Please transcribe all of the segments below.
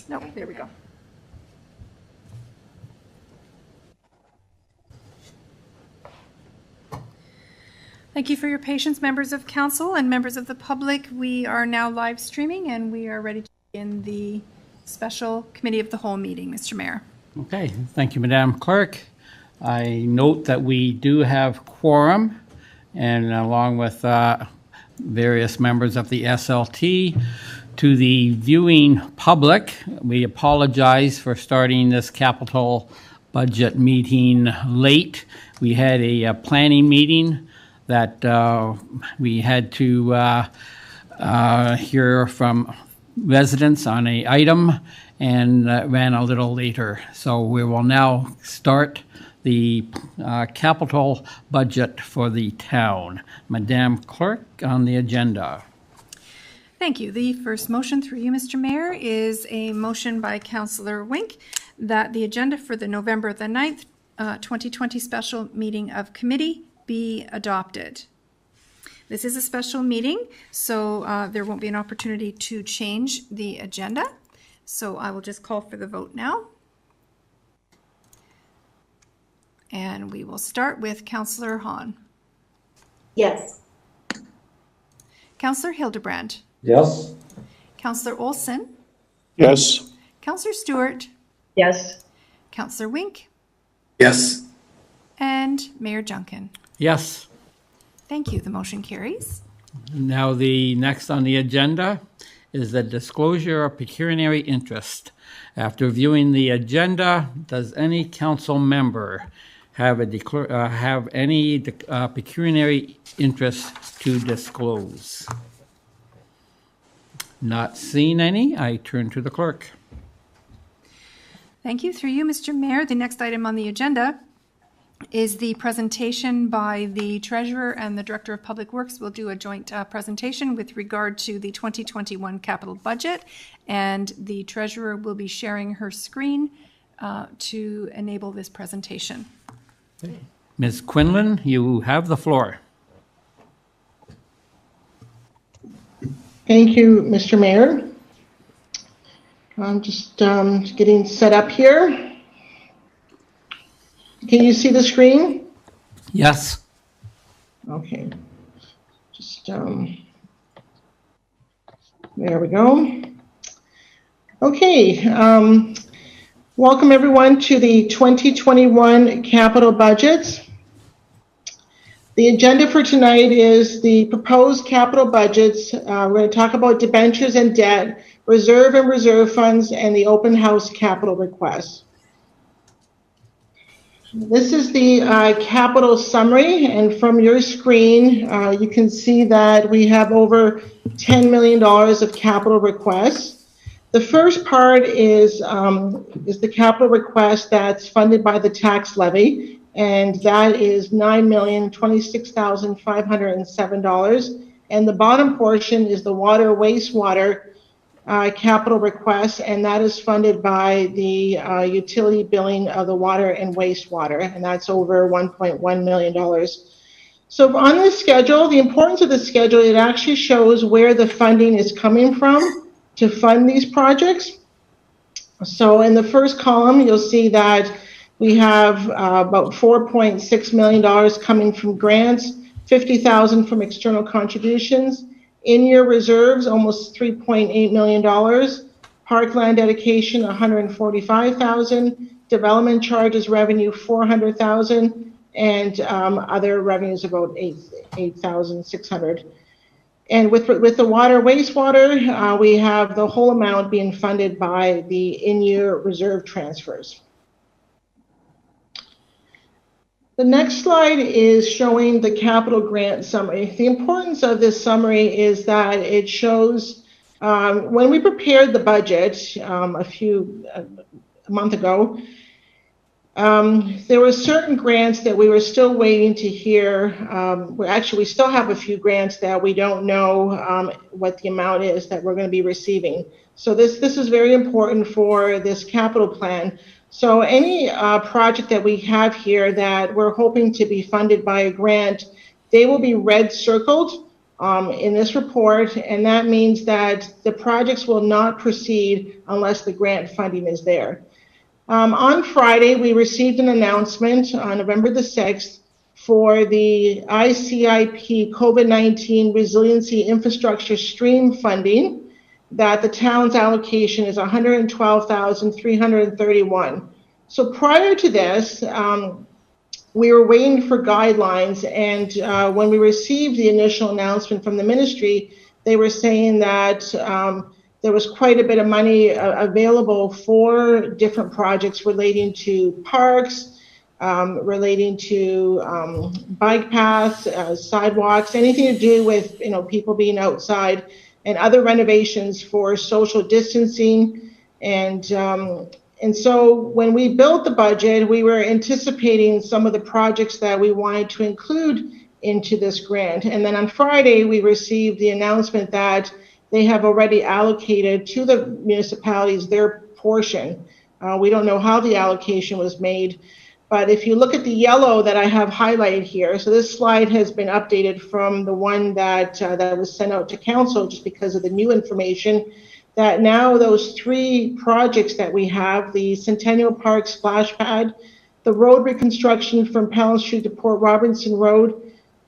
No, there we go. Thank you for your patience, members of council and members of the public. We are now live streaming and we are ready to begin the special committee of the whole meeting, Mr. Mayor. Okay, thank you, Madam Clerk. I note that we do have quorum, and along with various members of the SLT. To the viewing public, we apologize for starting this capital budget meeting late. We had a planning meeting that we had to hear from residents on an item and ran a little later. So we will now start the capital budget for the town. Madam Clerk, on the agenda. Thank you. The first motion through you, Mr. Mayor, is a motion by Councillor Wink that the agenda for the November the 9th, 2020 special meeting of committee be adopted. This is a special meeting, so there won't be an opportunity to change the agenda. So I will just call for the vote now. And we will start with Councillor Hahn. Yes. Councillor Hildebrand. Yes. Councillor Olson. Yes. Councillor Stewart. Yes. Councillor Wink. Yes. And Mayor Junkin. Yes. Thank you. The motion carries. Now the next on the agenda is the disclosure of pecuniary interest. After viewing the agenda, does any council member have any pecuniary interest to disclose? Not seeing any, I turn to the clerk. Thank you. Through you, Mr. Mayor, the next item on the agenda is the presentation by the Treasurer and the Director of Public Works. We'll do a joint presentation with regard to the 2021 capital budget, and the Treasurer will be sharing her screen to enable this presentation. Ms. Quinlan, you have the floor. Thank you, Mr. Mayor. I'm just getting set up here. Can you see the screen? Yes. Okay. Just there we go. Okay. Welcome everyone to the 2021 capital budget. The agenda for tonight is the proposed capital budgets. We're going to talk about debentures and debt, reserve and reserve funds, and the open house capital requests. This is the capital summary, and from your screen, you can see that we have over $10 million of capital requests. The first part is the capital request that's funded by the tax levy, and that is $9,026,507. And the bottom portion is the water wastewater capital request, and that is funded by the utility billing of the water and wastewater, and that's over $1.1 million. So on this schedule, the importance of the schedule, it actually shows where the funding is coming from to fund these projects. So in the first column, you'll see that we have about $4.6 million coming from grants, $50,000 from external contributions. In-year reserves, almost $3.8 million. Parkland dedication, $145,000. Development charges revenue, $400,000. And other revenues about $8,600. And with the water wastewater, we have the whole amount being funded by the in-year reserve transfers. The next slide is showing the capital grant summary. The importance of this summary is that it shows when we prepared the budget a month ago, there were certain grants that we were still waiting to hear. We still have a few grants that we don't know what the amount is that we're going to be receiving. So this is very important for this capital plan. So any project that we have here that we're hoping to be funded by a grant, they will be red circled in this report, and that means that the projects will not proceed unless the grant funding is there. On Friday, we received an announcement on November the 6th for the ICIP COVID-19 Resiliency Infrastructure Stream funding, that the town's allocation is $112,331. So prior to this, we were waiting for guidelines, and when we received the initial announcement from the ministry, they were saying that there was quite a bit of money available for different projects relating to parks, relating to bike paths, sidewalks, anything to do with people being outside, and other renovations for social distancing. And so when we built the budget, we were anticipating some of the projects that we wanted to include into this grant. And then on Friday, we received the announcement that they have already allocated to the municipalities their portion. We don't know how the allocation was made, but if you look at the yellow that I have highlighted here, so this slide has been updated from the one that was sent out to council just because of the new information, that now those 3 projects that we have, the Centennial Park splash pad, the road reconstruction from Pelham Street to Port Robinson Road,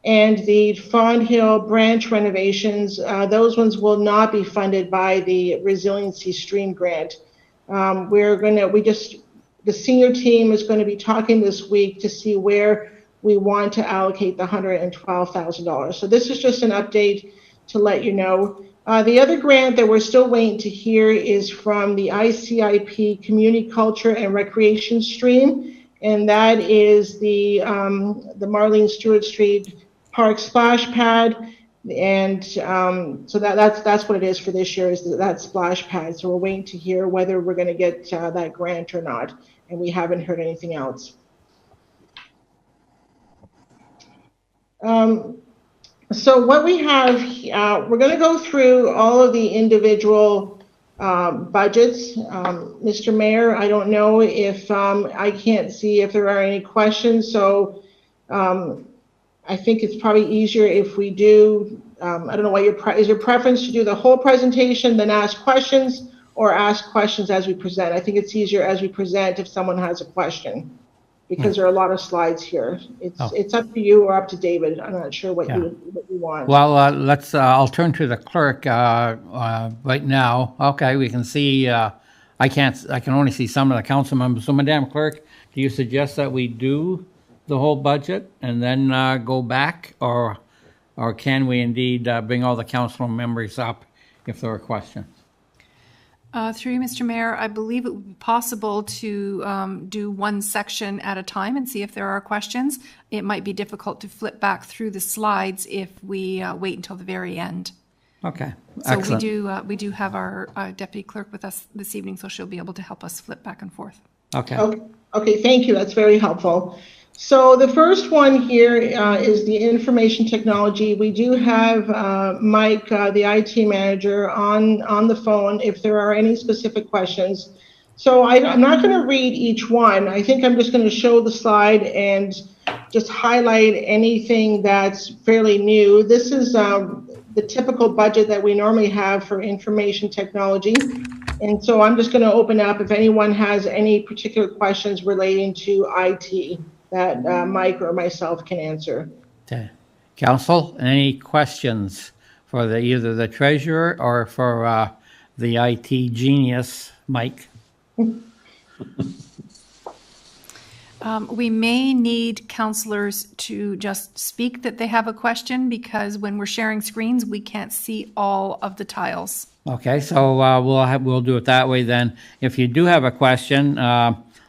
and the Fawn Hill branch renovations, those ones will not be funded by the Resiliency Stream Grant. The senior team is going to be talking this week to see where we want to allocate the $112,000. So this is just an update to let you know. The other grant that we're still waiting to hear is from the ICIP Community Culture and Recreation Stream, and that is the Marlene Stewart Street Park splash pad, and so that's what it is for this year, is that splash pad. So we're waiting to hear whether we're going to get that grant or not, and we haven't heard anything else. So what we have, we're going to go through all of the individual budgets. Mr. Mayor, I don't know if I can't see if there are any questions, so I think it's probably easier if we do, I don't know what is your preference to do the whole presentation, then ask questions, or ask questions as we present? I think it's easier as we present if someone has a question, because there are a lot of slides here. It's up to you or up to David. I'm not sure what you want. Well, I'll turn to the clerk right now. Okay, we can see, I can only see some of the council members. So Madam Clerk, do you suggest that we do the whole budget and then go back, or can we indeed bring all the council members up if there are questions? Through you, Mr. Mayor, I believe it would be possible to do one section at a time and see if there are questions. It might be difficult to flip back through the slides if we wait until the very end. Okay, so excellent. we do have our deputy clerk with us this evening, so she'll be able to help us flip back and forth. Okay, thank you. That's very helpful. So the first one here is the information technology. We do have Mike, the IT manager, on the phone if there are any specific questions. So I'm not going to read each one. I think I'm just going to show the slide and just highlight anything that's fairly new. This is the typical budget that we normally have for information technology. And so I'm just going to open up if anyone has any particular questions relating to IT that Mike or myself can answer. Okay. Council, any questions for either the treasurer or for the IT genius, Mike? We may need councillors to just speak that they have a question, because when we're sharing screens, we can't see all of the tiles. Okay, so we'll do it that way then. If you do have a question,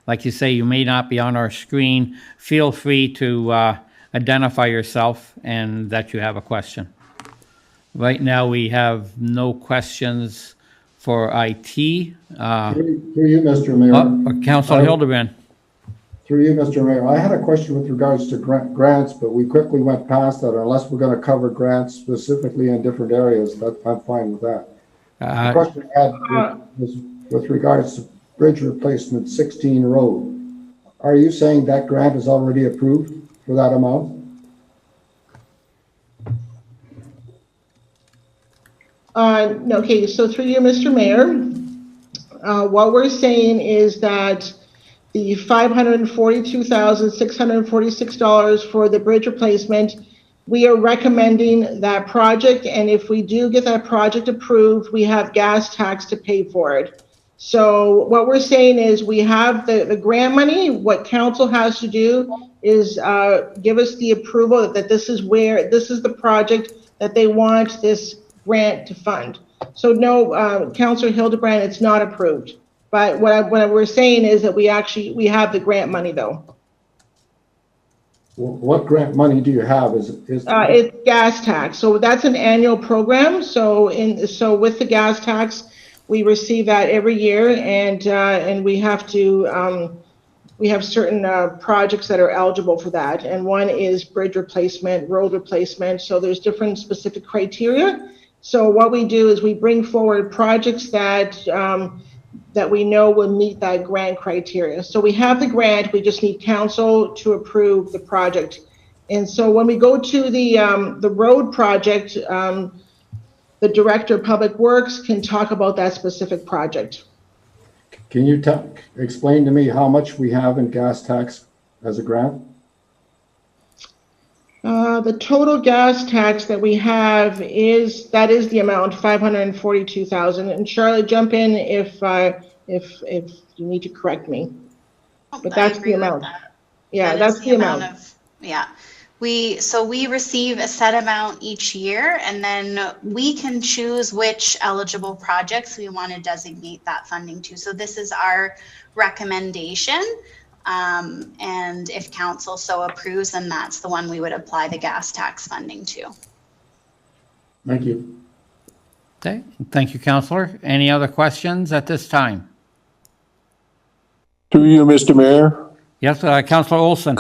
like you say, you may not be on our screen, feel free to identify yourself and that you have a question. Right now, we have no questions for IT. Through you, Mr. Mayor. Councillor Hildebrand. Through you, Mr. Mayor. I had a question with regards to grants, but we quickly went past that. Unless we're going to cover grants specifically in different areas, I'm fine with that. The question I had was with regards to Bridge Replacement 16 Road. Are you saying that grant is already approved for that amount? Okay, so through you, Mr. Mayor, what we're saying is that the $542,646 for the bridge replacement, we are recommending that project, and if we do get that project approved, we have gas tax to pay for it. So what we're saying is we have the grant money. What council has to do is give us the approval that this is the project that they want this grant to fund. So no, Councillor Hildebrand, it's not approved. But what we're saying is that we have the grant money though. What grant money do you have? It's gas tax. So that's an annual program. So with the gas tax, we receive that every year, and we have to we have certain projects that are eligible for that, and one is bridge replacement, road replacement. So there's different specific criteria. So what we do is we bring forward projects that that we know will meet that grant criteria. So we have the grant, we just need council to approve the project. And so when we go to the road project, the Director of Public Works can talk about that specific project. Can you explain to me how much we have in gas tax as a grant? The total gas tax that we have is the amount, 542,000. And Charlotte, jump in if you need to correct me. But that's the amount. Yeah, that's the amount. We receive a set amount each year, and then we can choose which eligible projects we want to designate that funding to. So this is our recommendation. And if council so approves, then that's the one we would apply the gas tax funding to. Thank you. Okay, thank you, Councillor. Any other questions at this time? Through you, Mr. Mayor. Yes, Councillor Olson.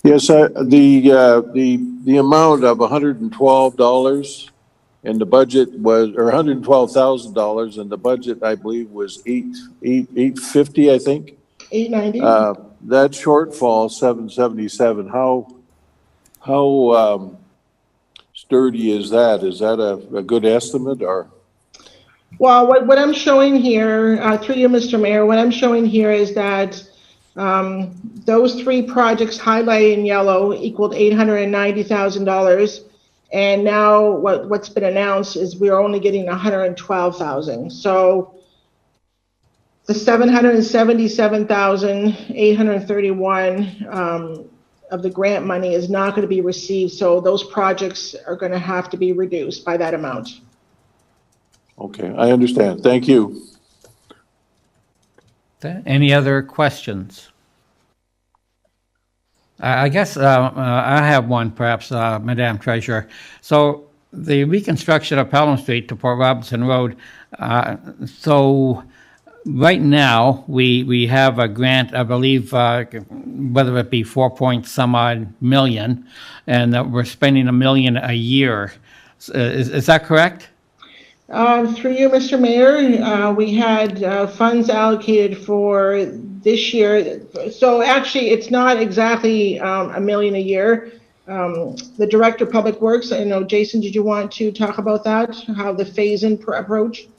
Yes, the amount of $112 and the budget was, or $112,000, and the budget I believe was $850, I think. 890. That shortfall, 777. How sturdy is that? Is that a good estimate, or? Well, what I'm showing here, through you, Mr. Mayor, what I'm showing here is that those three projects highlighted in yellow equaled $890,000, and now what's been announced is we're only getting $112,000. So the $777,831 of the grant money is not going to be received. So those projects are going to have to be reduced by that amount. Okay, I understand. Thank you. Okay. Any other questions? I guess I have one, perhaps, Madam Treasurer. So the reconstruction of Pelham Street to Port Robinson Road, so right now we have a grant, I believe, whether it be 4 point some odd million, and that we're spending $1 million a year. Is that correct? Through you, Mr. Mayor, we had funds allocated for this year. So actually, it's not exactly $1 million a year. The Director of Public Works, I know, Jason, did you want to talk about that? How the phase-in approach?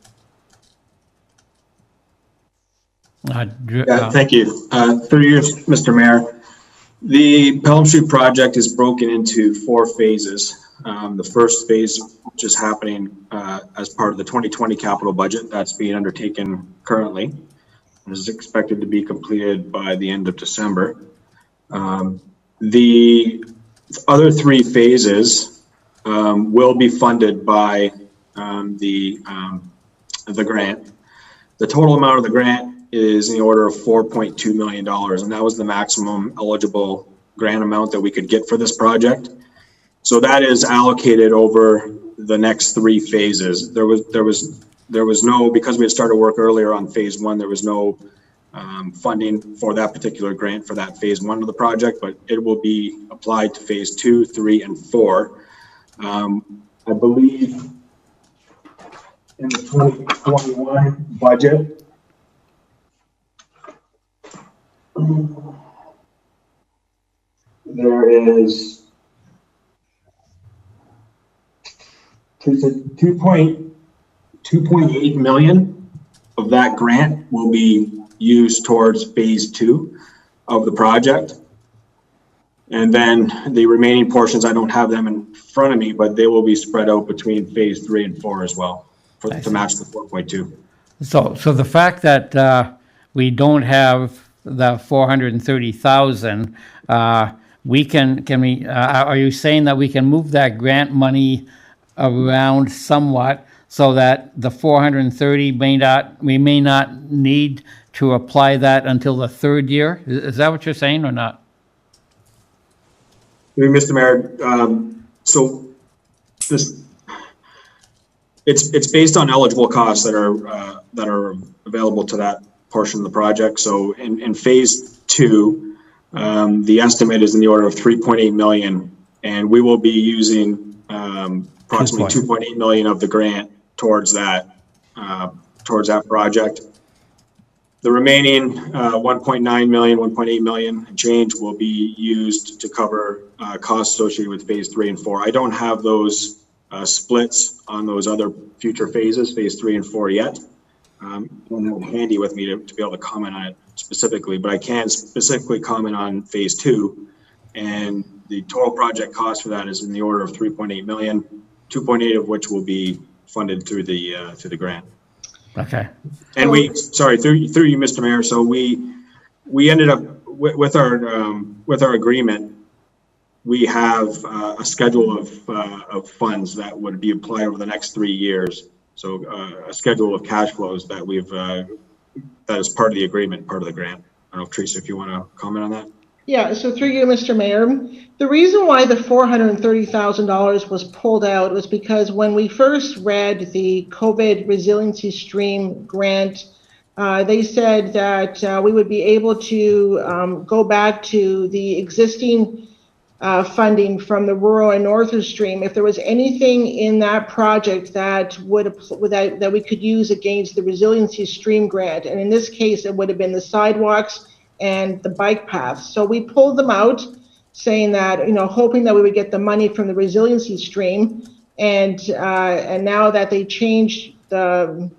Yeah, thank you. Through you, Mr. Mayor, the Pelham Street project is broken into 4 phases. The first phase, which is happening as part of the 2020 capital budget, that's being undertaken currently and is expected to be completed by the end of December. The other 3 phases will be funded by the grant. The total amount of the grant is in the order of $4.2 million, and that was the maximum eligible grant amount that we could get for this project. So that is allocated over the next 3 phases. There was no, because we had started work earlier on phase 1, there was no funding for that particular grant for that phase 1 of the project, but it will be applied to phase 2, 3, and 4. I believe in the 2021 budget, there is $2.2 2.8 million of that grant will be used towards phase 2 of the project. And then the remaining portions, I don't have them in front of me, but they will be spread out between phase 3 and 4 as well to match the 4.2. So the fact that we don't have the 430,000, are you saying that we can move that grant money around somewhat so that the 430 we may not need to apply that until the third year? Is that what you're saying or not? Mr. Mayor, so this it's based on eligible costs that are available to that portion of the project. So in phase 2, the estimate is in the order of 3.8 million, and we will be using approximately 2.8 million of the grant towards that project. The remaining 1.9 million, 1.8 million and change will be used to cover costs associated with phase 3 and 4. I don't have those splits on those other future phases, phase 3 and 4 yet. I don't have it handy with me to be able to comment on it specifically, but I can specifically comment on phase 2. And the total project cost for that is in the order of 3.8 million, 2.8 of which will be funded through the grant. Okay. And through you, Mr. Mayor. So we ended up with our agreement. We have a schedule of funds that would be applied over the next 3 years. So a schedule of cash flows that that is part of the agreement, part of the grant. I don't know, Teresa, if you want to comment on that. Yeah, so through you, Mr. Mayor, the reason why the $430,000 was pulled out was because when we first read the COVID Resiliency Stream grant, they said that we would be able to go back to the existing funding from the rural and northern stream if there was anything in that project that that we could use against the Resiliency Stream grant. And in this case, it would have been the sidewalks and the bike paths. So we pulled them out, saying that, hoping that we would get the money from the Resiliency Stream. And now that they changed the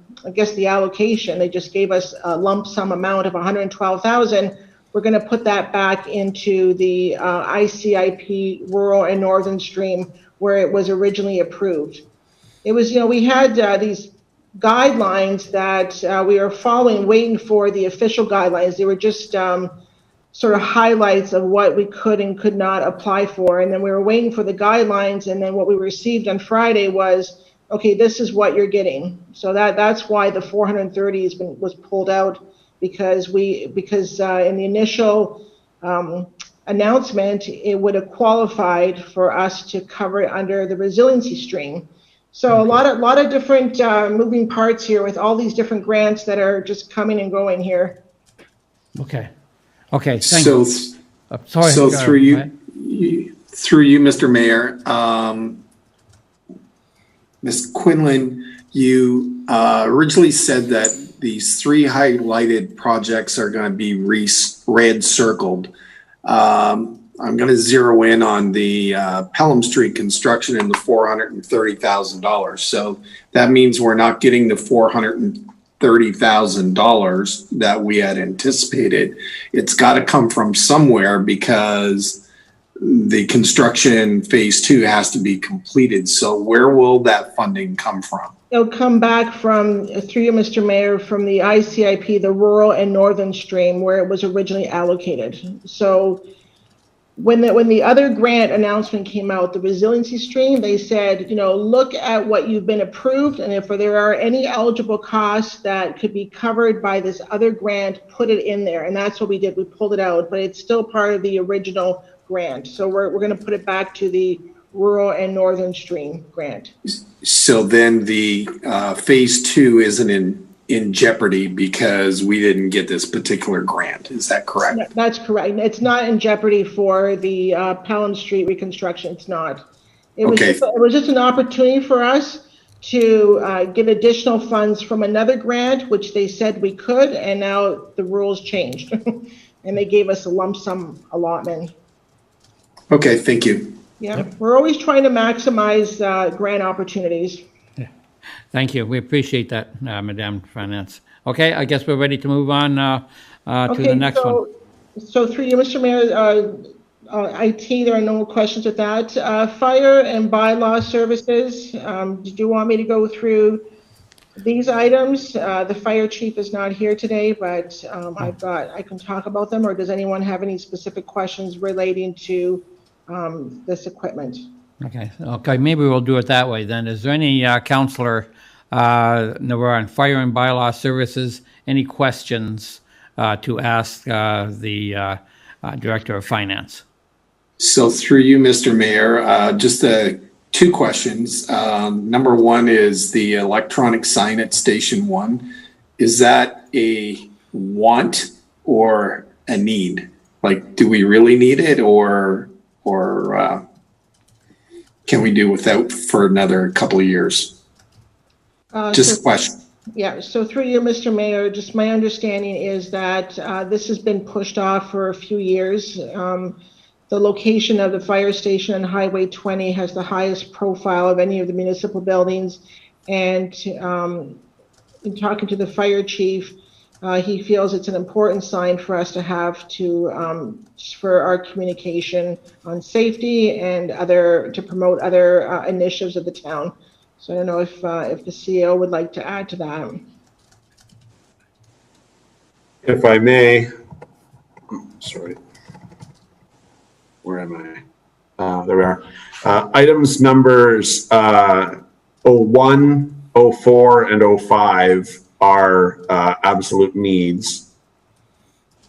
allocation, they just gave us a lump sum amount of 112,000. We're going to put that back into the ICIP rural and northern stream where it was originally approved. It was, we had these guidelines that we are following, waiting for the official guidelines. They were just sort of highlights of what we could and could not apply for. And then we were waiting for the guidelines. And then what we received on Friday was, okay, this is what you're getting. So that's why the 430 was pulled out, because in the initial announcement, it would have qualified for us to cover it under the resiliency stream. So a lot of different moving parts here with all these different grants that are just coming and going here. Okay. Thank you. Sorry. So through you, Mr. Mayor, Ms. Quinlan, you originally said that these 3 highlighted projects are going to be red circled. I'm going to zero in on the Pelham Street construction and the $430,000. So that means we're not getting the $430,000 that we had anticipated. It's got to come from somewhere because the construction phase 2 has to be completed. So where will that funding come from? It'll come back from, through you, Mr. Mayor, from the ICIP, the rural and northern stream, where it was originally allocated. So when the other grant announcement came out, the resiliency stream, they said, look at what you've been approved, and if there are any eligible costs that could be covered by this other grant, put it in there. And that's what we did. We pulled it out, but it's still part of the original grant. So we're going to put it back to the rural and northern stream grant. So then the phase 2 isn't in jeopardy because we didn't get this particular grant. Is that correct? That's correct. It's not in jeopardy for the Pelham Street reconstruction. It's not. It was just an opportunity for us to get additional funds from another grant, which they said we could, and now the rules changed and they gave us a lump sum allotment. Okay, thank you. Yeah, We're always trying to maximize grant opportunities. Thank you. We appreciate that, Madam Finance. Okay, I guess we're ready to move on to the next one. So through you, Mr. Mayor, IT, there are no questions with that. Fire and bylaw services, did you want me to go through these items? The fire chief is not here today, but I can talk about them, or does anyone have any specific questions relating to this equipment? Okay, maybe we'll do it that way then. Is there any counselor, we're on fire and bylaw services, any questions to ask the Director of Finance? So through you, Mr. Mayor, just two questions. Number one is the electronic sign at Station 1. Is that a want or a need? Like, do we really need it, or can we do without for another couple of years? Just a question. Yeah, so through you, Mr. Mayor, just my understanding is that this has been pushed off for a few years. The location of the fire station on Highway 20 has the highest profile of any of the municipal buildings. And in talking to the fire chief, he feels it's an important sign for us to have for our communication on safety and to promote other initiatives of the town. So I don't know if the CEO would like to add to that. If I may, sorry, where am I? There we are. Items numbers 01, 04, and 05 are absolute needs.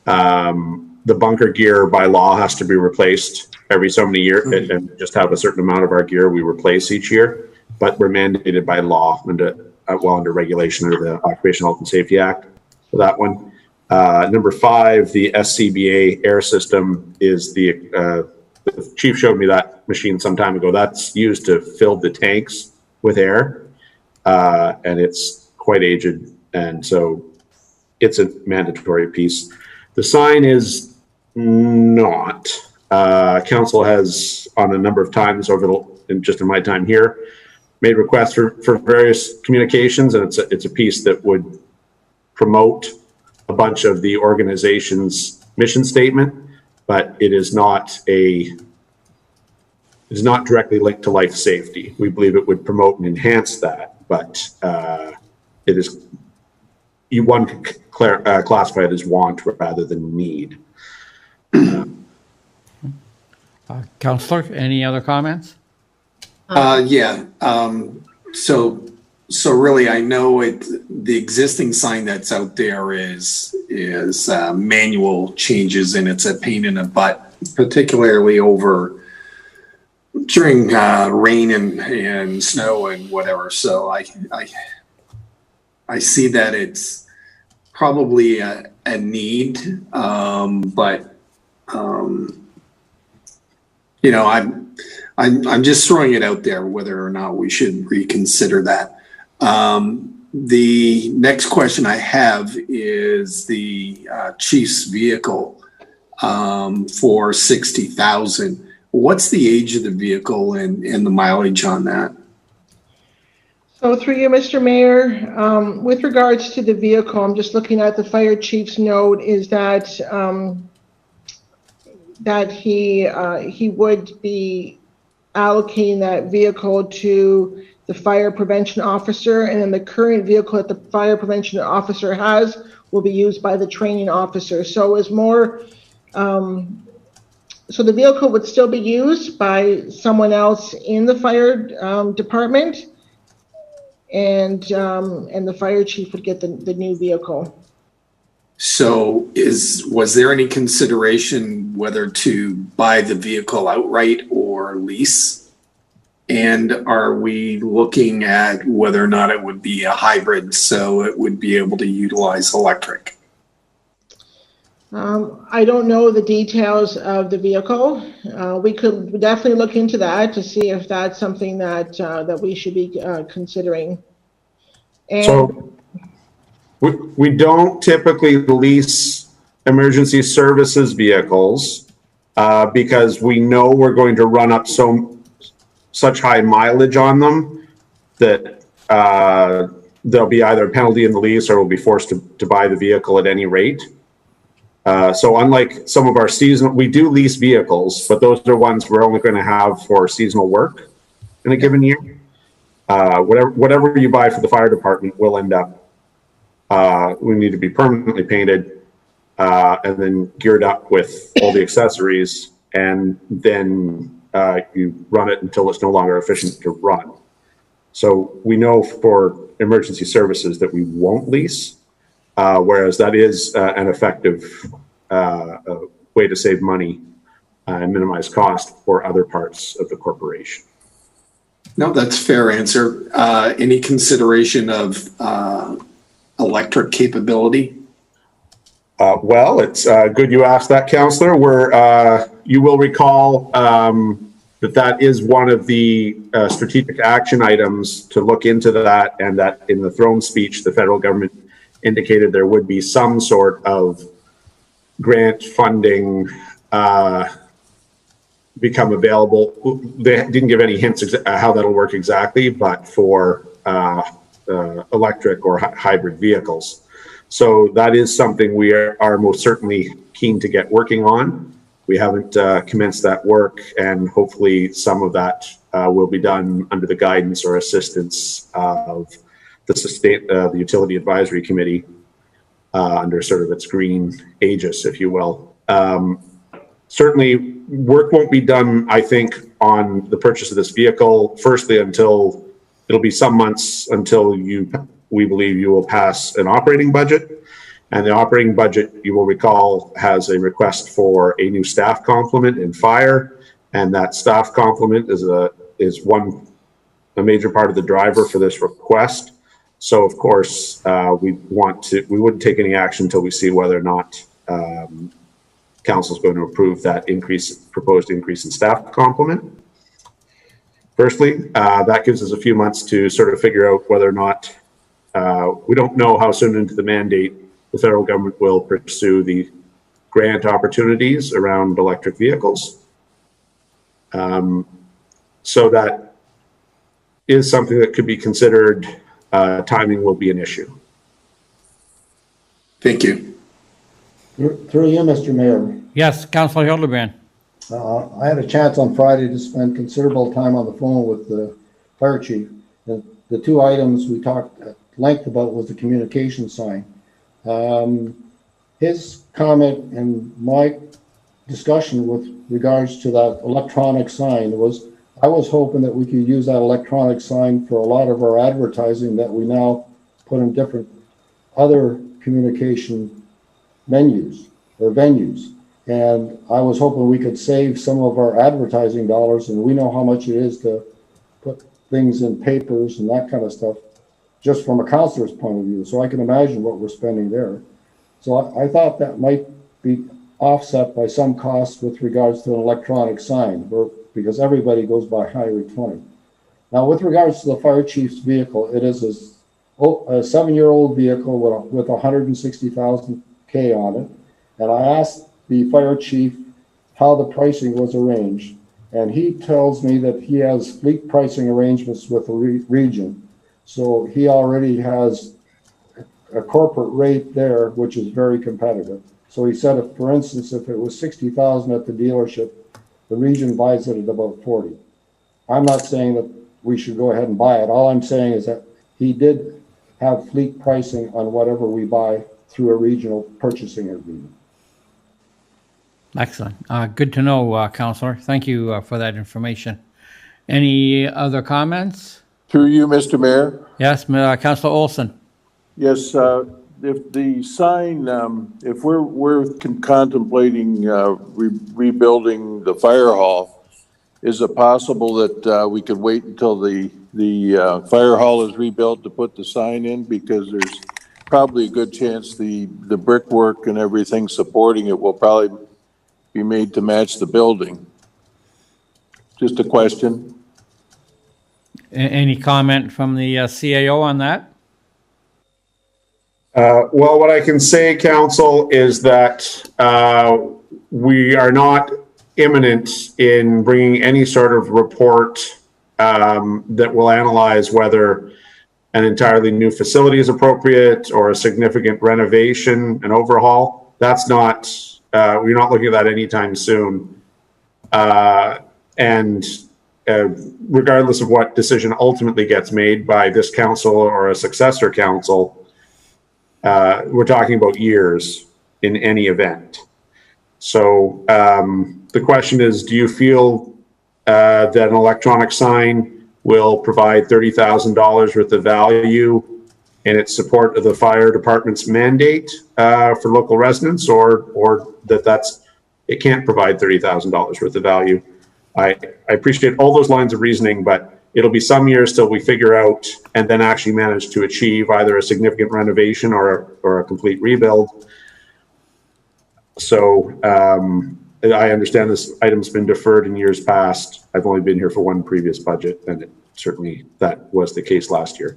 The bunker gear by law has to be replaced every so many years, and just have a certain amount of our gear we replace each year, but we're mandated by law under regulation under the Occupational Health and Safety Act for that one. Number 5, the SCBA air system is the chief showed me that machine some time ago. That's used to fill the tanks with air, and it's quite aged, and so it's a mandatory piece. The sign is not. Council has, on a number of times just in my time here, made requests for various communications, and it's a piece that would promote a bunch of the organization's mission statement, but it is not directly linked to life safety. We believe it would promote and enhance that, but it is, one could classify it as want rather than need. Councillor, any other comments? Yeah. So really, I know the existing sign that's out there is manual changes, and it's a pain in the butt, particularly during rain and snow and whatever. So I see that it's probably a need, but I'm just throwing it out there whether or not we should reconsider that. The next question I have is the chief's vehicle for $60,000. What's the age of the vehicle and the mileage on that? So through you, Mr. Mayor, with regards to the vehicle, I'm just looking at the fire chief's note, is that he would be allocating that vehicle to the fire prevention officer, and then the current vehicle that the fire prevention officer has will be used by the training officer. So it's more, so the vehicle would still be used by someone else in the fire department, and the fire chief would get the new vehicle. So was there any consideration whether to buy the vehicle outright or lease? And are we looking at whether or not it would be a hybrid so it would be able to utilize electric? I don't know the details of the vehicle. We could definitely look into that to see if that's something that we should be considering. And so we don't typically lease emergency services vehicles because we know we're going to run up such high mileage on them that there'll be either a penalty in the lease or we'll be forced to buy the vehicle at any rate. So unlike some of our seasonal, we do lease vehicles, but those are ones we're only going to have for seasonal work in a given year. Whatever you buy for the fire department will end up, we need to be permanently painted and then geared up with all the accessories, and then you run it until it's no longer efficient to run. So we know for emergency services that we won't lease, whereas that is an effective way to save money and minimize cost for other parts of the corporation. No, that's a fair answer. Any consideration of electric capability? Well, it's good you asked that, Councillor. You will recall that is one of the strategic action items to look into that, and that in the throne speech, the federal government indicated there would be some sort of grant funding become available. They didn't give any hints how that'll work exactly, but for electric or hybrid vehicles. So that is something we are most certainly keen to get working on. We haven't commenced that work, and hopefully some of that will be done under the guidance or assistance of the Utility Advisory Committee under sort of its green aegis, if you will. Certainly, work won't be done, I think, on the purchase of this vehicle, firstly, until it'll be some months until we believe you will pass an operating budget. And the operating budget, you will recall, has a request for a new staff complement in fire. And that staff complement is a major part of the driver for this request. So, of course, we wouldn't take any action until we see whether or not Council is going to approve that proposed increase in staff complement. Firstly, that gives us a few months to sort of figure out whether or not, we don't know how soon into the mandate the federal government will pursue the grant opportunities around electric vehicles. So that is something that could be considered. Timing will be an issue. Thank you. Through you, Mr. Mayor. Yes, Councillor Hildebrand. I had a chance on Friday to spend considerable time on the phone with the fire chief. The two items we talked at length about was the communication sign. His comment and my discussion with regards to that electronic sign was, I was hoping that we could use that electronic sign for a lot of our advertising that we now put in different other communication menus or venues. And I was hoping we could save some of our advertising dollars, and we know how much it is to put things in papers and that kind of stuff, just from a councillor's point of view. So I can imagine what we're spending there. So I thought that might be offset by some costs with regards to an electronic sign, because everybody goes by Highway 20. Now, with regards to the fire chief's vehicle, it is a 7-year-old vehicle with 160,000 K on it. And I asked the fire chief how the pricing was arranged. And he tells me that he has fleet pricing arrangements with the region. So he already has a corporate rate there, which is very competitive. So he said, if, for instance, if it was 60,000 at the dealership, the region buys it at about 40. I'm not saying that we should go ahead and buy it. All I'm saying is that he did have fleet pricing on whatever we buy through a regional purchasing agreement. Excellent. Good to know, Councillor. Thank you for that information. Any other comments? Through you, Mr. Mayor. Yes, Councillor Olson. Yes, if the sign, if we're contemplating rebuilding the fire hall, is it possible that we could wait until the fire hall is rebuilt to put the sign in? Because there's probably a good chance the brickwork and everything supporting it will probably be made to match the building. Just a question. Any comment from the CAO on that? Well, what I can say, Council, is that we are not imminent in bringing any sort of report that will analyze whether an entirely new facility is appropriate or a significant renovation and overhaul. That's not, we're not looking at that anytime soon. And regardless of what decision ultimately gets made by this council or a successor council, we're talking about years in any event. So the question is, do you feel that an electronic sign will provide $30,000 worth of value in its support of the fire department's mandate for local residents, or it can't provide $30,000 worth of value? I appreciate all those lines of reasoning, but it'll be some years till we figure out and then actually manage to achieve either a significant renovation or a complete rebuild. So I understand this item's been deferred in years past. I've only been here for one previous budget, and certainly that was the case last year.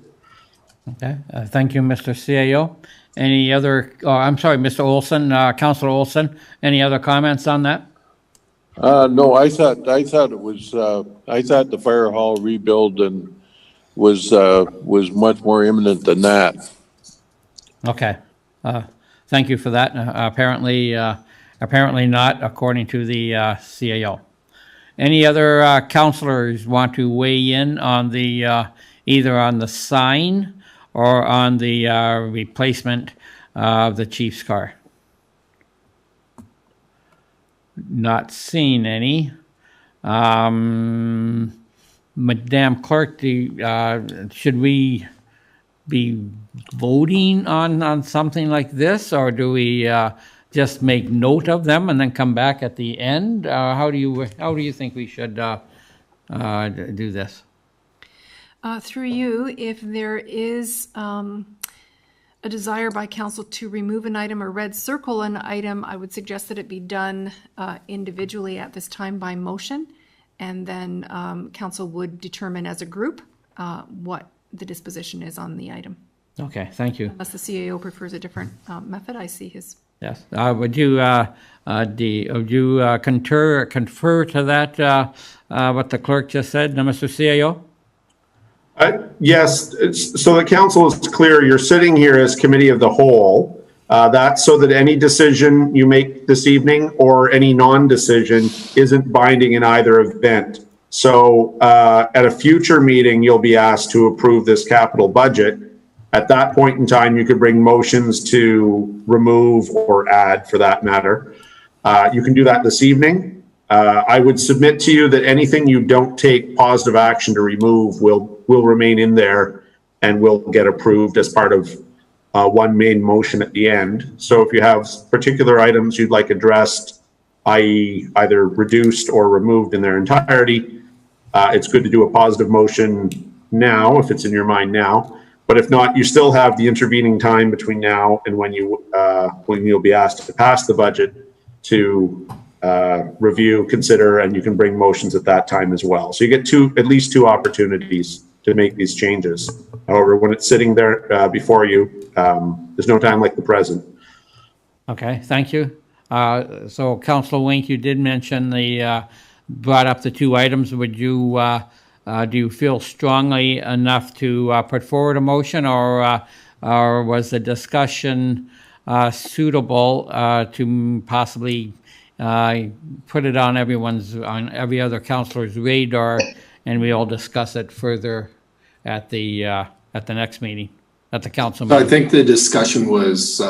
Okay, thank you, Mr. CAO. Any other, I'm sorry, Mr. Olson, Councilor Olson, any other comments on that? No, I thought it was, I thought the fire hall rebuild and was much more imminent than that. Okay, thank you for that. Apparently not, according to the CAO. Any other councilors want to weigh in on the either on the sign or on the replacement of the chief's car? Not seeing any. Madam Clerk, should we be voting on something like this, or do we just make note of them and then come back at the end? How do you think we should do this? Through you, if there is a desire by council to remove an item or red circle an item, I would suggest that it be done individually at this time by motion, and then council would determine as a group what the disposition is on the item. Okay, thank you. Unless the CAO prefers a different method, I see his. Yes. Would you confer to that what the clerk just said, Mr. CAO? Yes. So the council is clear. You're sitting here as committee of the whole. That's so that any decision you make this evening or any non-decision isn't binding in either event. So at a future meeting, you'll be asked to approve this capital budget. At that point in time, you could bring motions to remove or add, for that matter. You can do that this evening. I would submit to you that anything you don't take positive action to remove will remain in there and will get approved as part of one main motion at the end. So if you have particular items you'd like addressed, i.e. either reduced or removed in their entirety, it's good to do a positive motion now, if it's in your mind now. But if not, you still have the intervening time between now and when you'll be asked to pass the budget to review, consider, and you can bring motions at that time as well. So you get at least two opportunities to make these changes. However, when it's sitting there before you, there's no time like the present. Okay, thank you. So Councilor Wink, you did mention brought up the two items. Would you do you feel strongly enough to put forward a motion, or was the discussion suitable to possibly put it on every other councilor's radar, and we all discuss it further at the next meeting, at the council meeting? I think the discussion was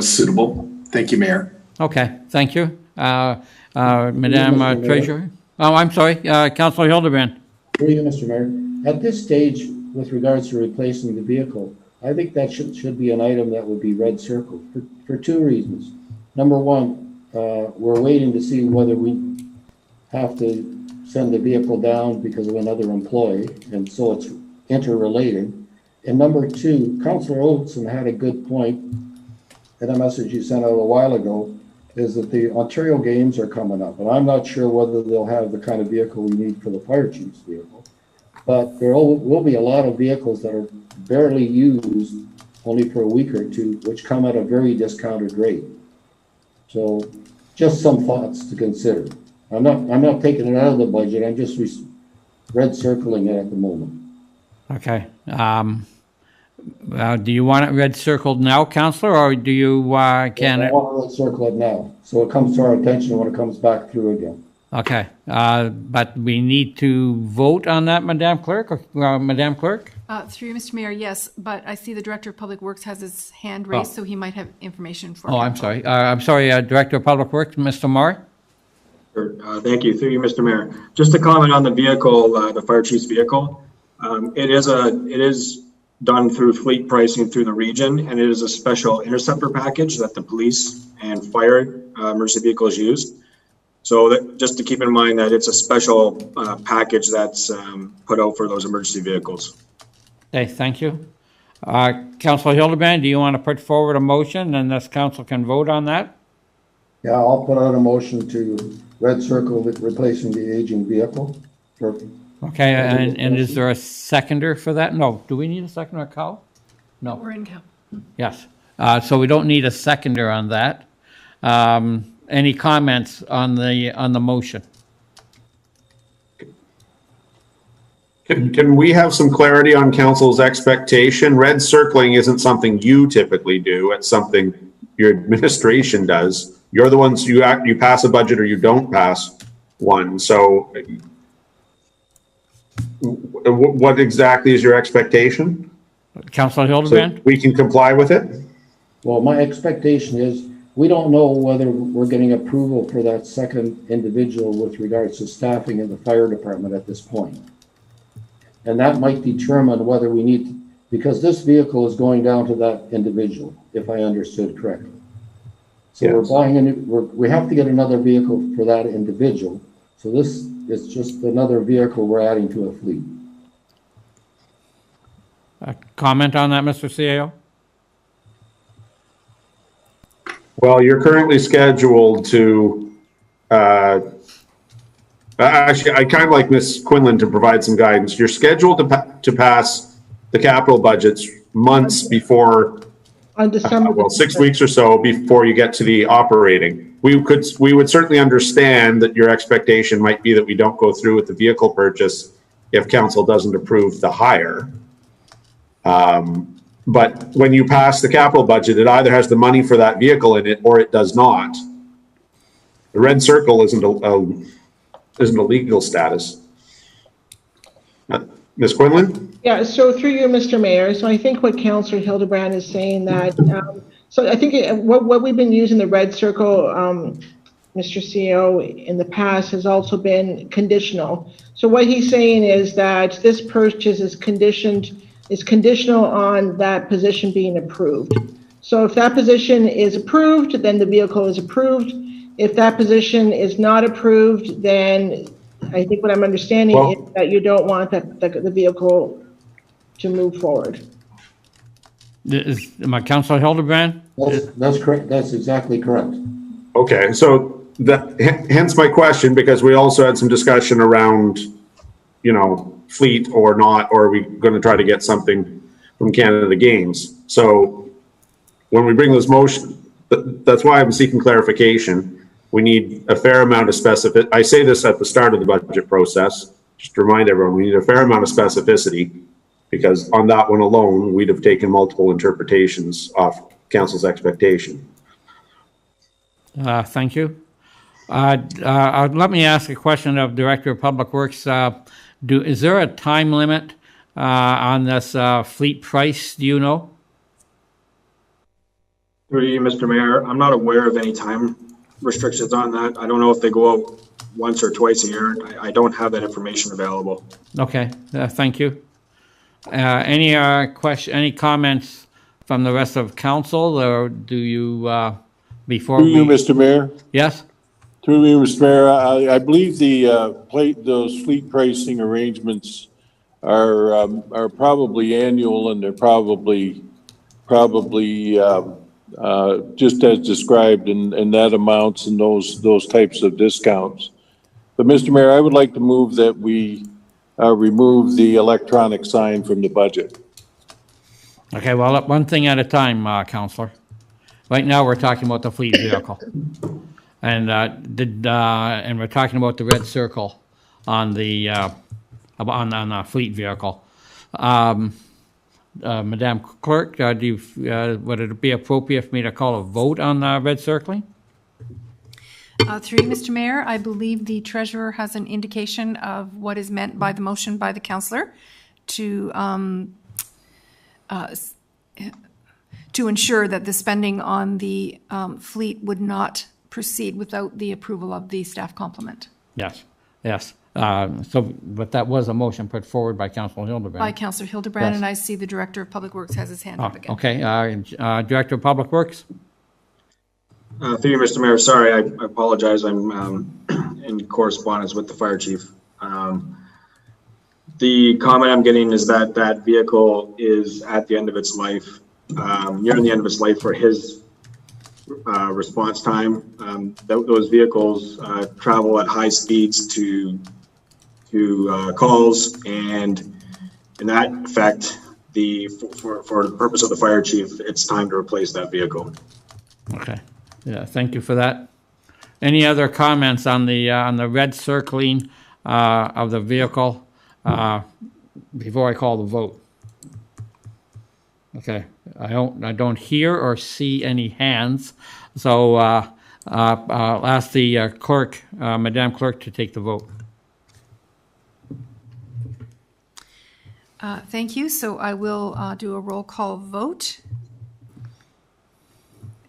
suitable. Thank you, Mayor. Okay, thank you. Madam Treasurer? Oh, I'm sorry, Councilor Hildebrand. Through you, Mr. Mayor. At this stage, with regards to replacing the vehicle, I think that should be an item that would be red circled for two reasons. Number one, we're waiting to see whether we have to send the vehicle down because of another employee, and so it's interrelated. And number two, Councilor Olson had a good point in a message you sent out a while ago, is that the Ontario Games are coming up, and I'm not sure whether they'll have the kind of vehicle we need for the fire chief's vehicle, but there will be a lot of vehicles that are barely used only for a week or two, which come at a very discounted rate. So just some thoughts to consider. I'm not taking it out of the budget. I'm just red circling it at the moment. Okay. Do you want it red circled now, Counselor, or do you, can I it? want to circle it now, so it comes to our attention when it comes back through again. Okay, but we need to vote on that, Madam Clerk, or Madam Clerk? Through you, Mr. Mayor, yes, but I see the Director of Public Works has his hand raised, so he might have information for Oh, I'm council. sorry. Director of Public Works, Mr. Marr? Sure. Thank you. Through you, Mr. Mayor. Just to comment on the vehicle, the fire chief's vehicle, it is done through fleet pricing through the region, and it is a special interceptor package that the police and fire emergency vehicles use. So that, just to keep in mind that it's a special package that's put out for those emergency vehicles. Okay, thank you. Councilor Hildebrand, do you want to put forward a motion and this council can vote on that? Yeah, I'll put out a motion to red circle replacing the aging vehicle. Okay, and is there a seconder for that? No, do we need a seconder, Cal? No. We're in count. Yes, so we don't need a seconder on that. Any comments on the motion? Can we have some clarity on council's expectation? Red circling isn't something you typically do. It's something your administration does. You're the ones, you pass a budget or you don't pass one. So what exactly is your expectation? Councilor So Hildebrand? we can comply with it? Well, my expectation is, we don't know whether we're getting approval for that second individual with regards to staffing in the fire department at this point. And that might determine whether we need, because this vehicle is going down to that individual, if I understood correctly. So Yes. we're buying we have to get another vehicle for that individual. So this is just another vehicle we're adding to a fleet. Comment on that, Mr. CAO? Well, you're currently scheduled to, actually, I kind of like Ms. Quinlan to provide some guidance. You're scheduled to pass the capital budgets months before, On December. well, 6 weeks or so before you get to the operating. We would certainly understand that your expectation might be that we don't go through with the vehicle purchase if council doesn't approve the hire. But when you pass the capital budget, it either has the money for that vehicle in it or it does not. The red circle isn't a legal status. Ms. Quinlan? Yeah, so through you, Mr. Mayor, so I think what Councillor Hildebrand is saying that, so I think what we've been using the red circle, Mr. CEO, in the past has also been conditional. So what he's saying is that this purchase is conditional on that position being approved. So if that position is approved, then the vehicle is approved. If that position is not approved, then I think what I'm understanding is that you don't want the vehicle to move forward. Is my Councilor Hildebrand? That's correct. That's exactly correct. Okay, so hence my question, because we also had some discussion around, fleet or not, or are we going to try to get something from Canada Games? So when we bring this motion, that's why I'm seeking clarification. We need a fair amount of specificity. I say this at the start of the budget process, just to remind everyone, we need a fair amount of specificity, because on that one alone, we'd have taken multiple interpretations off council's expectation. Thank you. Let me ask a question of Director of Public Works. Is there a time limit on this fleet price? Do you know? Through you, Mr. Mayor, I'm not aware of any time restrictions on that. I don't know if they go out once or twice a year. I don't have that information available. Okay, thank you. Any comments from the rest of council, or do you, before Through you, we? Mr. Mayor. Yes? Through you, Mr. Mayor, I believe those fleet pricing arrangements are probably annual, and they're probably just as described in that amounts and those types of discounts. But Mr. Mayor, I would like to move that we remove the electronic sign from the budget. Okay, well, one thing at a time, Councillor. Right now, we're talking about the fleet vehicle. And we're talking about the red circle on the fleet vehicle. Madam Clerk, would it be appropriate for me to call a vote on red circling? Through you, Mr. Mayor, I believe the treasurer has an indication of what is meant by the motion by the councillor to ensure that the spending on the fleet would not proceed without the approval of the staff complement. Yes, yes. But that was a motion put forward by Councillor Hildebrand. By Councillor Hildebrand, Yes. and I see the Director of Public Works has his hand up again. Okay, Director of Public Works? Through you, Mr. Mayor, sorry, I apologize. I'm in correspondence with the fire chief. The comment I'm getting is that that vehicle is at the end of its life, nearing the end of its life for his response time. Those vehicles travel at high speeds to calls, and in that effect, for the purpose of the fire chief, it's time to replace that vehicle. Okay. Yeah, thank you for that. Any other comments on the red circling of the vehicle before I call the vote? Okay, I don't hear or see any hands, so I'll ask the clerk, Madam Clerk, to take the vote. Thank you. So I will do a roll call vote.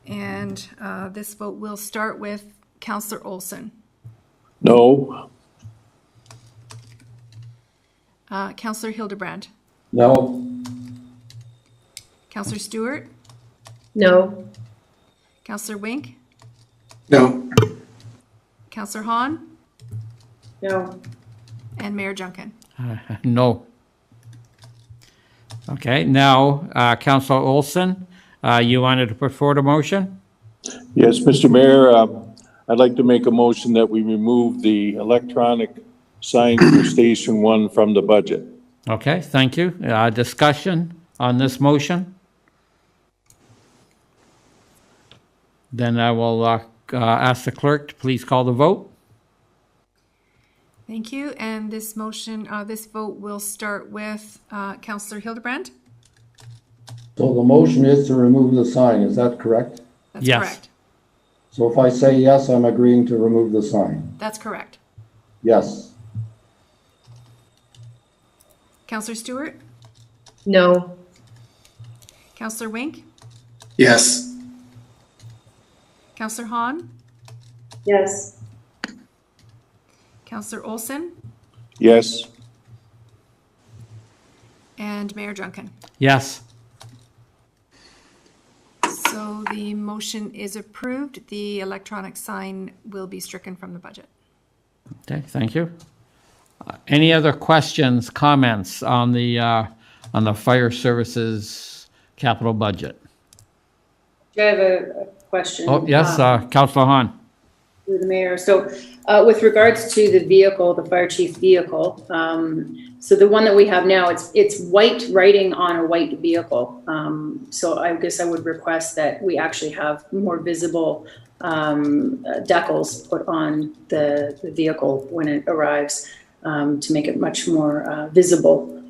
And this vote will start with Councillor Olson. No. Councillor Hildebrand. No. Councillor Stewart. No. Councillor Wink. No. Councillor Hahn. No. And Mayor Junkin. No. Okay, now, Councillor Olson, you wanted to put forward a motion? Yes, Mr. Mayor, I'd like to make a motion that we remove the electronic sign for Station 1 from the budget. Okay, thank you. Discussion on this motion? Then I will ask the clerk to please call the vote. Thank you. And this motion, this vote will start with Councillor Hildebrand. So the motion is to remove the sign, is that correct? That's Yes. correct. So if I say yes, I'm agreeing to remove the sign. That's correct. Yes. Councillor Stewart. No. Councillor Wink. Yes. Councillor Hahn. Yes. Councillor Olson. Yes. And Mayor Junkin. Yes. So the motion is approved. The electronic sign will be stricken from the budget. Okay, thank you. Any other questions, comments on the fire services capital budget? I have a question. Oh, yes, Councillor Hahn. Through the mayor. So with regards to the vehicle, the fire chief vehicle, so the one that we have now, it's white writing on a white vehicle. So I guess I would request that we actually have more visible decals put on the vehicle when it arrives to make it much more visible.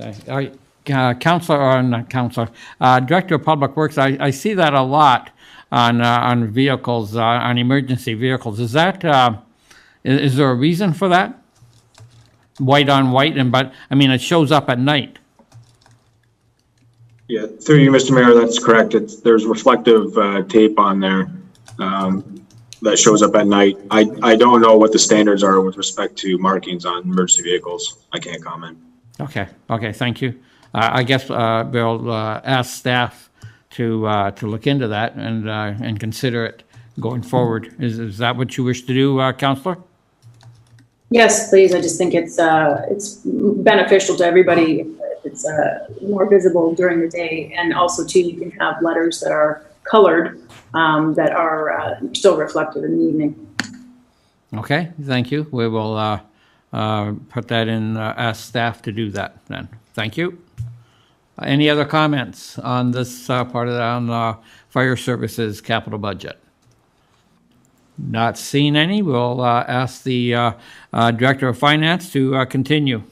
Okay. Councillor, or not Councillor, Director of Public Works, I see that a lot on vehicles, on emergency vehicles. Is that, is there a reason for that? White on white, but I mean, it shows up at night. Yeah, through you, Mr. Mayor, that's correct. There's reflective tape on there that shows up at night. I don't know what the standards are with respect to markings on emergency vehicles. I can't comment. Okay, thank you. I guess we'll ask staff to look into that and consider it going forward. Is that what you wish to do, Councillor? Yes, please. I just think it's beneficial to everybody. It's more visible during the day, and also too, you can have letters that are colored that are still reflective in the evening. Okay, thank you. We will put that in, ask staff to do that then. Thank you. Any other comments on this part of the fire services capital budget? Not seeing any. We'll ask the Director of Finance to continue.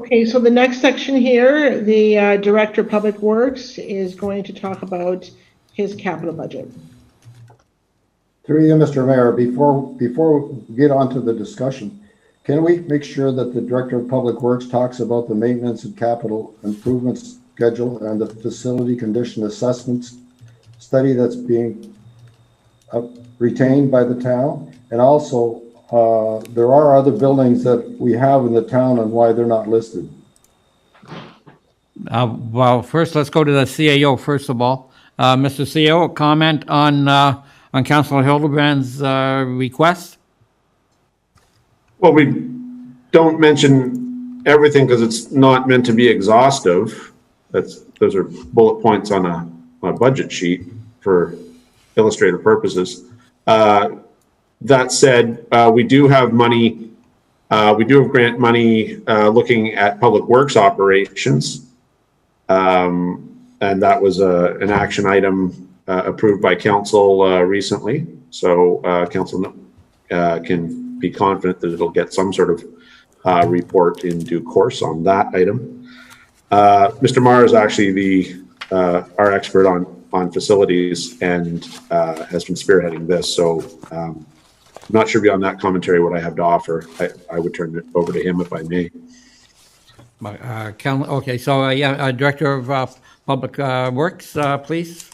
Okay, so the next section here, the Director of Public Works is going to talk about his capital budget. Through you, Mr. Mayor, before we get on to the discussion, can we make sure that the Director of Public Works talks about the maintenance and capital improvements schedule and the facility condition assessments study that's being retained by the town? And also, there are other buildings that we have in the town and why they're not listed. Well, first, let's go to the CAO, first of all. Mr. CAO, comment on Councillor Hildebrand's request? Well, we don't mention everything because it's not meant to be exhaustive. Those are bullet points on a budget sheet for illustrative purposes. That said, we do have money. We do have grant money looking at public works operations, and that was an action item approved by council recently. So council can be confident that it'll get some sort of report in due course on that item. Mr. Marr is actually our expert on facilities and has been spearheading this. So I'm not sure beyond that commentary what I have to offer. I would turn it over to him if I may. Okay, so Director of Public Works, please.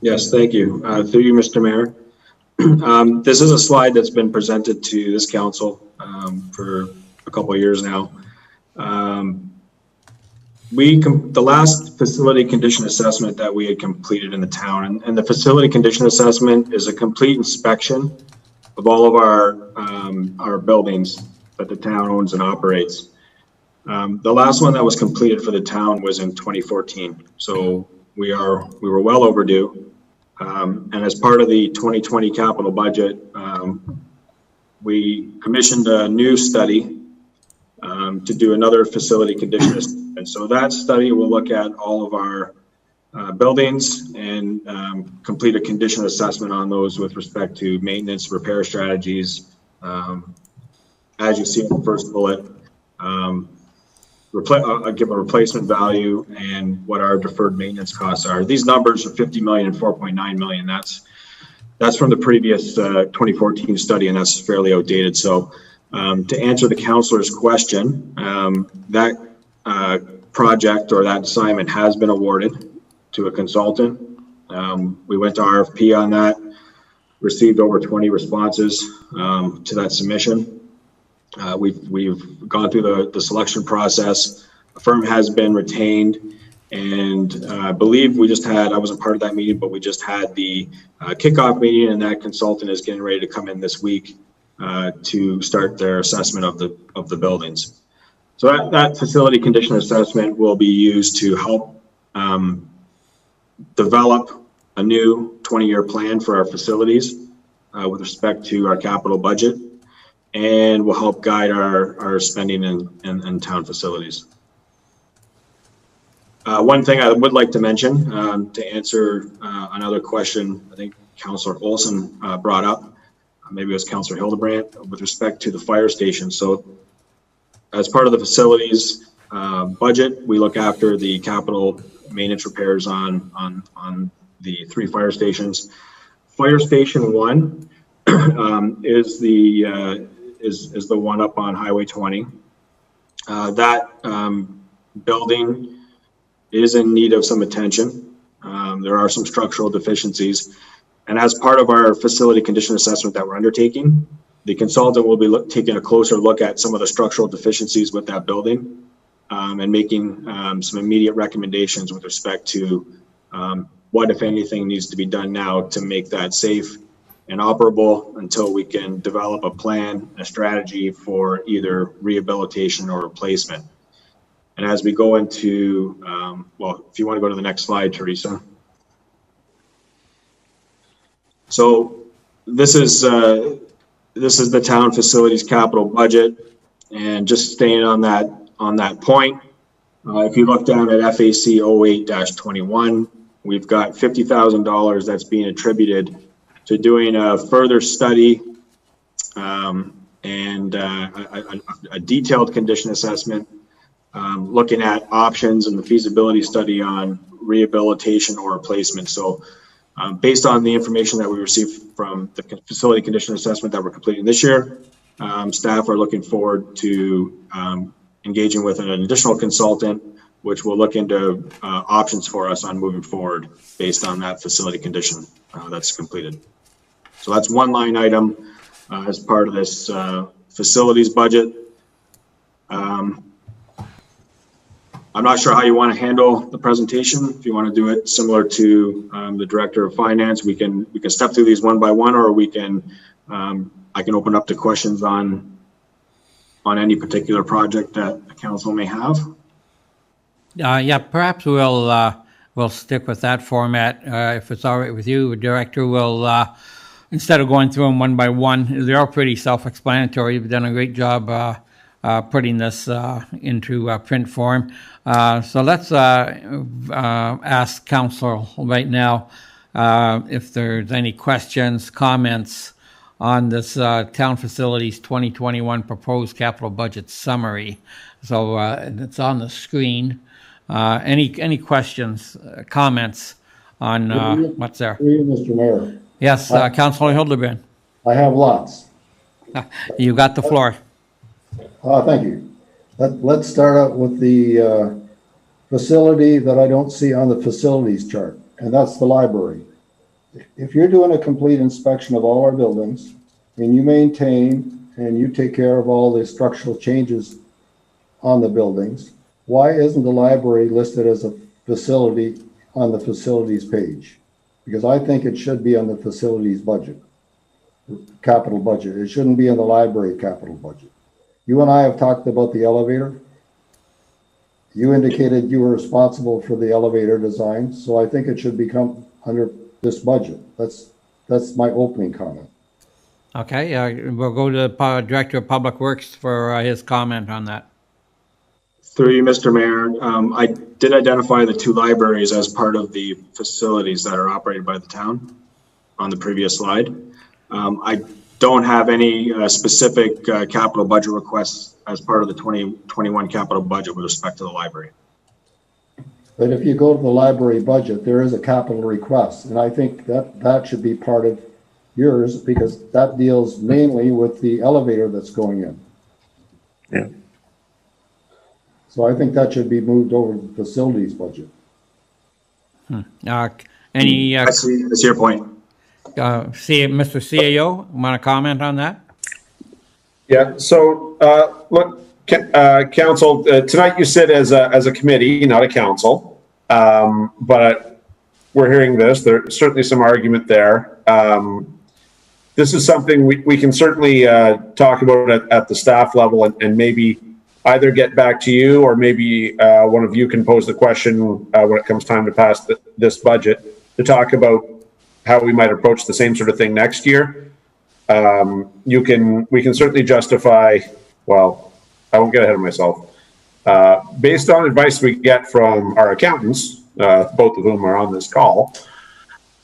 Yes, thank you. Through you, Mr. Mayor. This is a slide that's been presented to this council for a couple of years now. The last facility condition assessment that we had completed in the town, and the facility condition assessment is a complete inspection of all of our buildings that the town owns and operates. The last one that was completed for the town was in 2014, so we were well overdue. And as part of the 2020 capital budget, we commissioned a new study to do another facility condition assessment. And so that study will look at all of our buildings and complete a condition assessment on those with respect to maintenance, repair strategies. As you see in the first bullet, give a replacement value and what our deferred maintenance costs are. These numbers are 50 million and 4.9 million. That's from the previous 2014 study, and that's fairly outdated. So to answer the councillor's question, that project or that assignment has been awarded to a consultant. We went to RFP on that, received over 20 responses to that submission. We've gone through the selection process. A firm has been retained, and I believe I wasn't part of that meeting, but we just had the kickoff meeting, and that consultant is getting ready to come in this week to start their assessment of the buildings. So that facility condition assessment will be used to help develop a new 20-year plan for our facilities with respect to our capital budget, and will help guide our spending in town facilities. One thing I would like to mention to answer another question I think Councillor Olson brought up, maybe it was Councillor Hildebrand, with respect to the fire station. So as part of the facilities budget, we look after the capital maintenance repairs on the 3 fire stations. Fire Station 1 is the one up on Highway 20. That building is in need of some attention. There are some structural deficiencies, and as part of our facility condition assessment that we're undertaking, the consultant will be taking a closer look at some of the structural deficiencies with that building and making some immediate recommendations with respect to what, if anything, needs to be done now to make that safe and operable until we can develop a plan, a strategy for either rehabilitation or replacement. And as we go into, well, if you want to go to the next slide, Teresa. So this is the town facilities capital budget, and just staying on that point, if you look down at FAC 08-21, we've got $50,000 that's being attributed to doing a further study and a detailed condition assessment looking at options and the feasibility study on rehabilitation or replacement. So based on the information that we received from the facility condition assessment that we're completing this year, staff are looking forward to engaging with an additional consultant, which will look into options for us on moving forward based on that facility condition that's completed. So that's one line item as part of this facilities budget. I'm not sure how you want to handle the presentation. If you want to do it similar to the Director of Finance, we can step through these one by one, or we can I can open up to questions on any particular project that the council may have. Yeah, perhaps we'll stick with that format if it's all right with you, Director. We'll instead of going through them one by one, they're all pretty self-explanatory. You've done a great job putting this into print form. So let's ask Council right now if there's any questions, comments on this Town Facilities 2021 Proposed Capital Budget Summary. So it's on the screen. Any questions, comments on what's there? Mr. Mayor. Yes, Councilor Hildebrand. I have lots. You got the floor. Thank you. Let's start out with the facility that I don't see on the facilities chart, and that's the library. If you're doing a complete inspection of all our buildings, and you maintain and you take care of all the structural changes on the buildings, why isn't the library listed as a facility on the facilities page? Because I think it should be on the facilities budget, capital budget. It shouldn't be in the library capital budget. You and I have talked about the elevator. You indicated you were responsible for the elevator design, so I think it should become under this budget. That's my opening comment. Okay, we'll go to the Director of Public Works for his comment on that. Through you, Mr. Mayor, I did identify the two libraries as part of the facilities that are operated by the town on the previous slide. I don't have any specific capital budget requests as part of the 2021 capital budget with respect to the library. But if you go to the library budget, there is a capital request, and I think that should be part of yours because that deals mainly with the elevator that's going in. Yeah. So I think that should be moved over to the facilities budget. Any? I see your point. Mr. CAO, want to comment on that? Yeah. So look, council, tonight you sit as a committee, not a council, but we're hearing this. There's certainly some argument there. This is something we can certainly talk about at the staff level and maybe either get back to you or maybe one of you can pose the question when it comes time to pass this budget to talk about how we might approach the same sort of thing next year. We can certainly justify, well, I won't get ahead of myself. Based on advice we get from our accountants, both of whom are on this call,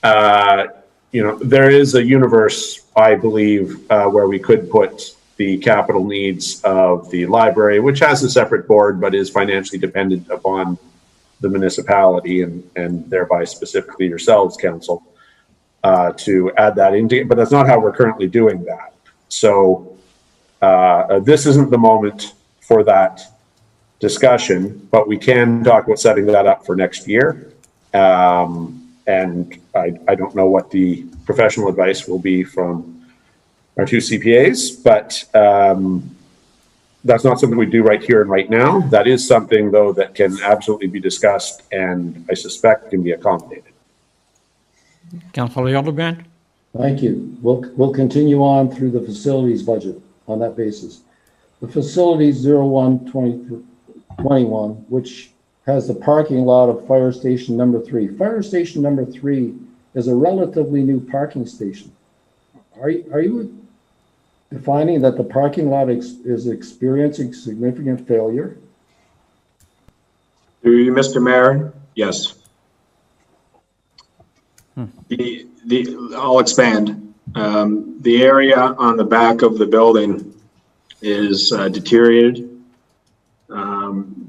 there is a universe, I believe, where we could put the capital needs of the library, which has a separate board, but is financially dependent upon the municipality and thereby specifically yourselves, council, to add that into, but that's not how we're currently doing that. So this isn't the moment for that discussion, but we can talk about setting that up for next year. And I don't know what the professional advice will be from our two CPAs, but that's not something we do right here and right now. That is something, though, that can absolutely be discussed and I suspect can be accommodated. Councilor Hildebrand? Thank you. We'll continue on through the facilities budget on that basis. The facilities 01-2021, which has the parking lot of Fire Station number 3. Fire Station number 3 is a relatively new parking station. Are you defining that the parking lot is experiencing significant failure? Through you, Mr. Mayor, yes. I'll expand. The area on the back of the building is deteriorated.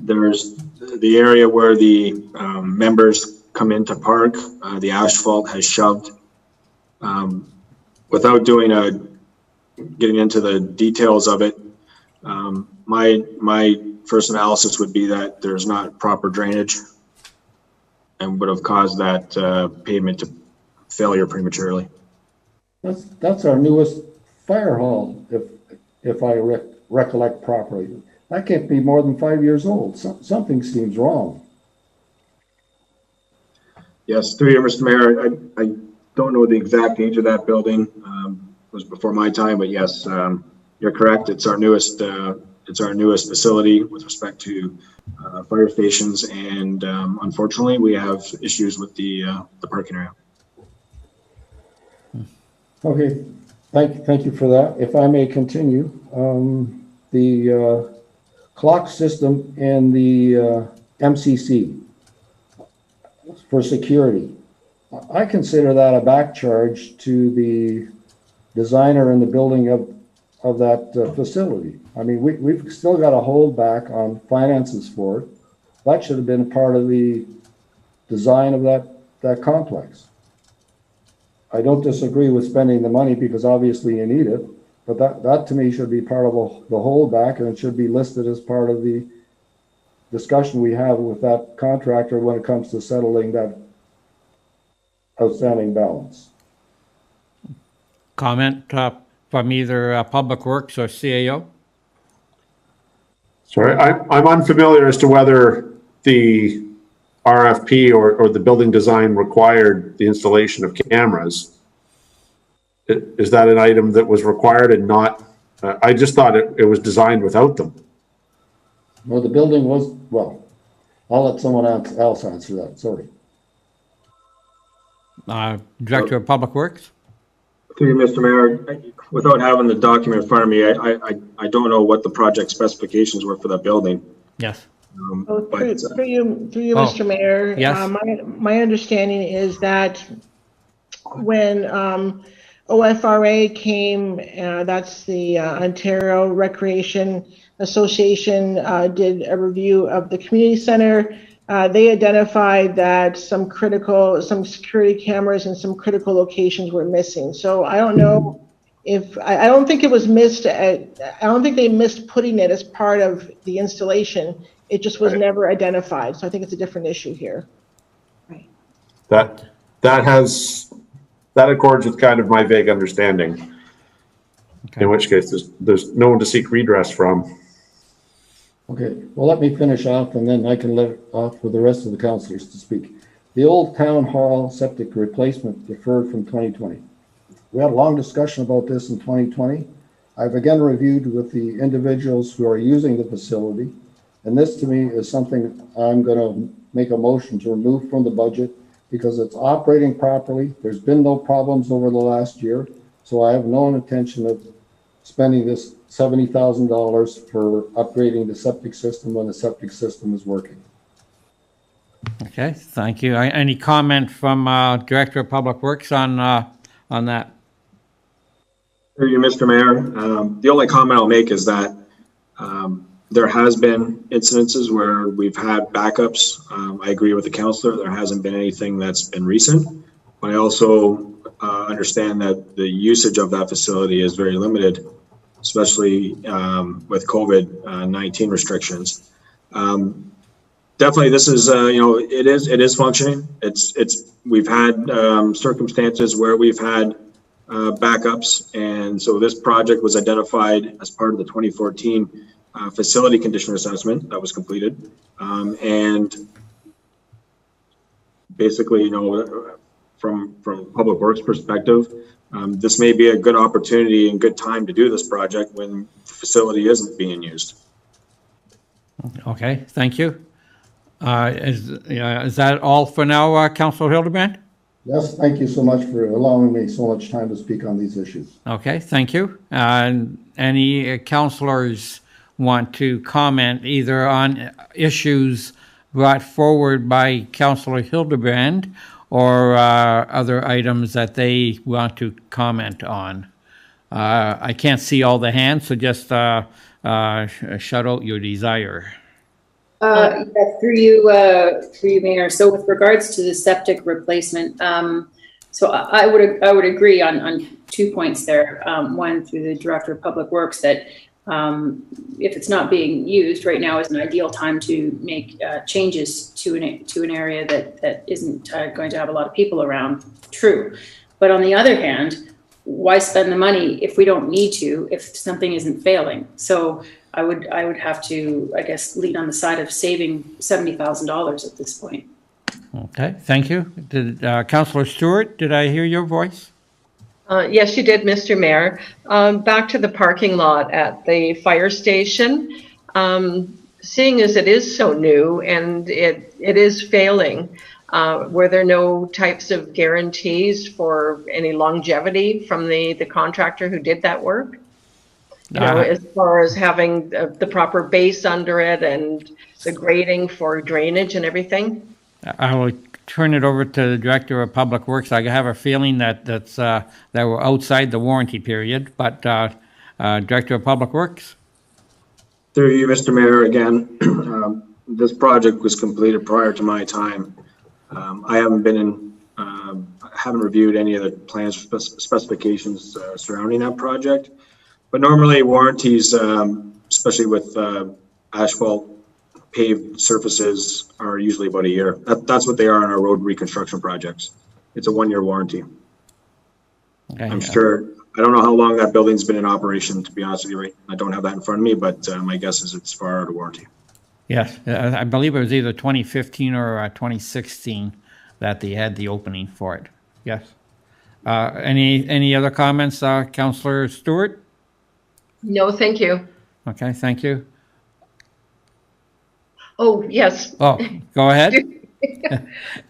There's the area where the members come in to park. The asphalt has shoved. Without getting into the details of it, my first analysis would be that there's not proper drainage and would have caused that pavement to failure prematurely. That's our newest fire hall, if I recollect properly. That can't be more than 5 years old. Something seems wrong. Yes, through you, Mr. Mayor. I don't know the exact age of that building. It was before my time, but yes, you're correct. It's our newest facility with respect to fire stations, and unfortunately, we have issues with the parking area. Okay, thank you for that. If I may continue, the clock system in the MCC for security, I consider that a back charge to the designer and the building of that facility. I mean, we've still got a holdback on finances for it. That should have been part of the design of that complex. I don't disagree with spending the money because obviously you need it, but that to me should be part of the holdback, and it should be listed as part of the discussion we have with that contractor when it comes to settling that outstanding balance. Comment from either Public Works or CAO? Sorry, I'm unfamiliar as to whether the RFP or the building design required the installation of cameras. Is that an item that was required and not? I just thought it was designed without them. Well, the building was, well, I'll let someone else answer that, sorry. Director of Public Works? Through you, Mr. Mayor, without having the document in front of me, I don't know what the project specifications were for that building. Yes. Through you, Mr. Mayor. Yes. My understanding is that when OFRA came, that's the Ontario Recreation Association, did a review of the community center. They identified that some security cameras in some critical locations were missing. So I don't know if, I don't think it was missed. I don't think they missed putting it as part of the installation. It just was never identified. So I think it's a different issue here. Right. That accords with kind of my vague understanding. Okay. In which case there's no one to seek redress from. Okay, well, let me finish off and then I can let it off for the rest of the councillors to speak. The old town hall septic replacement deferred from 2020. We had a long discussion about this in 2020. I've again reviewed with the individuals who are using the facility, and this to me is something I'm going to make a motion to remove from the budget because it's operating properly. There's been no problems over the last year, so I have no intention of spending this $70,000 for upgrading the septic system when the septic system is working. Okay, thank you. Any comment from Director of Public Works on that? Through you, Mr. Mayor. The only comment I'll make is that there has been incidences where we've had backups. I agree with the councillor. There hasn't been anything that's been recent, but I also understand that the usage of that facility is very limited, especially with COVID-19 restrictions. Definitely, this is it is functioning. We've had circumstances where we've had backups, and so this project was identified as part of the 2014 facility condition assessment that was completed, and basically, from Public Works perspective, this may be a good opportunity and good time to do this project when the facility isn't being used. Okay, thank you. Is that all for now, Councillor Hildebrand? Yes, thank you so much for allowing me so much time to speak on these issues. Okay, thank you. Any councillors want to comment either on issues brought forward by Councillor Hildebrand or other items that they want to comment on? I can't see all the hands, so just shout out your desire. Through you, Mayor. So with regards to the septic replacement, so I would agree on 2 points there. One, through the Director of Public Works, that if it's not being used right now is an ideal time to make changes to an area that isn't going to have a lot of people around. True, but on the other hand, why spend the money if we don't need to, if something isn't failing? So I would have to, I guess, lean on the side of saving $70,000 at this point. Okay, thank you. Did Councillor Stewart, did I hear your voice? Yes, you did, Mr. Mayor. Back to the parking lot at the fire station. Seeing as it is so new and it is failing, were there no types of guarantees for any longevity from the contractor who did that work? You know, as far as having the proper base under it and the grading for drainage and everything? I will turn it over to the Director of Public Works. I have a feeling that we're outside the warranty period, but Director of Public Works? Through you, Mr. Mayor, again, this project was completed prior to my time. I haven't been in, haven't reviewed any of the plans specifications surrounding that project. But normally warranties, especially with asphalt paved surfaces, are usually about a year. That's what they are on our road reconstruction projects. It's a 1-year warranty. Okay, I'm sure, I don't know how long that building's been in operation, to be honest with you, right? I don't have that in front of me, but my guess is it's far out of warranty. Yes, I believe it was either 2015 or 2016 that they had the opening for it. Yes. Any other comments, Councillor Stewart? No, thank you. Okay, thank you. Oh, yes. Oh, go ahead.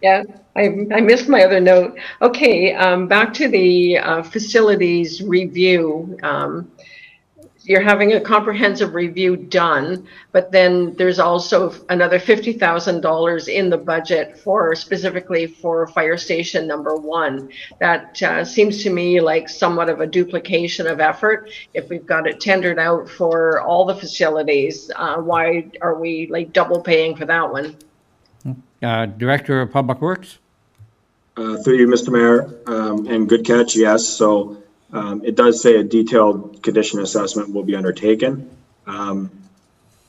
Yeah, I missed my other note. Okay, back to the facilities review. You're having a comprehensive review done, but then there's also another $50,000 in the budget for specifically for fire station number 1. That seems to me like somewhat of a duplication of effort. If we've got it tendered out for all the facilities, why are we like double paying for that one? Director of Public Works? Through you, Mr. Mayor, and good catch, yes. So it does say a detailed condition assessment will be undertaken.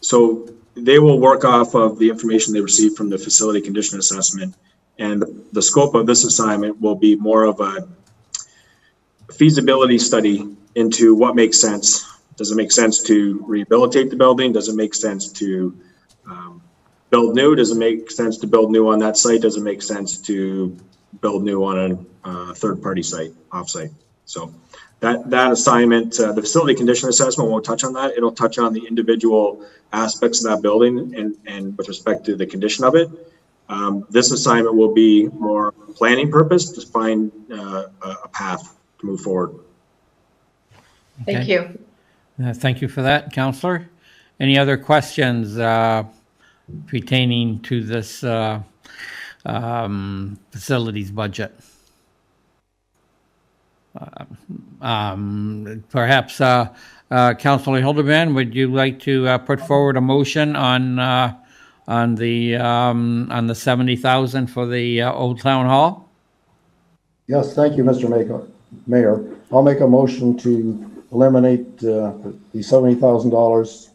So they will work off of the information they receive from the facility condition assessment, and the scope of this assignment will be more of a feasibility study into what makes sense. Does it make sense to rehabilitate the building? Does it make sense to build new? Does it make sense to build new on that site? Does it make sense to build new on a third-party site, off-site? So that assignment, the facility condition assessment won't touch on that. It'll touch on the individual aspects of that building and with respect to the condition of it. This assignment will be more planning purpose to find a path to move forward. Okay. Thank you. Thank you for that, Councillor. Any other questions pertaining to this facilities budget? Perhaps Councillor Hildebrand, would you like to put forward a motion on the 70,000 for the Old Town Hall? Yes, thank you, Mr. Mayor. I'll make a motion to eliminate the $70,000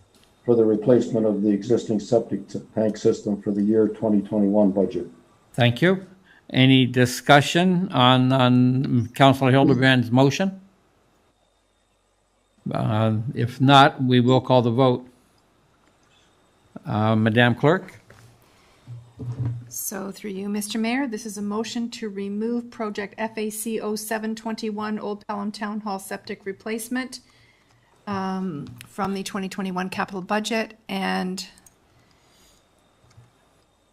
for the replacement of the existing septic tank system for the year 2021 budget. Thank you. Any discussion on Councillor Hildebrand's motion? If not, we will call the vote. Madam Clerk? So through you, Mr. Mayor, this is a motion to remove project FAC 0721 Old Pelham Town Hall septic replacement from the 2021 capital budget, and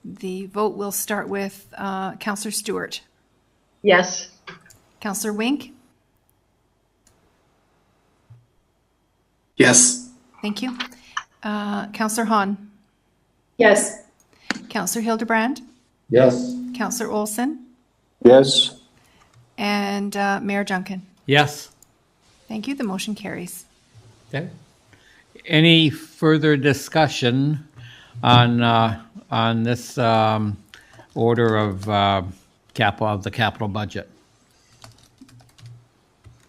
the vote will start with Councillor Stewart. Yes. Councillor Wink? Yes. Thank you. Councillor Hahn? Yes. Councillor Hildebrand? Yes. Councillor Olson? Yes. And Mayor Junkin? Yes. Thank you. The motion carries. Okay. Any further discussion on this order of the capital budget?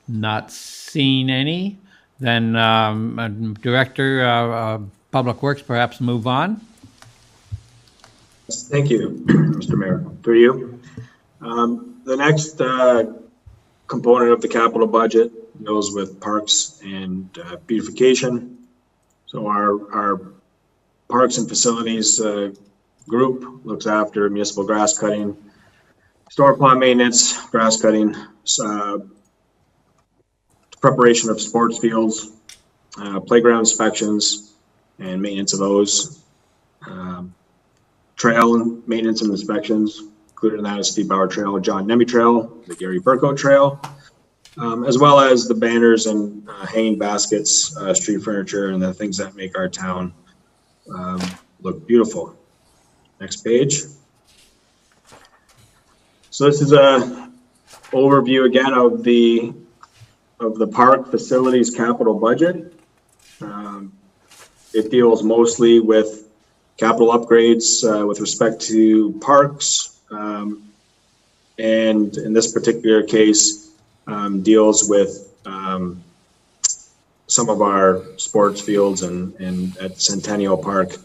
Not seeing any. Then Director of Public Works, perhaps move on. Thank you, Mr. Mayor. Through you. The next component of the capital budget deals with parks and beautification. So our parks and facilities group looks after municipal grass cutting, storm pond maintenance, grass cutting, preparation of sports fields, playground inspections and maintenance of those, trail and maintenance and inspections, including that is Steve Bauer Trail, John Nemi Trail, the Gary Burko Trail, as well as the banners and hanging baskets, street furniture, and the things that make our town look beautiful. Next page. So this is a overview again of the park facilities capital budget. It deals mostly with capital upgrades with respect to parks, and in this particular case deals with some of our sports fields and at Centennial Park,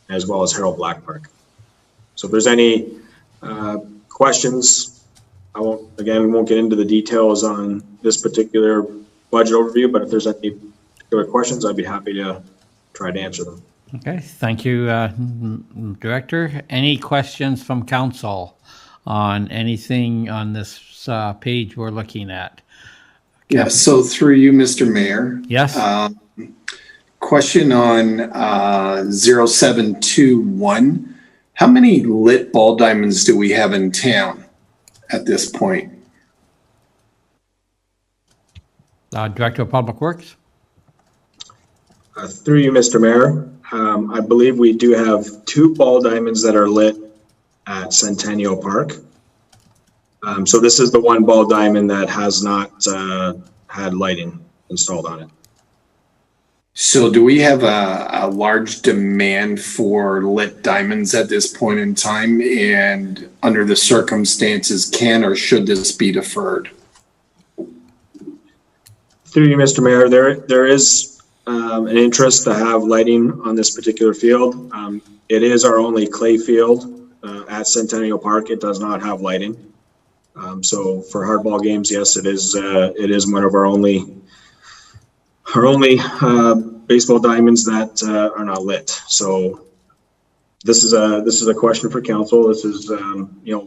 as well as Harold Black Park. So if there's any questions, we won't get into the details on this particular budget overview, but if there's any particular questions, I'd be happy to try to answer them. Okay, thank you, Director. Any questions from council on anything on this page we're looking at? Yeah, so through you, Mr. Mayor. Yes. Question on 0721. How many lit ball diamonds do we have in town at this point? Director of Public Works. Through you, Mr. Mayor. I believe we do have 2 ball diamonds that are lit at Centennial Park. So this is the one ball diamond that has not had lighting installed on it. So do we have a large demand for lit diamonds at this point in time? And under the circumstances, can or should this be deferred? Through you, Mr. Mayor, there is an interest to have lighting on this particular field. It is our only clay field at Centennial Park. It does not have lighting. So for hardball games, yes, it is one of our only baseball diamonds that are not lit. So this is a question for council. This is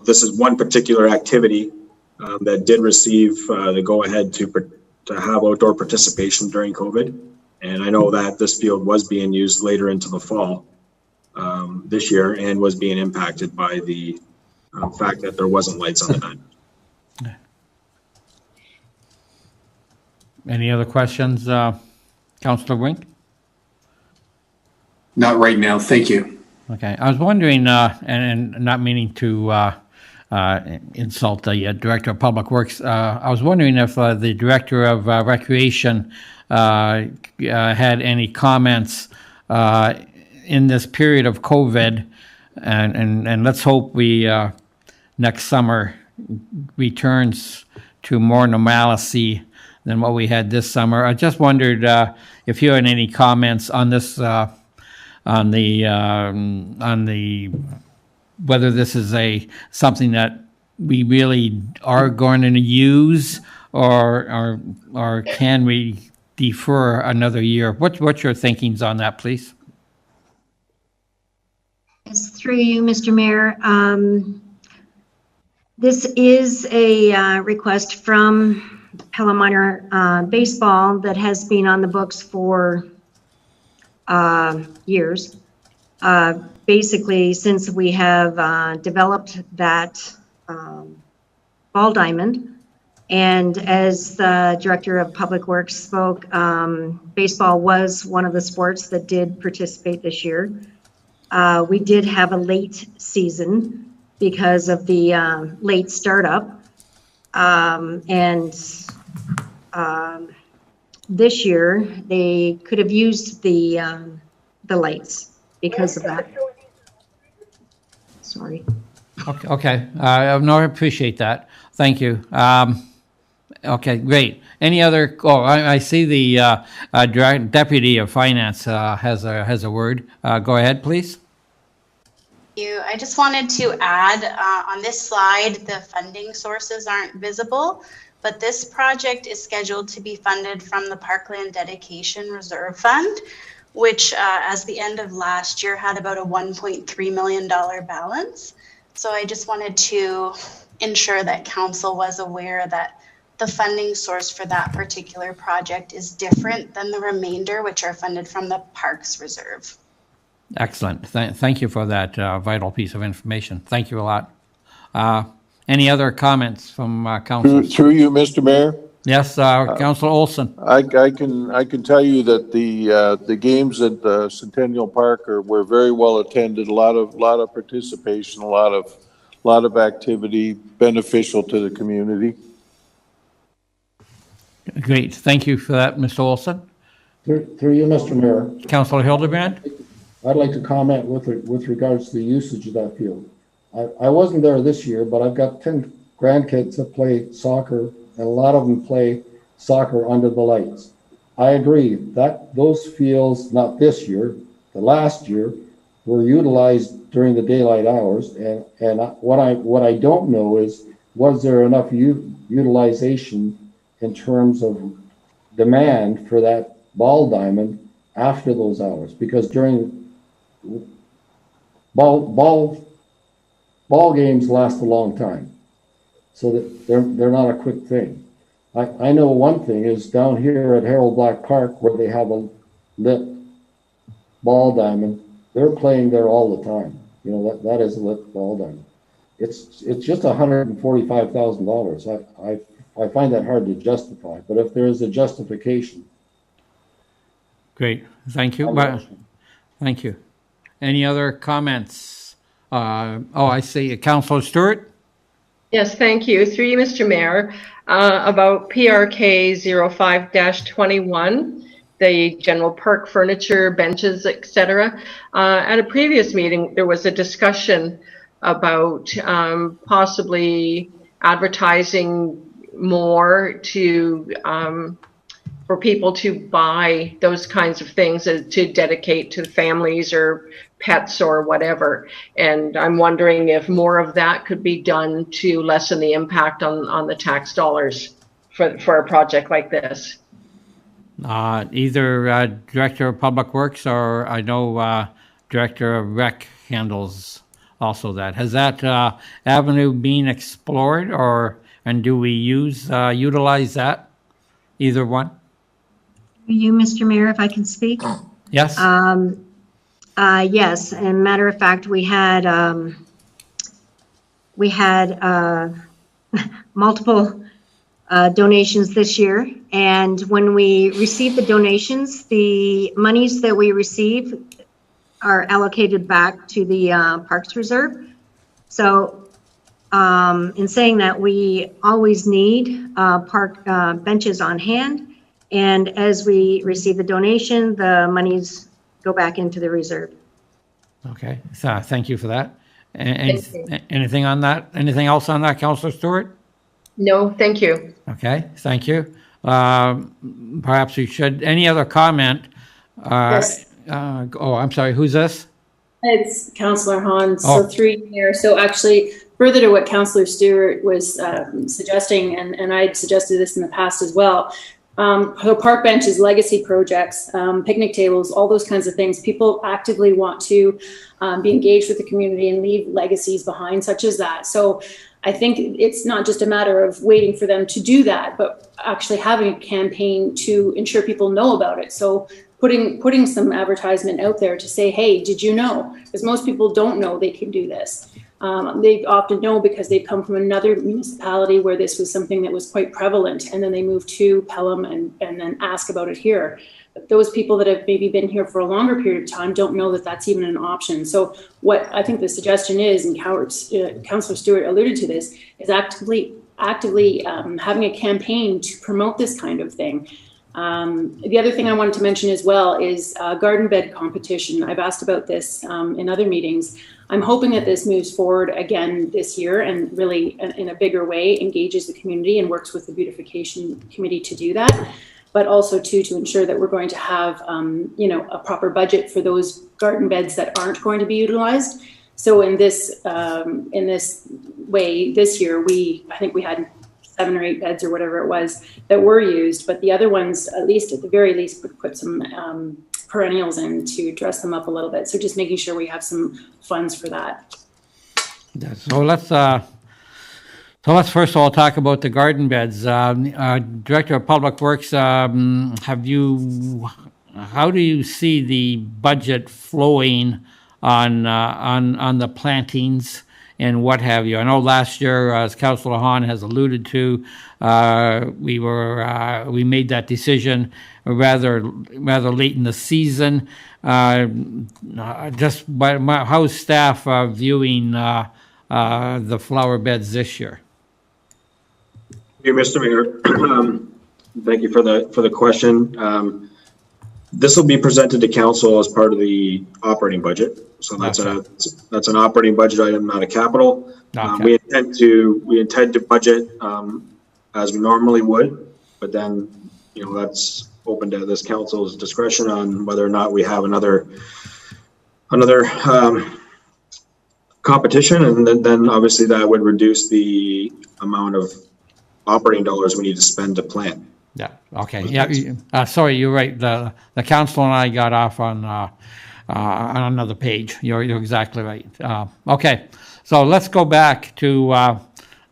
this is one particular activity that did receive the go ahead to have outdoor participation during COVID. And I know that this field was being used later into the fall this year and was being impacted by the fact that there wasn't lights on the diamond. Any other questions, Councillor Wink? Not right now, thank you. Okay, I was wondering, and not meaning to insult the Director of Public Works, I was wondering if the Director of Recreation had any comments in this period of COVID, and let's hope we next summer returns to more normalcy than what we had this summer. I just wondered if you had any comments on this, on the whether this is something that we really are going to use, or can we defer another year? What's your thinkings on that, please? Yes, through you, Mr. Mayor. This is a request from Pelham Minor Baseball that has been on the books for years. Basically, since we have developed that ball diamond, and as the Director of Public Works spoke, baseball was one of the sports that did participate this year. We did have a late season because of the late startup, and this year they could have used the lights. because of that. Sorry. Okay. No, I appreciate that. Thank you. Okay, great. Any other? Oh, I see the Deputy of Finance has a word. Go ahead, please. I just wanted to add on this slide, the funding sources aren't visible, but this project is scheduled to be funded from the Parkland Dedication Reserve Fund, which as the end of last year had about a $1.3 million balance. So I just wanted to ensure that council was aware that the funding source for that particular project is different than the remainder, which are funded from the Parks Reserve. Excellent. Thank you for that vital piece of information. Thank you a lot. Any other comments from council? Through you, Mr. Mayor? Yes, Councilor Olson. I can tell you that the games at the Centennial Park were very well attended. A lot of participation, a lot of activity, beneficial to the community. Great. Thank you for that, Mr. Olson. Through you, Mr. Mayor. Councilor Hildebrand. I'd like to comment with regards to the usage of that field. I wasn't there this year, but I've got 10 grandkids that play soccer, and a lot of them play soccer under the lights. I agree that those fields, not this year, the last year, were utilized during the daylight hours. And what I don't know is, was there enough utilization in terms of demand for that ball diamond after those hours? Because during ball games last a long time, so that they're not a quick thing. I know one thing is down here at Harold Black Park, where they have a lit ball diamond, they're playing there all the time. You know, that is a lit ball diamond. It's just $145,000. I find that hard to justify, but if there is a justification. Great, thank you. Thank you. Any other comments? I see. Councilor Stewart? Yes, thank you. Through you, Mr. Mayor, about PRK 05-21, the general park furniture, benches, etc. At a previous meeting, there was a discussion about possibly advertising more to for people to buy those kinds of things to dedicate to families or pets or whatever. And I'm wondering if more of that could be done to lessen the impact on the tax dollars for a project like this. Either Director of Public Works or I know Director of Rec handles also that. Has that avenue been explored, and do we utilize that? Either one? You, Mr. Mayor, if I can speak? Yes. Yes, and matter of fact, we had multiple donations this year, and when we receive the donations, the monies that we receive are allocated back to the Parks Reserve. So in saying that, we always need park benches on hand, and as we receive the donation, the monies go back into the reserve. Okay, so thank you for that. Anything on that? Anything else on that, Councilor Stewart? No, thank you. Okay, thank you. Perhaps we should. Any other comment? Yes. I'm sorry. Who's this? It's Councillor Hahn. Oh. So through you there. So actually, further to what Councillor Stewart was suggesting, and I'd suggested this in the past as well. So park benches, legacy projects, picnic tables, all those kinds of things. People actively want to be engaged with the community and leave legacies behind, such as that. So I think it's not just a matter of waiting for them to do that, but actually having a campaign to ensure people know about it. So putting some advertisement out there to say, hey, did you know? Because most people don't know they can do this. They often know because they've come from another municipality where this was something that was quite prevalent, and then they move to Pelham and then ask about it here. But those people that have maybe been here for a longer period of time don't know that that's even an option. So what I think the suggestion is, and Councillor Stewart alluded to this, is actively having a campaign to promote this kind of thing. The other thing I wanted to mention as well is garden bed competition. I've asked about this in other meetings. I'm hoping that this moves forward again this year and really in a bigger way engages the community and works with the beautification committee to do that, but also to ensure that we're going to have a proper budget for those garden beds that aren't going to be utilized. So in this way, this year I think we had 7 or 8 beds or whatever it was that were used, but the other ones, at the very least, put some perennials in to dress them up a little bit. So just making sure we have some funds for that. So let's first of all talk about the garden beds. Director of Public Works, how do you see the budget flowing on the plantings and what have you? I know last year, as Councillor Hahn has alluded to, we made that decision rather late in the season. Just how's staff viewing the flower beds this year? Hey, Mr. Mayor, thank you for the question. This will be presented to council as part of the operating budget. So that's an operating budget item, not a capital. Okay. We intend to budget as we normally would, but then that's open to this council's discretion on whether or not we have another competition, and then obviously that would reduce the amount of operating dollars we need to spend to plant. Yeah. Okay. Yeah. Sorry, you're right. The council and I got off on another page. You're exactly right. Okay. So let's go back to.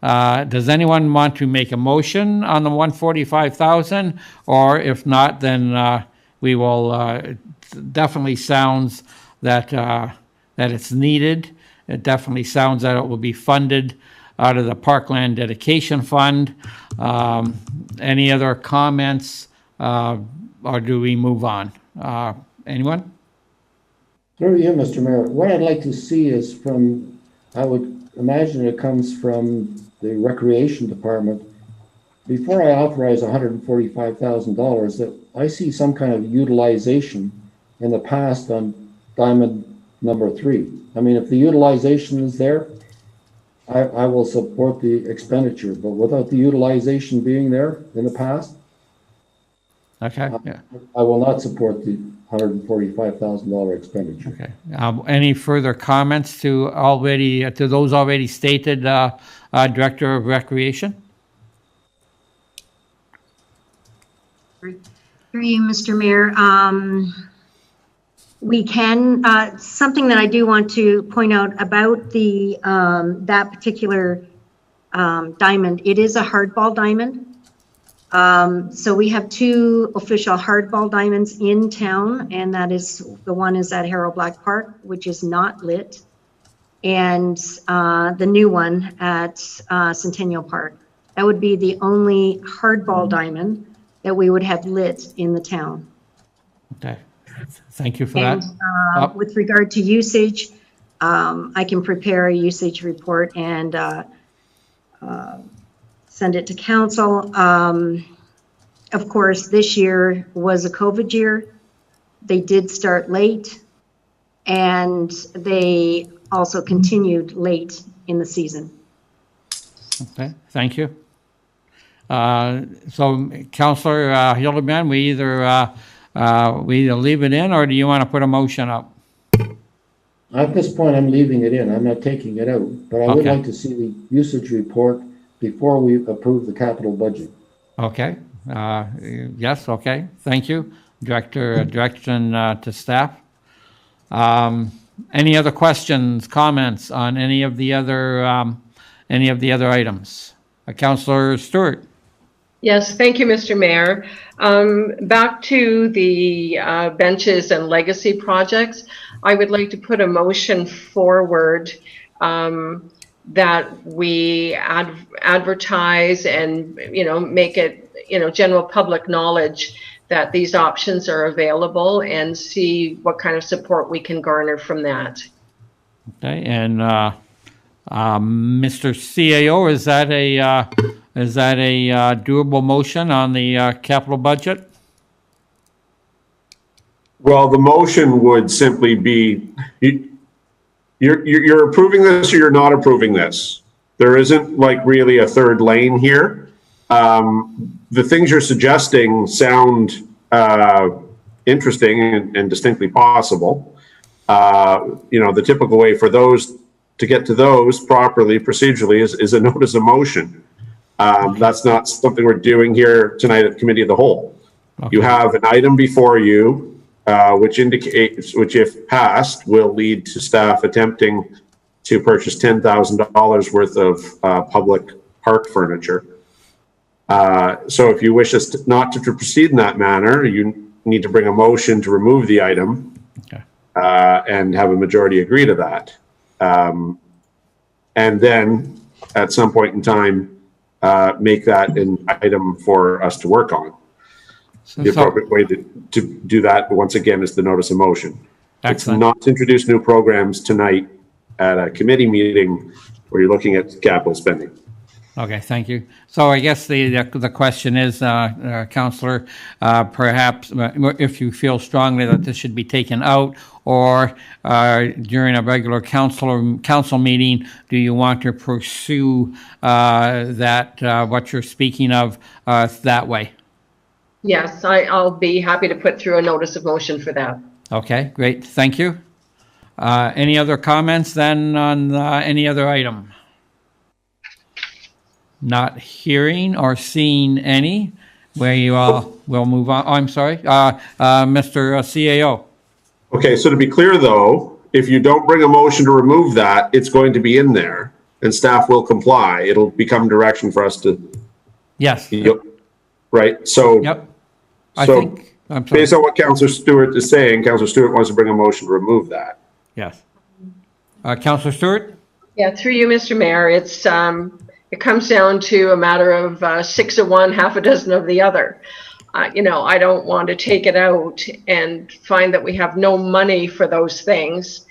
Does anyone want to make a motion on the 145,000, or if not, then we will. Definitely sounds that it's needed. It definitely sounds that it will be funded out of the Parkland Dedication Fund. Any other comments, or do we move on? Anyone? Through you, Mr. Mayor. What I'd like to see is I would imagine it comes from the Recreation Department. Before I authorize $145,000, that I see some kind of utilization in the past on diamond number 3. I mean, if the utilization is there, I will support the expenditure, but without the utilization being there in the past, okay, yeah, I will not support the $145,000 expenditure. Okay. Any further comments to those already stated, Director of Recreation? Through you, Mr. Mayor. We can, something that I do want to point out about the that particular diamond, it is a hardball diamond. So we have 2 official hardball diamonds in town, and that is, the one is at Harrow Black Park, which is not lit, and the new one at Centennial Park. That would be the only hardball diamond that we would have lit in the town. Okay. Thank you for and, that. With regard to usage, I can prepare a usage report and send it to council. Of course, this year was a COVID year. They did start late, and they also continued late in the season. Okay, thank you. So, Councillor Hildebrand, we either leave it in, or do you want to put a motion up? At this point, I'm leaving it in. I'm not taking it out, but I would like to see the usage report before we approve the capital budget. Okay. Yes. Okay. Thank you, Director. Direction to staff. Any other questions, comments on any of the other items? Councillor Stewart. Yes, thank you, Mr. Mayor. Back to the benches and legacy projects, I would like to put a motion forward that we advertise and, make it, general public knowledge that these options are available, and see what kind of support we can garner from that. Okay, and Mr. CAO, is that a doable motion on the capital budget? Well, the motion would simply be, you're approving this or you're not approving this. There isn't like really a third lane here. The things you're suggesting sound interesting and distinctly possible. The typical way for those to get to those properly, procedurally, is a notice of motion. That's not something we're doing here tonight at Committee of the Whole. Okay. You have an item before you, which indicates, which if passed, will lead to staff attempting to purchase $10,000 worth of public park furniture. So if you wish us not to proceed in that manner, you need to bring a motion to remove the item, okay, and have a majority agree to that. And then at some point in time, make that an item for us to work on. The appropriate way to do that, once again, is the notice of motion. Excellent. It's not to introduce new programs tonight at a committee meeting where you're looking at capital spending. Okay, thank you. So I guess the question is, Councillor, perhaps if you feel strongly that this should be taken out, or during a regular council meeting, do you want to pursue that what you're speaking of that way? Yes, I'll be happy to put through a notice of motion for that. Okay, great. Thank you. Any other comments then on any other item? Not hearing or seeing any. We'll move on. Oh, I'm sorry, Mr. CAO. Okay, so to be clear though, if you don't bring a motion to remove that, it's going to be in there and staff will comply. It'll become direction for us to. Yes. Right, so. Yep. Based on what Councillor Stewart is saying, Councillor Stewart wants to bring a motion to remove that. Yes. Councillor Stewart? Yeah, through you, Mr. Mayor, it comes down to a matter of 6 of one, half a dozen of the other. I don't want to take it out and find that we have no money for those things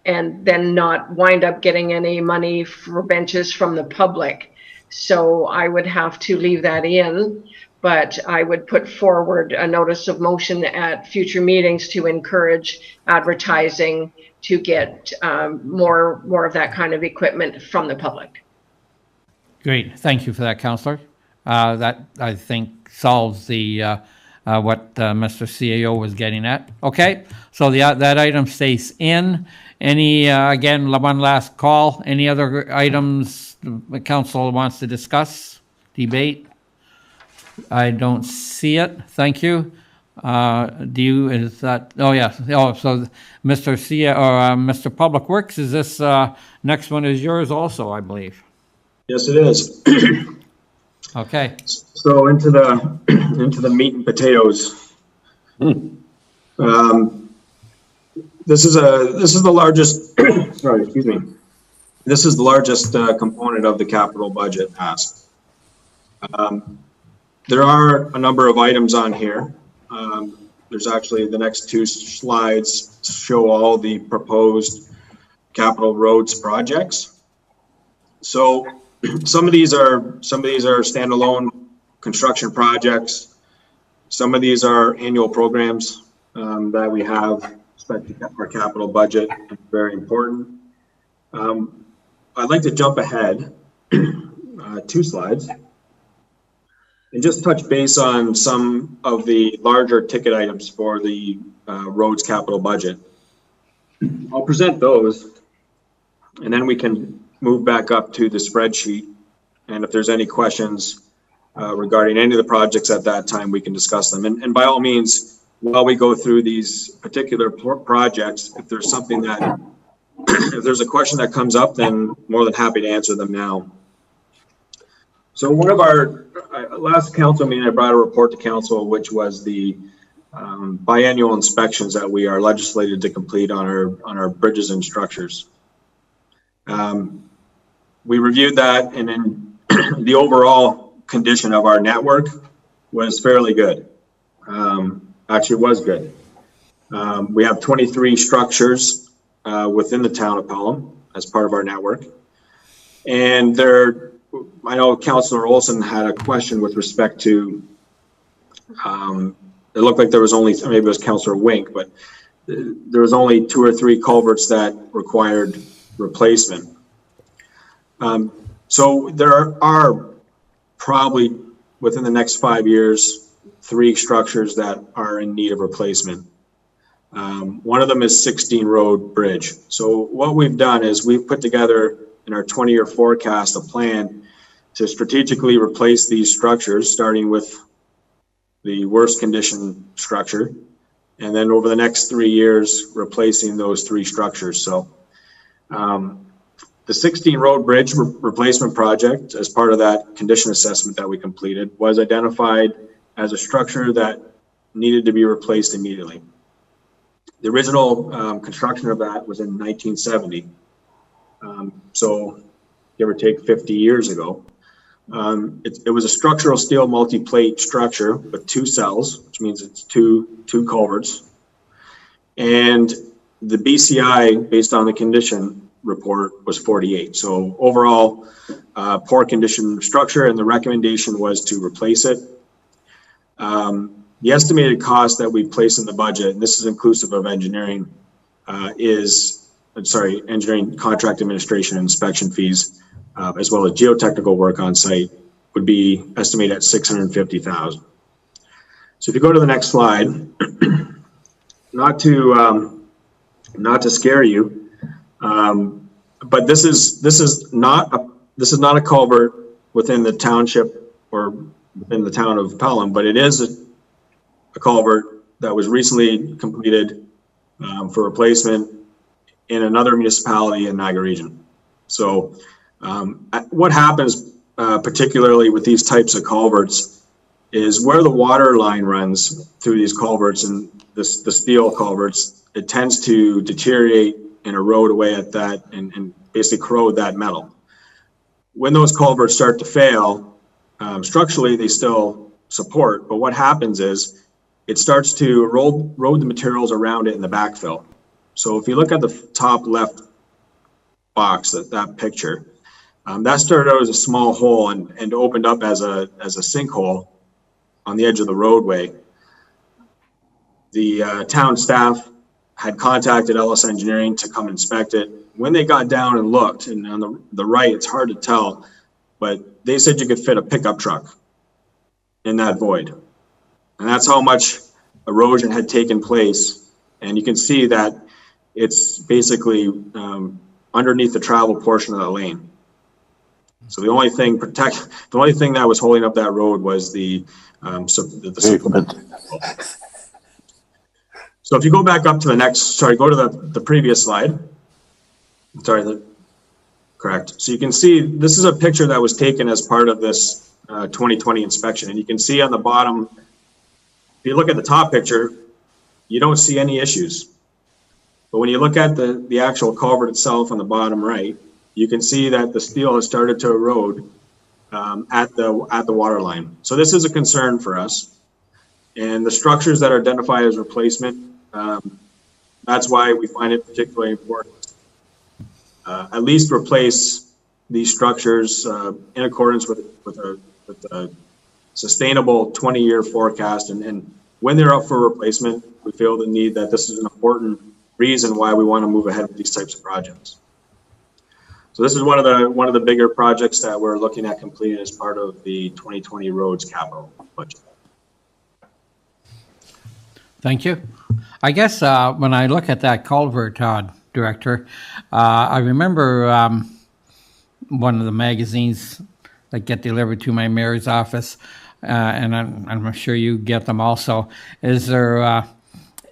and then not wind up getting any money for benches from the public. So I would have to leave that in, but I would put forward a notice of motion at future meetings to encourage advertising to get more of that kind of equipment from the public. Great, thank you for that, Councillor. That I think solves the what Mr. CAO was getting at. Okay, so that item stays in. Any again, one last call. Any other items the council wants to discuss, debate? I don't see it. Thank you. Do you? Is that? Oh yeah. Oh, so Mr. Mr. Public Works, is this next one is yours also? I believe. Yes, it is. Okay. So into the meat and potatoes. This is the largest. Sorry, excuse me. This is the largest component of the capital budget ask. There are a number of items on here. There's actually the next two slides show all the proposed capital roads projects. So some of these are standalone construction projects. Some of these are annual programs that we have expected our capital budget. Very important. I'd like to jump ahead 2 slides and just touch base on some of the larger ticket items for the roads capital budget. I'll present those, and then we can move back up to the spreadsheet. And if there's any questions regarding any of the projects at that time, we can discuss them. And by all means, while we go through these particular projects, if there's something that, if there's a question that comes up, then more than happy to answer them now. So one of our last council meeting, I brought a report to council, which was the biannual inspections that we are legislated to complete on our bridges and structures. We reviewed that, and then the overall condition of our network was fairly good. Actually, it was good. We have 23 structures within the town of Pelham as part of our network, and I know Councillor Olson had a question with respect to it looked like there was only, maybe it was Councillor Wink, but there was only 2 or 3 culverts that required replacement. So there are probably within the next 5 years, 3 structures that are in need of replacement. One of them is 16 Road Bridge. So what we've done is we've put together in our 20-year forecast a plan to strategically replace these structures, starting with the worst condition structure, and then over the next 3 years, replacing those 3 structures. So the 16 Road Bridge replacement project, as part of that condition assessment that we completed, was identified as a structure that needed to be replaced immediately. The original construction of that was in 1970. So give or take 50 years ago. It was a structural steel multi-plate structure with 2 cells, which means it's two culverts. And the BCI, based on the condition report, was 48. So overall, poor condition structure, and the recommendation was to replace it. The estimated cost that we placed in the budget, and this is inclusive of engineering, engineering, contract administration, and inspection fees, as well as geotechnical work on site, would be estimated at $650,000. So if you go to the next slide, not to scare you, but this is not a culvert within the township or within the town of Pelham, but it is a culvert that was recently completed for replacement in another municipality in Niagara region. So what happens particularly with these types of culverts is where the water line runs through these culverts and the steel culverts, it tends to deteriorate and erode away at that and basically corrode that metal. When those culverts start to fail, structurally they still support, but what happens is it starts to erode the materials around it in the backfill. So if you look at the top left box, that picture, that started out as a small hole and opened up as a sinkhole on the edge of the roadway. The town staff had contacted LS Engineering to come inspect it. When they got down and looked, and on the right, it's hard to tell, but they said you could fit a pickup truck in that void. And that's how much erosion had taken place. And you can see that it's basically underneath the travel portion of the lane. So the only thing that was holding up that road was the pavement. So if you go back up to the next, go to the previous slide. Correct. So you can see this is a picture that was taken as part of this 2020 inspection. And you can see on the bottom, if you look at the top picture, you don't see any issues. But when you look at the actual culvert itself on the bottom right, you can see that the steel has started to erode at the water line. So this is a concern for us. And the structures that are identified as replacement, that's why we find it particularly important. At least replace these structures in accordance with a sustainable 20-year forecast. And when they're up for replacement, we feel the need that this is an important reason why we want to move ahead with these types of projects. So this is one of the bigger projects that we're looking at completing as part of the 2020 roads capital budget. Thank you. I guess when I look at that culvert, Director, I remember one of the magazines that get delivered to my mayor's office, and I'm sure you get them also. Is there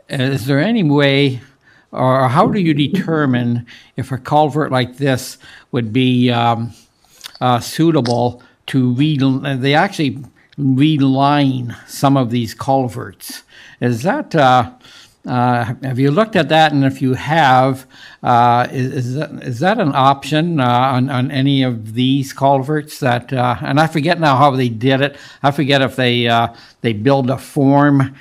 any way, or how do you determine if a culvert like this would be suitable to they actually reline some of these culverts? Is that have you looked at that? And if you have, is that an option on any of these culverts? That and I forget now how they did it. I forget if they build a form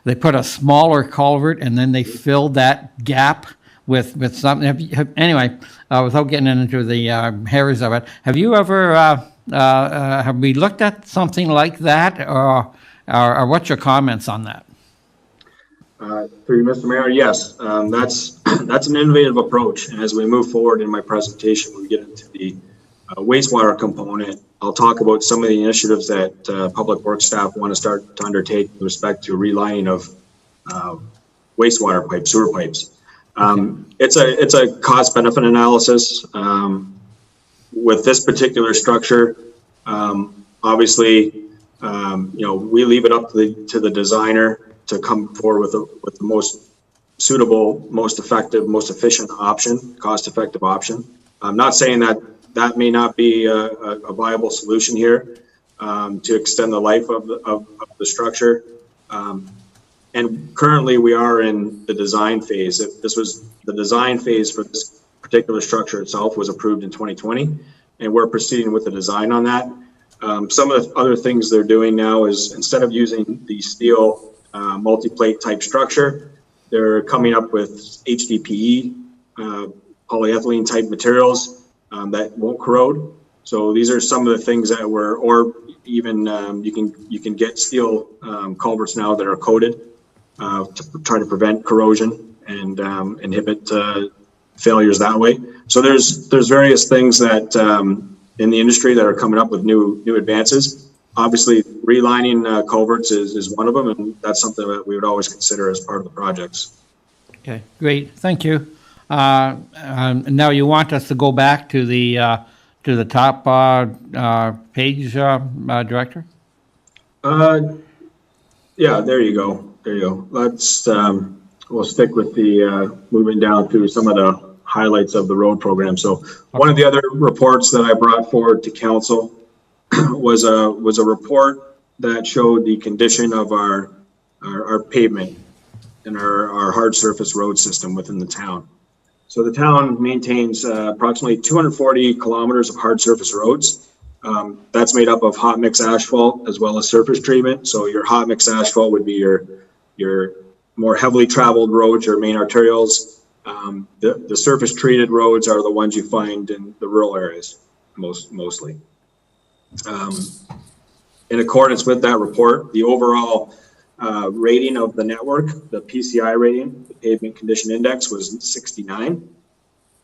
they put a smaller culvert and then they filled that gap with something. Anyway, without getting into the hairs of it, have you ever have we looked at something like that? Or what's your comments on that? Through you, Mr. Mayor, yes, that's an innovative approach. And as we move forward in my presentation, we get into the wastewater component. I'll talk about some of the initiatives that public works staff want to start to undertake with respect to relining of wastewater pipes, sewer pipes. It's a cost benefit analysis. With this particular structure, obviously, we leave it up to the designer to come forward with the most suitable, most effective, most efficient option, cost-effective option. I'm not saying that may not be a viable solution here to extend the life of the structure. And currently we are in the design phase. This was the design phase for this particular structure itself was approved in 2020, and we're proceeding with the design on that. Some of the other things they're doing now is instead of using the steel multi-plate type structure, they're coming up with HDPE, polyethylene type materials that won't corrode. So these are some of the things that or even you can get steel culverts now that are coated to try to prevent corrosion and inhibit failures that way. So there's various things that in the industry that are coming up with new advances. Obviously, relining culverts is one of them, and that's something that we would always consider as part of the projects. Okay, great, thank you. Now you want us to go back to the top page, Director? Yeah, there you go. There you go. Let's we'll stick with the moving down through some of the highlights of the road program. So one of the other reports that I brought forward to council was a report that showed the condition of our pavement and our hard surface road system within the town. So the town maintains approximately 240 kilometers of hard surface roads. That's made up of hot mix asphalt as well as surface treatment. So your hot mix asphalt would be your more heavily traveled roads, your main arterials. The surface treated roads are the ones you find in the rural areas mostly. In accordance with that report, the overall rating of the network, the PCI rating, the pavement condition index, was 69.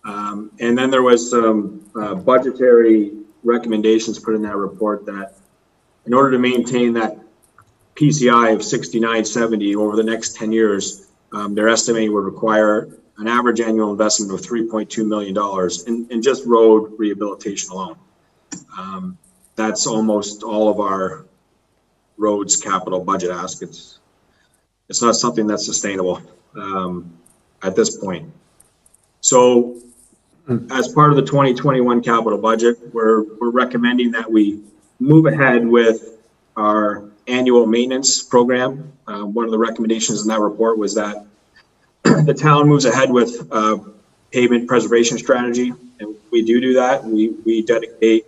And then there was some budgetary recommendations put in that report that in order to maintain that PCI of 6970 over the next 10 years, their estimating would require an average annual investment of $3.2 million in just road rehabilitation alone. That's almost all of our roads capital budget ask. It's not something that's sustainable at this point. So as part of the 2021 capital budget, we're recommending that we move ahead with our annual maintenance program. One of the recommendations in that report was that the town moves ahead with pavement preservation strategy, and we do that. We dedicate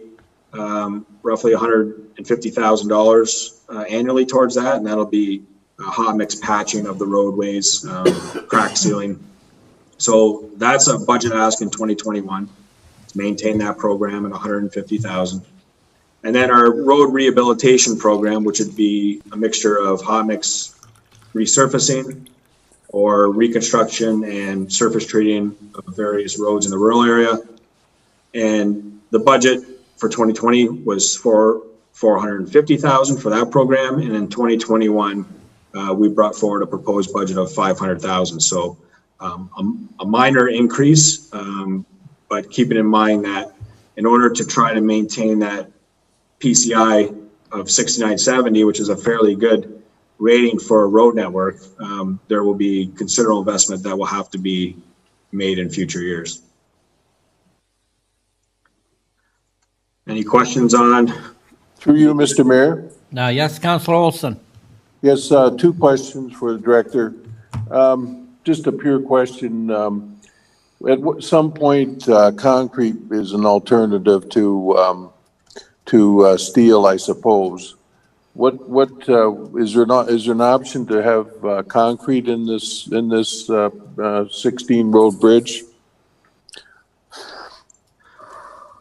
roughly $150,000 annually towards that, and that'll be hot mix patching of the roadways, crack sealing. So that's a budget ask in 2021 to maintain that program at $150,000. And then our road rehabilitation program, which would be a mixture of hot mix resurfacing or reconstruction and surface treating of various roads in the rural area. And the budget for 2020 was for $450,000 for that program. And in 2021, we brought forward a proposed budget of $500,000. So a minor increase, but keeping in mind that in order to try to maintain that PCI of 6970, which is a fairly good rating for a road network, there will be considerable investment that will have to be made in future years. Any questions on? Through you, Mr. Mayor. Yes, Councilor Olson. Yes, two questions for the director. Just a pure question. At some point, concrete is an alternative to steel, I suppose. What is there an option to have concrete in this 16 road bridge?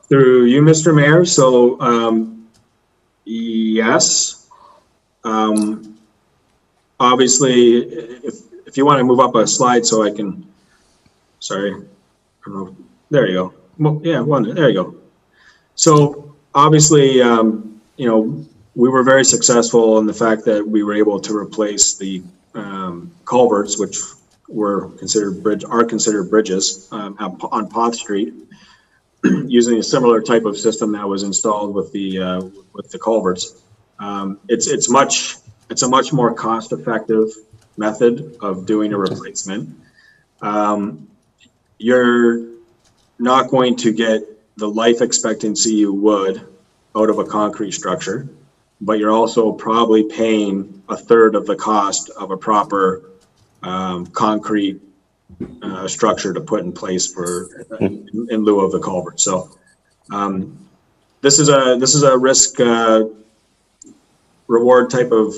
Through you, Mr. Mayor. So yes, Obviously, if you want to move up a slide so I can, sorry, I don't know. There you go. Well, yeah, there you go. So obviously, we were very successful in the fact that we were able to replace the culverts, which are considered bridges on Pont Street, using a similar type of system that was installed with the culverts. It's a much more cost-effective method of doing a replacement. You're not going to get the life expectancy you would out of a concrete structure, but you're also probably paying a third of the cost of a proper concrete structure to put in place in lieu of the culvert. So this is a risk reward type of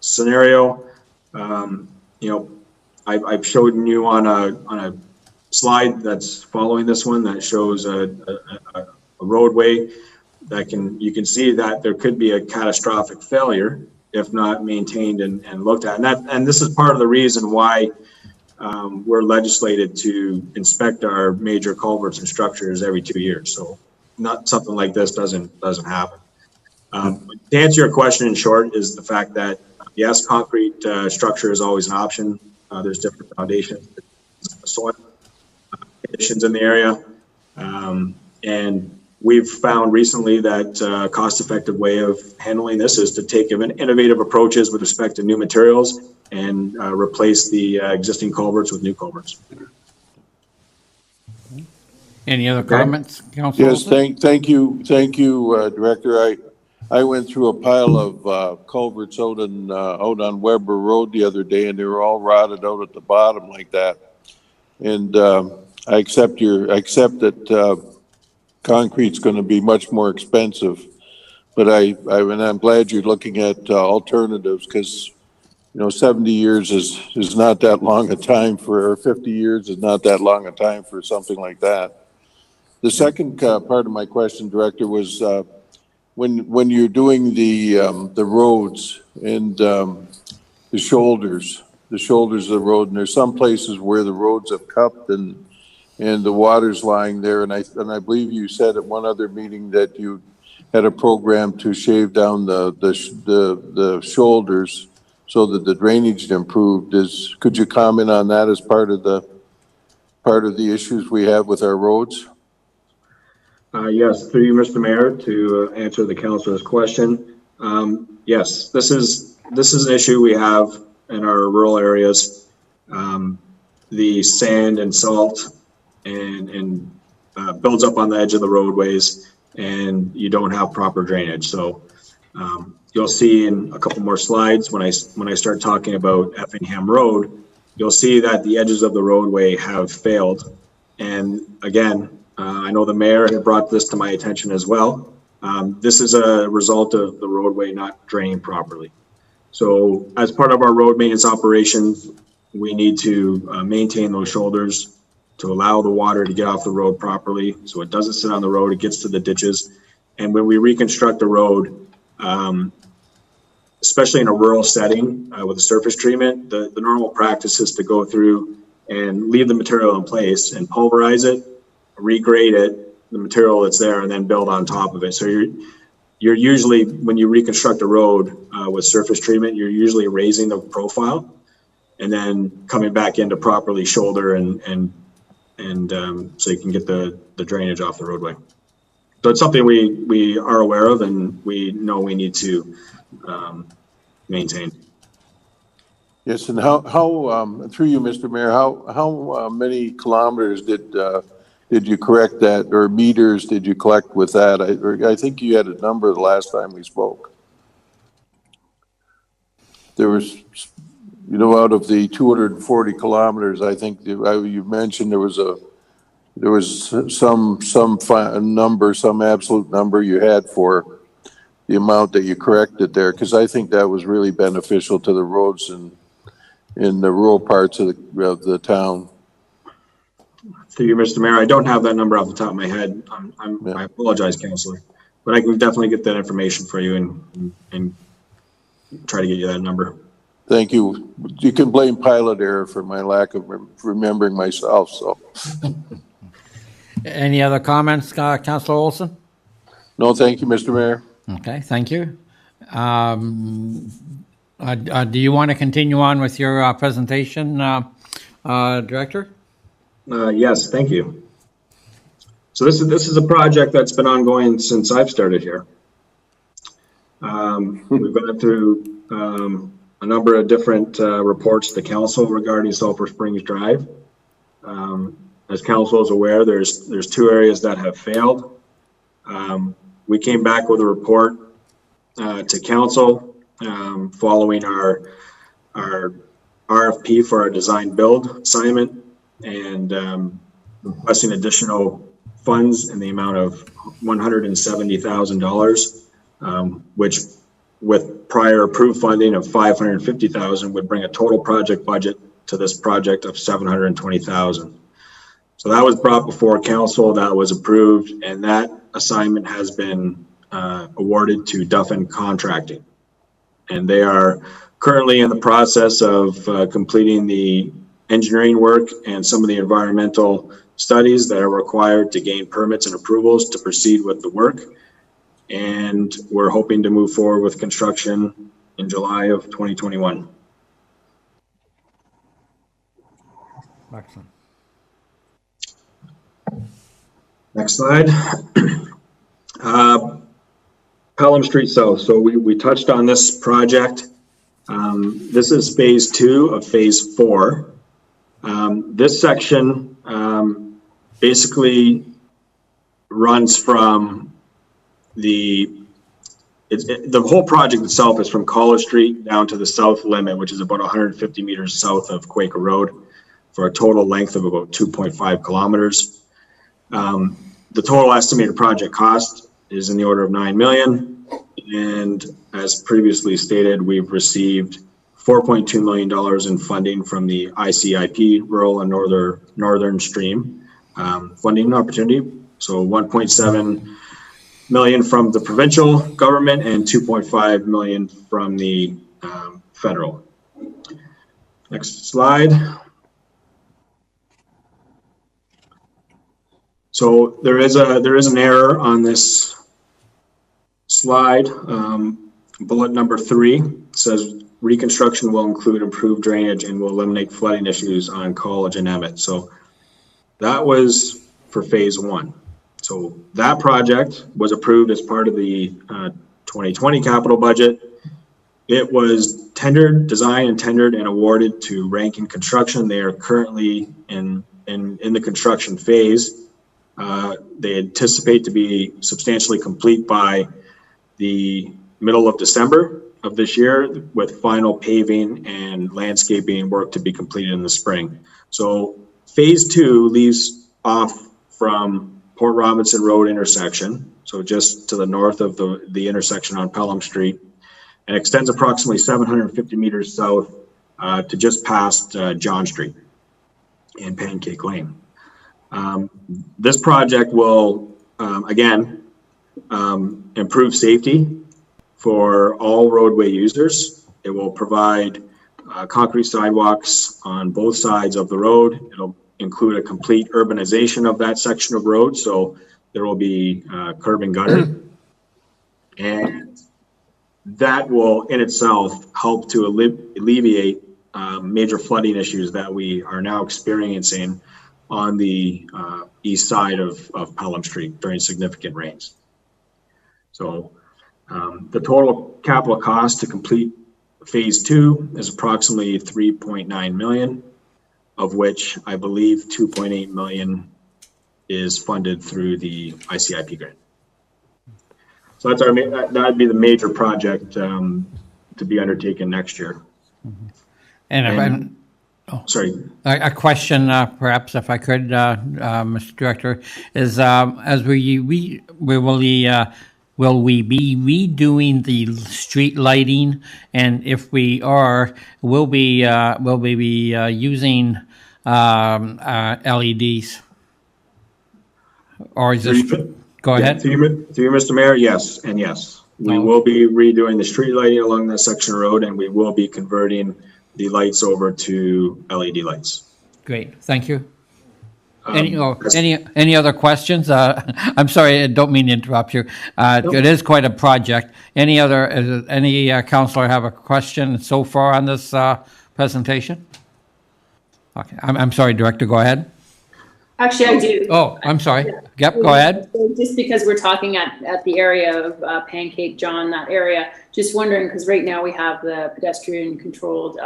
scenario. I've shown you on a slide that's following this one that shows a roadway you can see that there could be a catastrophic failure if not maintained and looked at. And this is part of the reason why we're legislated to inspect our major culverts and structures every 2 years. So not something like this doesn't happen. To answer your question in short is the fact that yes, concrete structure is always an option. There's different foundations, soil conditions in the area. And we've found recently that a cost-effective way of handling this is to take innovative approaches with respect to new materials and replace the existing culverts with new culverts. Any other comments, Councilor? Yes, thank you, Director. I went through a pile of culverts out on Weber Road the other day, and they were all rotted out at the bottom like that. And I accept that concrete's going to be much more expensive, but I'm glad you're looking at alternatives, because 70 years is not that long a time or 50 years is not that long a time for something like that. The second part of my question, Director, was when you're doing the roads and the shoulders of the road, and there's some places where the roads have cupped and the water's lying there, and I believe you said at one other meeting that you had a program to shave down the shoulders so that the drainage improved. Could you comment on that as part of the issues we have with our roads? Yes, through you, Mr. Mayor, to answer the councilor's question. Yes, this is an issue we have in our rural areas. The sand and salt and builds up on the edge of the roadways, and you don't have proper drainage. So you'll see in a couple more slides when I start talking about Effingham Road, you'll see that the edges of the roadway have failed. And again, I know the mayor had brought this to my attention as well. This is a result of the roadway not draining properly. So as part of our road maintenance operations, we need to maintain those shoulders to allow the water to get off the road properly, so it doesn't sit on the road, it gets to the ditches. And when we reconstruct the road, especially in a rural setting with a surface treatment, the normal practice is to go through and leave the material in place and pulverize it, regrade it, the material that's there, and then build on top of it. So you're usually, when you reconstruct a road with surface treatment, you're usually raising the profile and then coming back in to properly shoulder and so you can get the drainage off the roadway. So it's something we are aware of and we know we need to maintain. Yes, and how through you, Mr. Mayor, how many kilometers did you correct that, or meters did you collect with that? I think you had a number the last time we spoke. There was, out of the 240 kilometers, I think you mentioned there was some number, some absolute number you had for the amount that you corrected there, because I think that was really beneficial to the roads in the rural parts of the town. Through you, Mr. Mayor, I don't have that number off the top of my head. I apologize, Councilor, but I can definitely get that information for you and try to get you that number. Thank you. You can blame pilot error for my lack of remembering myself, so. Any other comments, Councillor Olson? No, thank you, Mr. Mayor. Okay, thank you. Do you want to continue on with your presentation, Director? Yes, thank you. So this is a project that's been ongoing since I've started here. We've gone through a number of different reports to council regarding Sulphur Springs Drive. As council is aware, there's two areas that have failed. We came back with a report to council following our RFP for our design build assignment and requesting additional funds in the amount of $170,000, which with prior approved funding of $550,000 would bring a total project budget to this project of $720,000. So that was brought before council, that was approved, and that assignment has been awarded to Duffin Contracting. And they are currently in the process of completing the engineering work and some of the environmental studies that are required to gain permits and approvals to proceed with the work. And we're hoping to move forward with construction in July of 2021. Excellent. Next slide. Pelham Street South. So we touched on this project. This is phase 2 of phase 4. This section basically runs from the whole project itself is from College Street down to the south limit, which is about 150 meters south of Quaker Road, for a total length of about 2.5 kilometers. The total estimated project cost is in the order of $9 million. And as previously stated, we've received $4.2 million in funding from the ICIP Rural and Northern Stream funding opportunity. So 1.7 million from the provincial government and 2.5 million from the federal. Next slide. So there is an error on this slide. Bullet number 3 says reconstruction will include improved drainage and will eliminate flooding issues on College and Emmett. So that was for phase 1. So that project was approved as part of the 2020 capital budget. It was tendered, designed and tendered and awarded to Rankin Construction. They are currently in the construction phase. They anticipate to be substantially complete by the middle of December of this year, with final paving and landscaping work to be completed in the spring. So phase 2 leaves off from Port Robinson Road intersection, so just to the north of the intersection on Pelham Street, and extends approximately 750 meters south to just past John Street and Pancake Lane. This project will, again, improve safety for all roadway users. It will provide concrete sidewalks on both sides of the road. It'll include a complete urbanization of that section of road, so there will be curb and gutter. And that will in itself help to alleviate major flooding issues that we are now experiencing on the east side of Pelham Street during significant rains. So the total capital cost to complete phase 2 is approximately $3.9 million, of which I believe $2.8 million is funded through the ICIP grant. So that's that'd be the major project to be undertaken next year. And sorry. A question, perhaps, if I could, Mr. Director, is as will we be redoing the street lighting? And if we are, will we be using LEDs? Or is this? Go ahead. To you, Mr. Mayor, yes and yes. We will be redoing the street lighting along that section of road, and we will be converting the lights over to LED lights. Great, thank you. Any other questions? I'm sorry, I don't mean to interrupt you. Nope. It is quite a project. Any counselor have a question so far on this presentation? Okay, I'm sorry, Director, go ahead. Actually, I do. Oh, I'm sorry. Yep, go ahead. Just because we're talking at the area of Pancake John, that area, just wondering, because right now we have the pedestrian controlled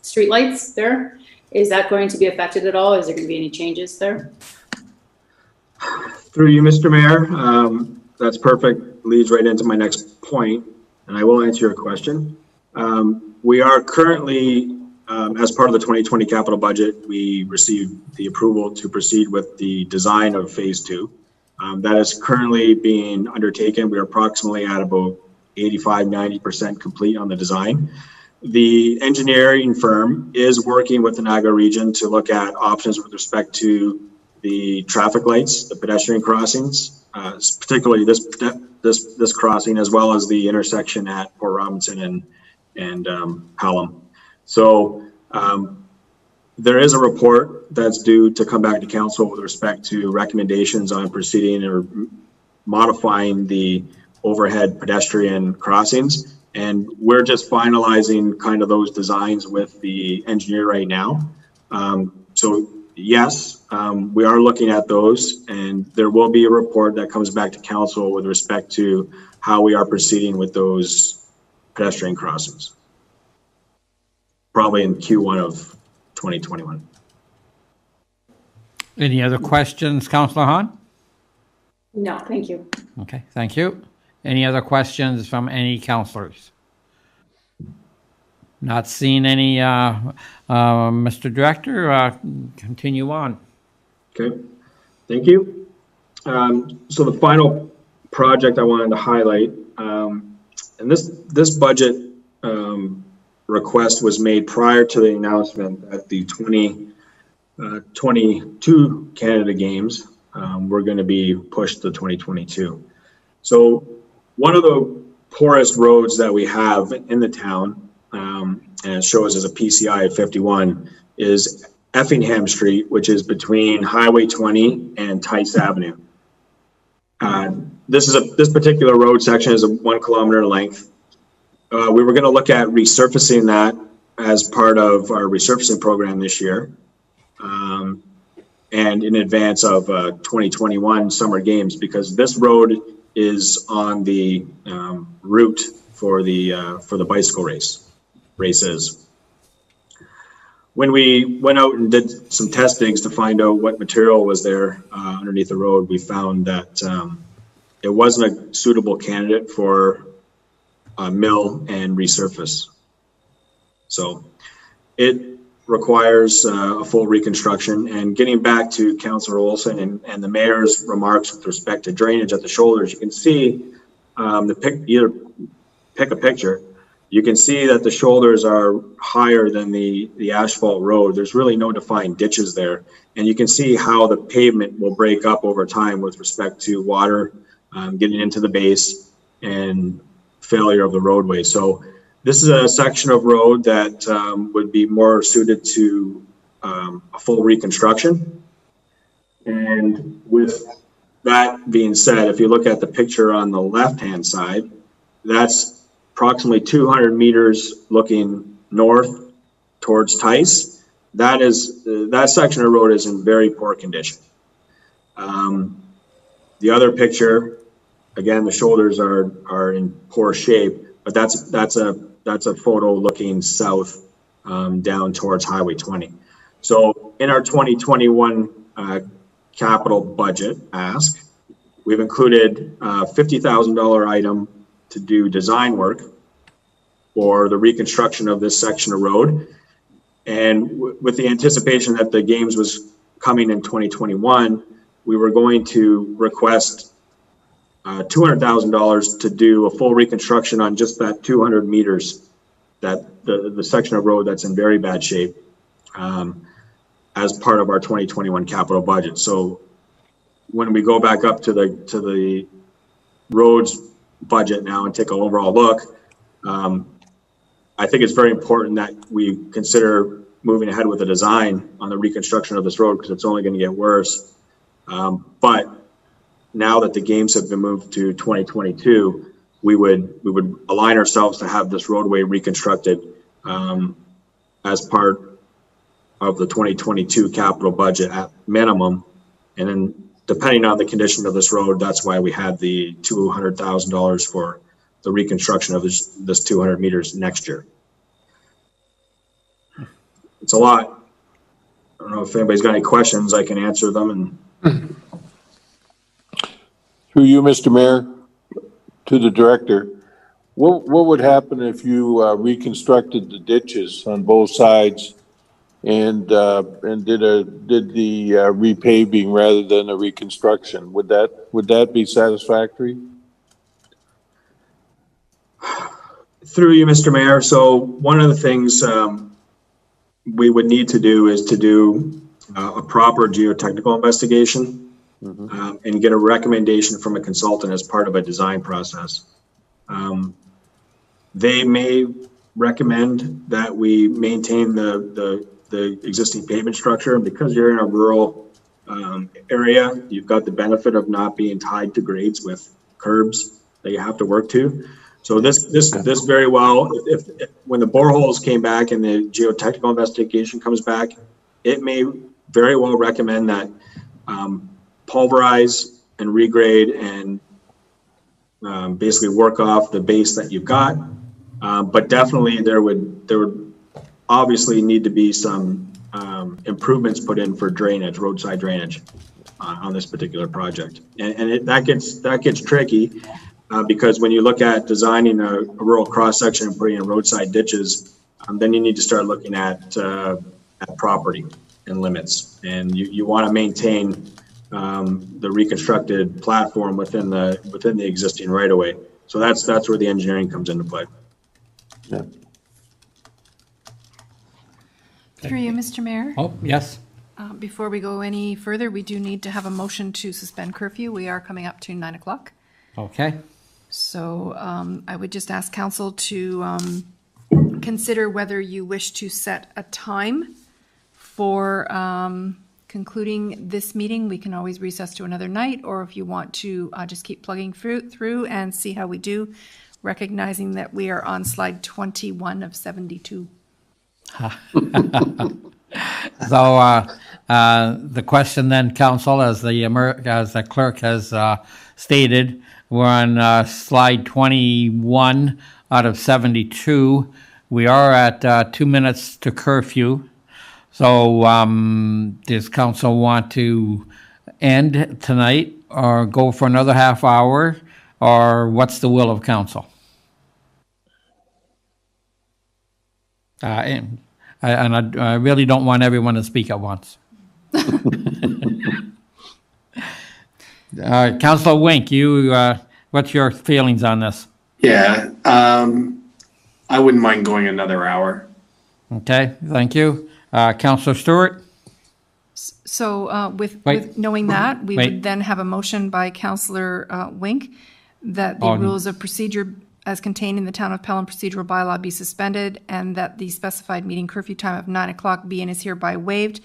street lights there. Is that going to be affected at all? Is there going to be any changes there? Through you, Mr. Mayor, that's perfect. Leads right into my next point, and I will answer your question. We are currently, as part of the 2020 capital budget, we received the approval to proceed with the design of phase 2. That is currently being undertaken. We are approximately at about 85–90% complete on the design. The engineering firm is working with the Niagara region to look at options with respect to the traffic lights, the pedestrian crossings, particularly this crossing, as well as the intersection at Port Robinson and Pelham. So there is a report that's due to come back to council with respect to recommendations on proceeding or modifying the overhead pedestrian crossings. And we're just finalizing kind of those designs with the engineer right now. So yes, we are looking at those, and there will be a report that comes back to council with respect to how we are proceeding with those pedestrian crossings. Probably in Q1 of 2021. Any other questions, Councillor Hahn? No, thank you. Okay, thank you. Any other questions from any councillors? Not seeing any. Mr. Director, continue on. Okay, thank you. So the final project I wanted to highlight, and this budget request was made prior to the announcement at the 2022 Canada Games. We're going to be pushed to 2022. So one of the poorest roads that we have in the town, and it shows as a PCI of 51, is Effingham Street, which is between Highway 20 and Tice Avenue. This particular road section is 1 kilometer in length. We were going to look at resurfacing that as part of our resurfacing program this year, and in advance of 2021 Summer Games, because this road is on the route for the bicycle races. When we went out and did some testings to find out what material was there underneath the road, we found that it wasn't a suitable candidate for mill and resurface. So it requires a full reconstruction. And getting back to Councillor Olson and the mayor's remarks with respect to drainage at the shoulders, you can see either pick a picture. You can see that the shoulders are higher than the asphalt road. There's really no defined ditches there. And you can see how the pavement will break up over time with respect to water getting into the base and failure of the roadway. So this is a section of road that would be more suited to a full reconstruction. And with that being said, if you look at the picture on the left-hand side, that's approximately 200 meters looking north towards Tice. That section of road is in very poor condition. The other picture, again, the shoulders are in poor shape, but that's a photo looking south down towards Highway 20. So in our 2021 capital budget ask, we've included a $50,000 item to do design work for the reconstruction of this section of road. And with the anticipation that the games was coming in 2021, we were going to request $200,000 to do a full reconstruction on just that 200 meters, that the section of road that's in very bad shape, as part of our 2021 capital budget. So when we go back up to the roads budget now and take an overall look, I think it's very important that we consider moving ahead with the design on the reconstruction of this road, because it's only going to get worse. But now that the games have been moved to 2022, we would align ourselves to have this roadway reconstructed as part of the 2022 capital budget at minimum. And then depending on the condition of this road, that's why we had the $200,000 for the reconstruction of this 200 meters next year. It's a lot. I don't know if anybody's got any questions, I can answer them. And Through you, Mr. Mayor, to the director, what would happen if you reconstructed the ditches on both sides and did the repaving rather than a reconstruction? Would that be satisfactory? Through you, Mr. Mayor. So one of the things we would need to do is to do a proper geotechnical investigation. And get a recommendation from a consultant as part of a design process. They may recommend that we maintain the existing pavement structure, and because you're in a rural area, you've got the benefit of not being tied to grades with curbs that you have to work to. So this very well, if when the boreholes came back and the geotechnical investigation comes back, it may very well recommend that pulverize and regrade and basically work off the base that you've got. But definitely there would obviously need to be some improvements put in for drainage, roadside drainage on this particular project. And that gets tricky because when you look at designing a rural cross section and putting in roadside ditches, then you need to start looking at property and limits. And you want to maintain the reconstructed platform within the existing right of way. So that's where the engineering comes into play. Yeah. Through you, Mr. Mayor. Oh, yes. Before we go any further, we do need to have a motion to suspend curfew. We are coming up to 9 o'clock. Okay. So I would just ask council to consider whether you wish to set a time for concluding this meeting. We can always recess to another night, or if you want to just keep plugging through and see how we do, recognizing that we are on slide 21 of 72. So the question then, council, as the clerk has stated, we're on slide 21 out of 72. We are at 2 minutes to curfew. So does council want to end tonight or go for another half hour, or what's the will of council? And I really don't want everyone to speak at once. Councilor Wink, what's your feelings on this? Yeah, I wouldn't mind going another hour. Okay, thank you. Councilor Stewart? So with knowing that, we would then have a motion by Councilor Wink that the rules of procedure as contained in the Town of Pelham procedural bylaw be suspended, and that the specified meeting curfew time of 9 o'clock be and is hereby waived,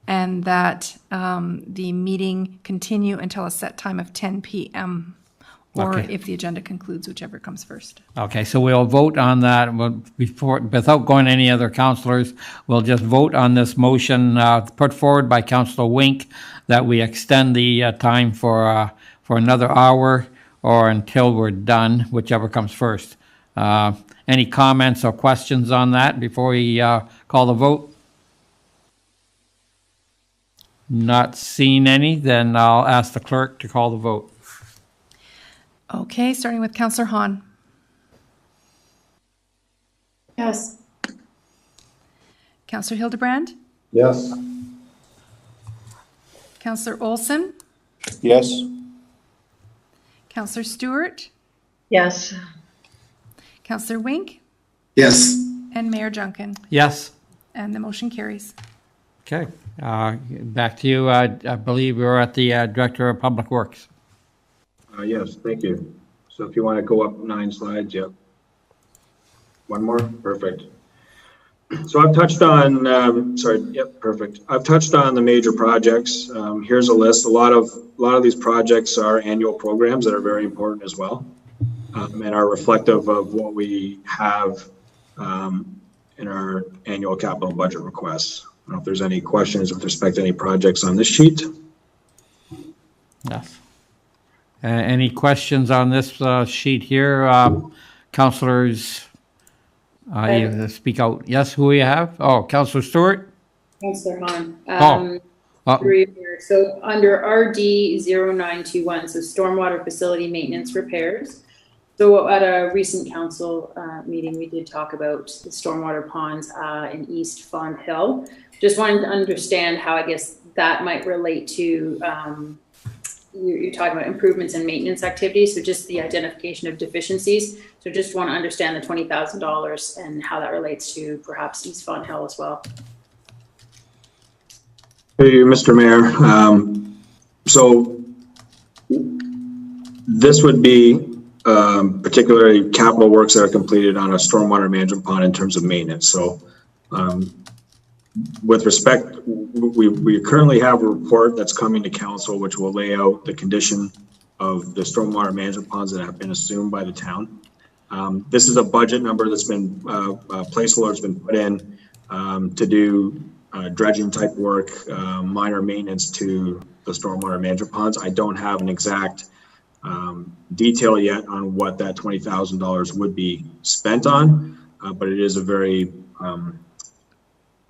and that the meeting continue until a set time of 10 p.m. or if the agenda concludes, whichever comes first. Okay, so we'll vote on that without going to any other councillors. We'll just vote on this motion put forward by Councillor Wink that we extend the time for another hour or until we're done, whichever comes first. Any comments or questions on that before we call the vote? Not seeing any, then I'll ask the clerk to call the vote. Okay, starting with Councillor Hahn. Yes. Councillor Hildebrand? Yes. Councillor Olson? Yes. Councillor Stewart? Yes. Councillor Wink? Yes. And Mayor Junkin? Yes. And the motion carries. Okay, back to you. I believe we're at the Director of Public Works. Yes, thank you. So if you want to go up 9 slides, yep. One more, perfect. So I've touched on, perfect. I've touched on the major projects. Here's a list. A lot of these projects are annual programs that are very important as well, and are reflective of what we have in our annual capital budget requests. I don't know if there's any questions with respect to any projects on this sheet. Yes. Any questions on this sheet here? Councillors, speak out. Yes, who we have? Oh, Councillor Stewart? Councillor Hahn. So under RD 0921, so stormwater facility maintenance repairs. So at a recent council meeting, we did talk about the stormwater ponds in East Fond Hill. Just wanted to understand how I guess that might relate to, you're talking about improvements and maintenance activities, so just the identification of deficiencies. So just want to understand the $20,000 and how that relates to perhaps East Fond Hill as well. Hey, Mr. Mayor. So this would be particularly capital works that are completed on a stormwater management pond in terms of maintenance. So with respect, we currently have a report that's coming to council, which will lay out the condition of the stormwater management ponds that have been assumed by the town. This is a budget number that's been, placeholder has been put in to do dredging type work, minor maintenance to the stormwater management ponds. I don't have an exact detail yet on what that $20,000 would be spent on, but it is a very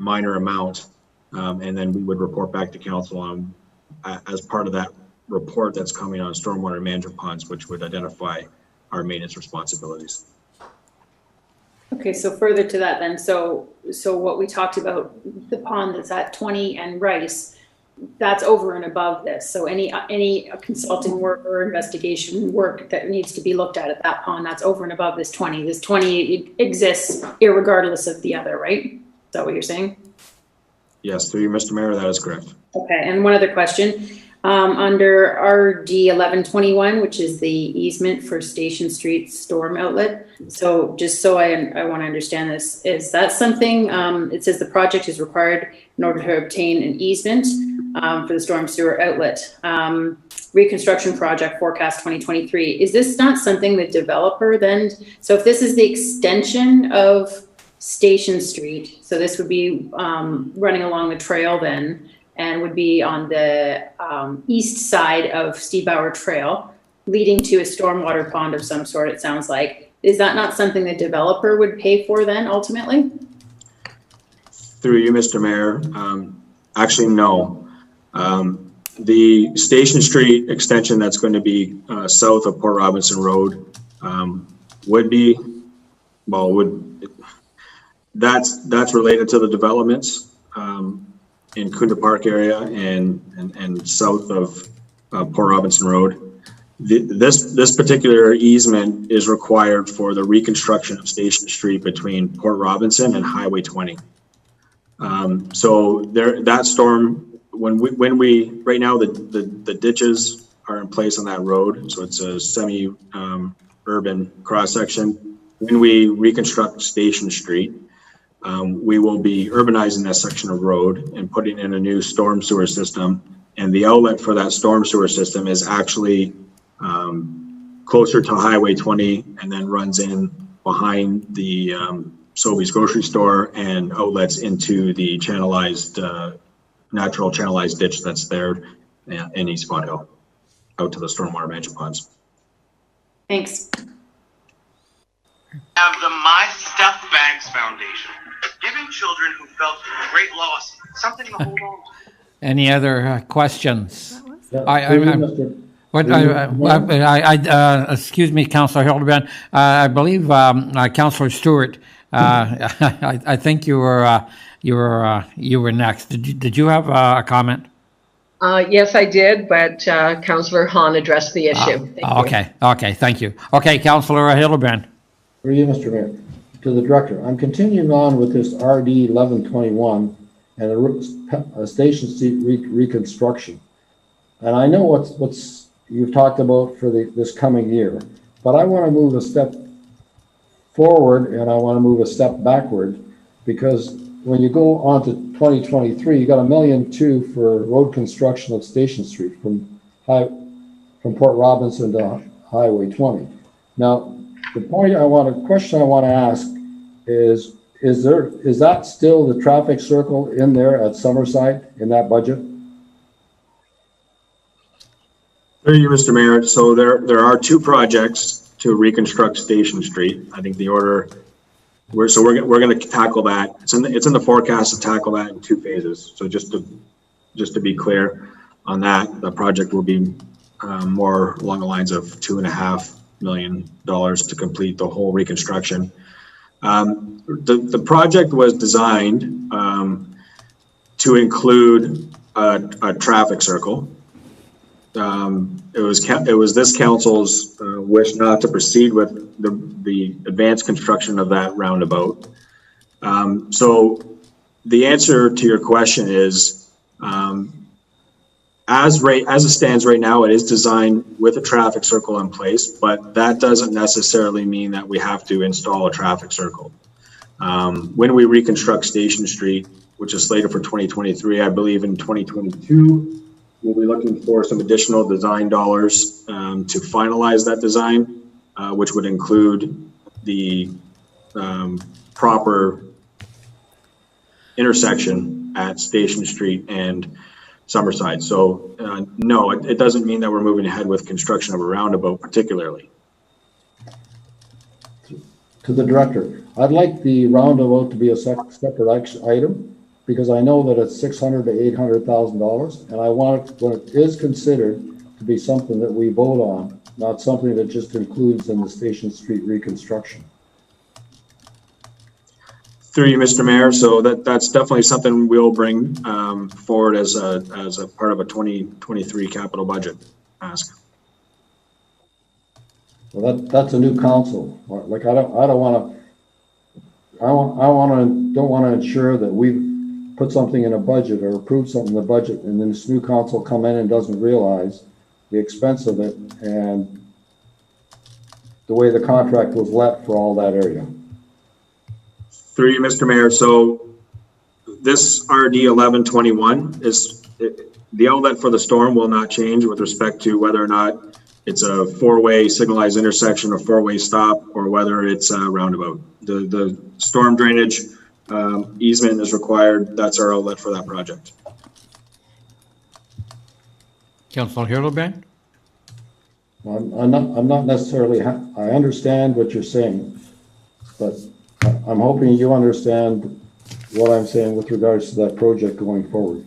minor amount, and then we would report back to council on as part of that report that's coming on stormwater management ponds, which would identify our maintenance responsibilities. Okay, so further to that then, so what we talked about, the pond that's at 20 and Rice, that's over and above this. So any consulting work or investigation work that needs to be looked at that pond, that's over and above this 20. This 20 exists irregardless of the other, right? Is that what you're saying? Yes, through you, Mr. Mayor, that is correct. Okay, and one other question. Under RD 1121, which is the easement for Station Street storm outlet. So just so I want to understand this, is that something, it says the project is required in order to obtain an easement for the storm sewer outlet. Reconstruction project forecast 2023. Is this not something the developer then, so if this is the extension of Station Street, so this would be running along the trail then, and would be on the east side of Steve Bauer Trail, leading to a stormwater pond of some sort, it sounds like. Is that not something the developer would pay for then, ultimately? Through you, Mr. Mayor, actually, no. The Station Street extension that's going to be south of Port Robinson Road would be, that's related to the developments in Kunda Park area and south of Port Robinson Road. This particular easement is required for the reconstruction of Station Street between Port Robinson and Highway 20. So that storm, when we right now the ditches are in place on that road, so it's a semi urban cross section. When we reconstruct Station Street, we will be urbanizing that section of road and putting in a new storm sewer system. And the outlet for that storm sewer system is actually closer to Highway 20 and then runs in behind the Sobeys grocery store and outlets into the channelized, natural channelized ditch that's there in East Fond Hill, out to the stormwater management ponds. Thanks. Have the My Stuffed Bags Foundation, giving children who felt great loss something to hold on to. Any other questions? Excuse me, Councillor Hildebrand. I believe Councillor Stewart. I think you were next. Did you have a comment? Yes, I did, but Councillor Hahn addressed the issue. Okay, thank you. Okay, Councillor Hildebrand. For you, Mr. Mayor. To the director, I'm continuing on with this RD 1121 and the Station Street reconstruction. And I know what's you've talked about for this coming year, but I want to move a step forward and I want to move a step backward, because when you go on to 2023, you got $1.2 million for road construction of Station Street from Port Robinson to Highway 20. Now, the question I want to ask is that still the traffic circle in there at Summerside in that budget? Thank you, Mr. Mayor. So there are two projects to reconstruct Station Street. I think the order we're going to tackle that. It's in the forecast to tackle that in 2 phases. So just to be clear on that, the project will be more along the lines of $2.5 million to complete the whole reconstruction. The project was designed to include a traffic circle. It was this council's wish not to proceed with the advanced construction of that roundabout. So the answer to your question is, as it stands right now, it is designed with a traffic circle in place, but that doesn't necessarily mean that we have to install a traffic circle. When we reconstruct Station Street, which is slated for 2023, I believe in 2022, we'll be looking for some additional design dollars to finalize that design, which would include the proper intersection at Station Street and Summerside. So no, it doesn't mean that we're moving ahead with construction of a roundabout particularly. To the director, I'd like the roundabout to be a separate item, because I know that it's $600,000 to $800,000, and I want it, when it is considered, to be something that we vote on, not something that just includes in the Station Street reconstruction. Through you, Mr. Mayor. So that's definitely something we'll bring forward as a part of a 2023 capital budget ask. Well, that's a new council. Like I don't want to ensure that we put something in a budget or approve something in the budget, and then this new council come in and doesn't realize the expense of it and the way the contract was let for all that area. Through you, Mr. Mayor. So this RD 1121 is the outlet for the storm will not change with respect to whether or not it's a 4-way signalized intersection, a 4-way stop, or whether it's a roundabout. The storm drainage easement is required. That's our outlet for that project. Councillor Hildebrand? I'm not necessarily, I understand what you're saying, but I'm hoping you understand what I'm saying with regards to that project going forward.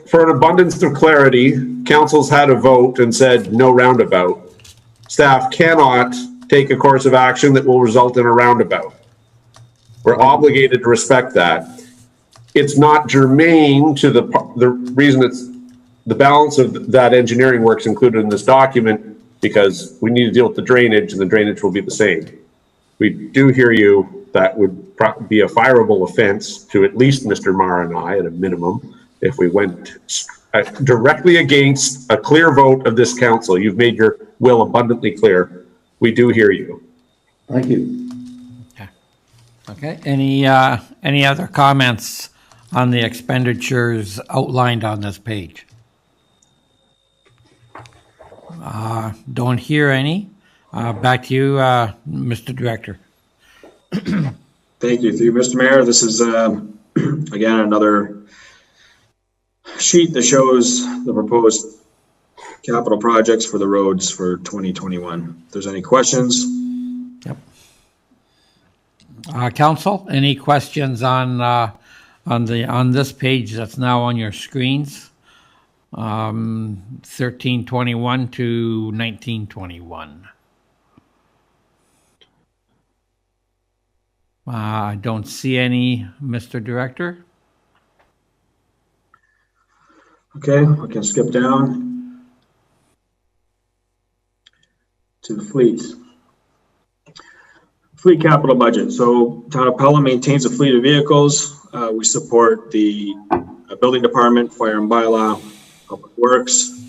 For an abundance of clarity, council's had a vote and said no roundabout. Staff cannot take a course of action that will result in a roundabout. We're obligated to respect that. It's not germane to the reason it's the balance of that engineering work's included in this document, because we need to deal with the drainage, and the drainage will be the same. We do hear you. That would be a fireable offense to at least Mr. Marr and I at a minimum if we went directly against a clear vote of this council. You've made your will abundantly clear. We do hear you. Thank you. Okay. Any other comments on the expenditures outlined on this page? Don't hear any. Back to you, Mr. Director. Thank you. Through you, Mr. Mayor. This is, again, another sheet that shows the proposed capital projects for the roads for 2021. If there's any questions. Yep. Council, any questions on this page that's now on your screens? 1321 to 1921. I don't see any, Mr. Director. Okay, we can skip down to the fleet capital budget. So Town of Pelham maintains a fleet of vehicles. We support the building department, fire and bylaw, public works,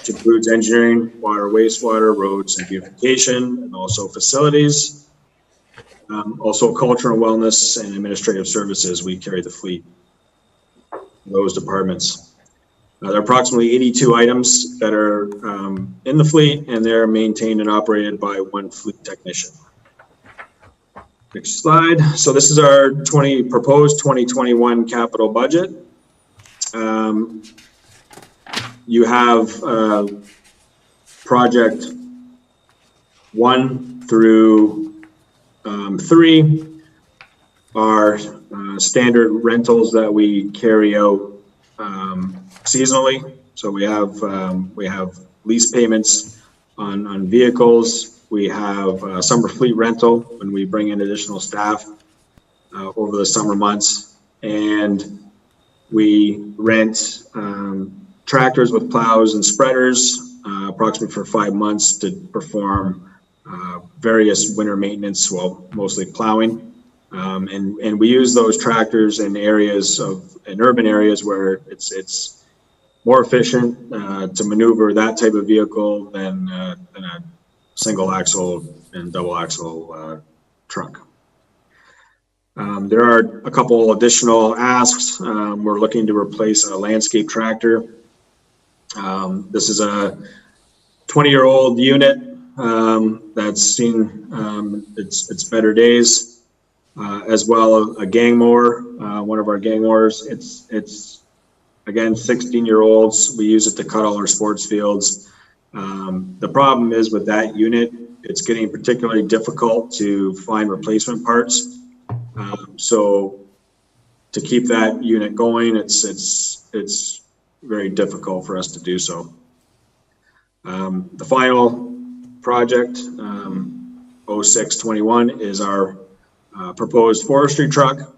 which includes engineering, water, wastewater, roads, and beautification, and also facilities. Also culture and wellness and administrative services, we carry the fleet, those departments. There are approximately 82 items that are in the fleet, and they're maintained and operated by one fleet technician. Next slide. So this is our proposed 2021 capital budget. You have project 1 through 3 are standard rentals that we carry out seasonally. So we have lease payments on vehicles. We have summer fleet rental when we bring in additional staff over the summer months, and we rent tractors with plows and spreaders approximately for 5 months to perform various winter maintenance, well, mostly plowing. And we use those tractors in urban areas where it's more efficient to maneuver that type of vehicle than a single axle and double axle truck. There are a couple additional asks. We're looking to replace a landscape tractor. This is a 20-year-old unit that's seen its better days, as well a gang mower, one of our gang mowers. It's again 16-year-olds. We use it to cut all our sports fields. The problem is with that unit, it's getting particularly difficult to find replacement parts. So to keep that unit going, it's very difficult for us to do so. The final project, 0621, is our proposed forestry truck.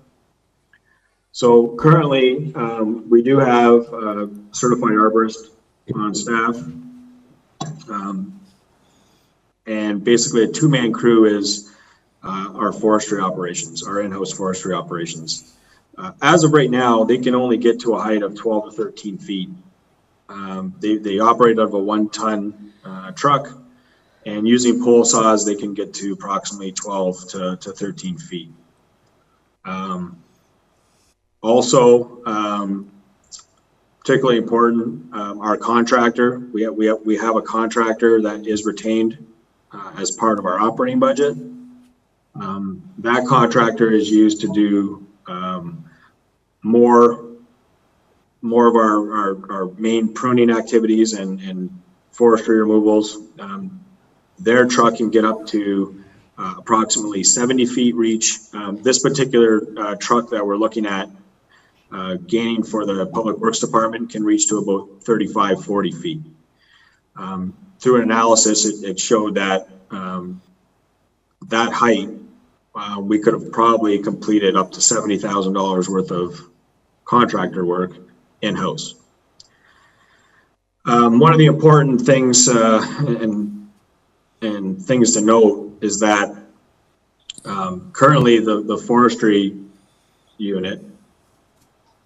So currently, we do have a certified arborist on staff. And basically a 2-man crew is our forestry operations, our in-house forestry operations. As of right now, they can only get to a height of 12 to 13 feet. They operate out of a 1-ton truck, and using pole saws, they can get to approximately 12 to 13 feet. Also, particularly important, our contractor, we have a contractor that is retained as part of our operating budget. That contractor is used to do more of our main pruning activities and forestry removals. Their truck can get up to approximately 70 feet reach. This particular truck that we're looking at gaining for the Public Works Department can reach to about 35, 40 feet. Through an analysis, it showed that that height, we could have probably completed up to $70,000 worth of contractor work in-house. One of the important things and things to note is that currently the forestry unit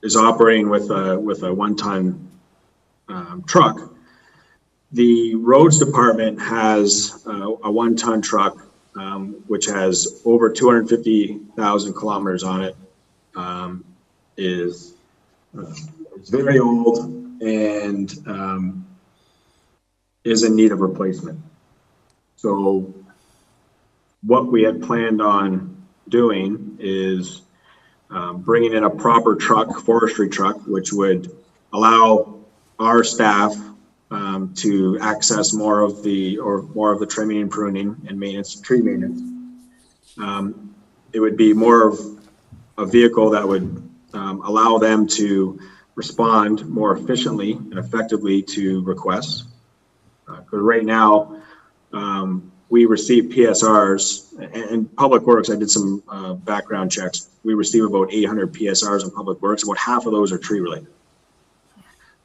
is operating with a 1-ton truck. The roads department has a 1-ton truck which has over 250,000 kilometers on it. It's very old and is in need of replacement. So what we had planned on doing is bringing in a proper truck, forestry truck, which would allow our staff to access more of the trimming and pruning and maintenance, tree maintenance. It would be more of a vehicle that would allow them to respond more efficiently and effectively to requests. Because right now, we receive PSRs, and Public Works, I did some background checks. We receive about 800 PSRs in Public Works. About half of those are tree related.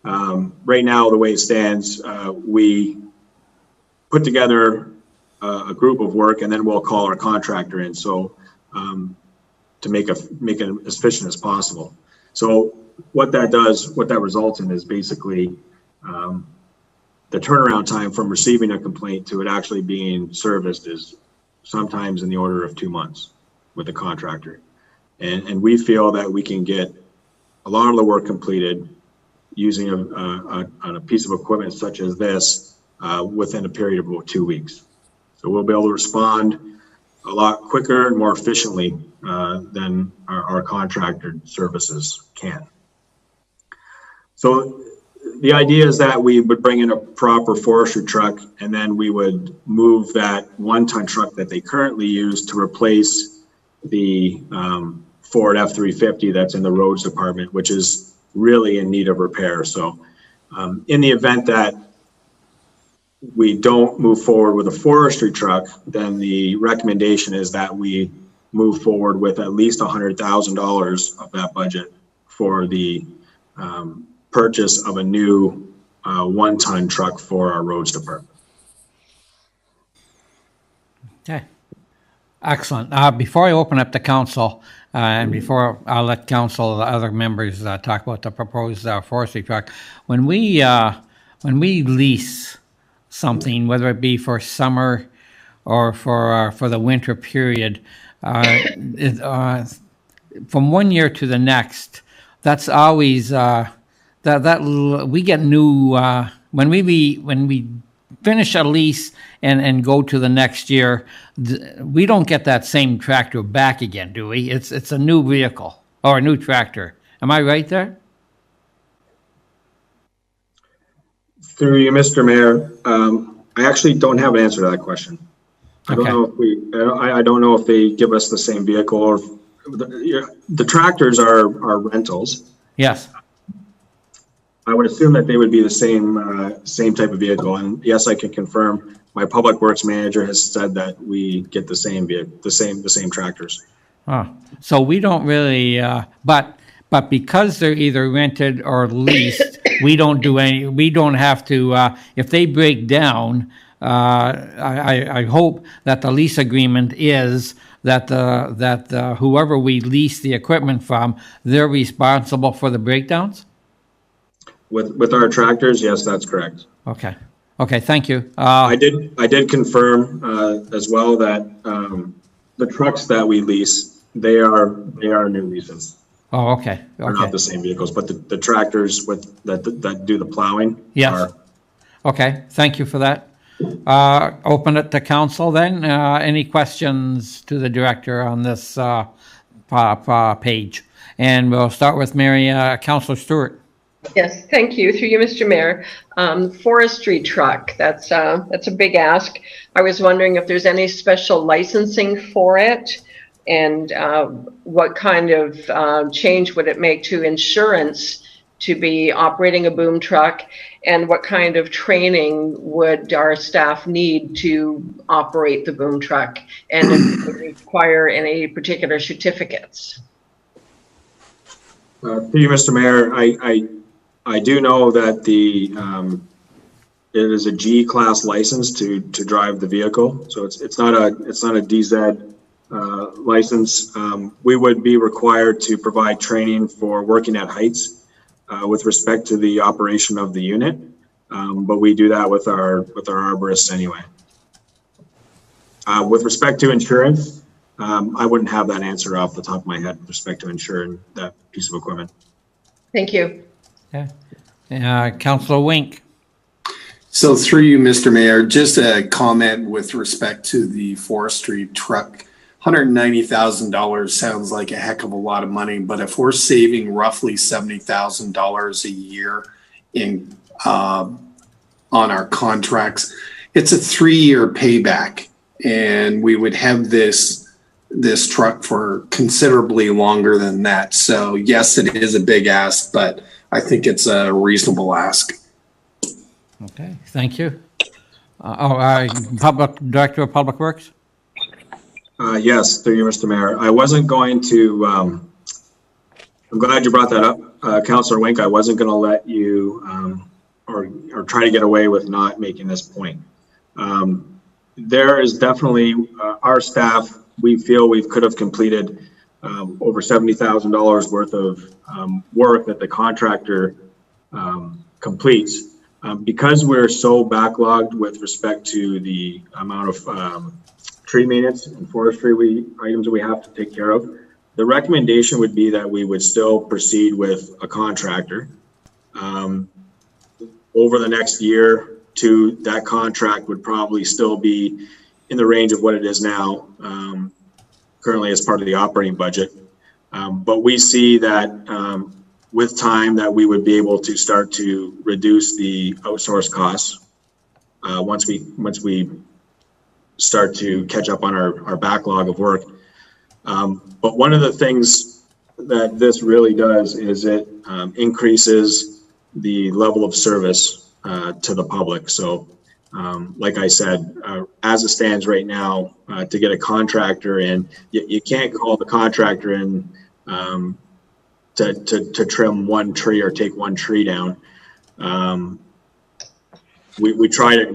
Right now, the way it stands, we put together a group of work, and then we'll call our contractor in. So to make it as efficient as possible. So what that does, what that results in is basically the turnaround time from receiving a complaint to it actually being serviced is sometimes in the order of 2 months with the contractor. And we feel that we can get a lot of the work completed using a piece of equipment such as this within a period of about 2 weeks. So we'll be able to respond a lot quicker and more efficiently than our contracted services can. So the idea is that we would bring in a proper forestry truck, and then we would move that 1-ton truck that they currently use to replace the Ford F-350 that's in the roads department, which is really in need of repair. So in the event that we don't move forward with a forestry truck, then the recommendation is that we move forward with at least $100,000 of that budget for the purchase of a new 1-ton truck for our roads department. Okay, excellent. Before I open up the council, and before I'll let council, the other members talk about the proposed forestry truck, when we lease something, whether it be for summer or for the winter period, from 1 year to the next, that's always that we get new when we finish a lease and go to the next year, we don't get that same tractor back again, do we? It's a new vehicle or a new tractor. Am I right there? Through you, Mr. Mayor, I actually don't have an answer to that question. I don't know if I don't know if they give us the same vehicle, or the tractors are rentals. Yes. I would assume that they would be the same type of vehicle, and yes, I can confirm. My public works manager has said that we get the same vehicle, the same tractors. Oh, so we don't really, but because they're either rented or leased, we don't do any. We don't have to. If they break down, I hope that the lease agreement is that whoever we lease the equipment from, they're responsible for the breakdowns. With our tractors, yes, that's correct. Okay. Okay. Thank you. I did confirm as well that the trucks that we lease, they are new leases. Oh, okay. They're not the same vehicles, but the tractors that do the plowing. Yes. Are. Okay. Thank you for that. Open it to council then. Any questions to the director on this page? And we'll start with Councillor Stewart. Yes, thank you. Through you, Mr. Mayor. Forestry truck, that's a big ask. I was wondering if there's any special licensing for it, and what kind of change would it make to insurance to be operating a boom truck, and what kind of training would our staff need to operate the boom truck, and if it would require any particular certificates? To you, Mr. Mayor, I do know that it is a G-class license to drive the vehicle, so it's not a DZ license. We would be required to provide training for working at heights with respect to the operation of the unit, but we do that with our arborists anyway. With respect to insurance, I wouldn't have that answer off the top of my head with respect to insuring that piece of equipment. Thank you. Yeah. Councillor Wink. So through you, Mr. Mayor, just a comment with respect to the forestry truck. $190,000 sounds like a heck of a lot of money, but if we're saving roughly $70,000 a year in on our contracts, it's a 3-year payback, and we would have this truck for considerably longer than that. So yes, it is a big ask, but I think it's a reasonable ask. Okay, thank you. Director of Public Works? Yes, through you, Mr. Mayor. I wasn't going to, I'm glad you brought that up, Councillor Wink. I wasn't going to let you or try to get away with not making this point. There is definitely, our staff, we feel we could have completed over $70,000 worth of work that the contractor completes Because we're so backlogged with respect to the amount of tree maintenance and forestry items that we have to take care of, the recommendation would be that we would still proceed with a contractor. Over the next year, that contract would probably still be in the range of what it is now, currently as part of the operating budget. But we see that with time that we would be able to start to reduce the outsource costs once we start to catch up on our backlog of work. But one of the things that this really does is it increases the level of service to the public. So like I said, as it stands right now, to get a contractor in, you can't call the contractor in to trim one tree or take one tree down. We try to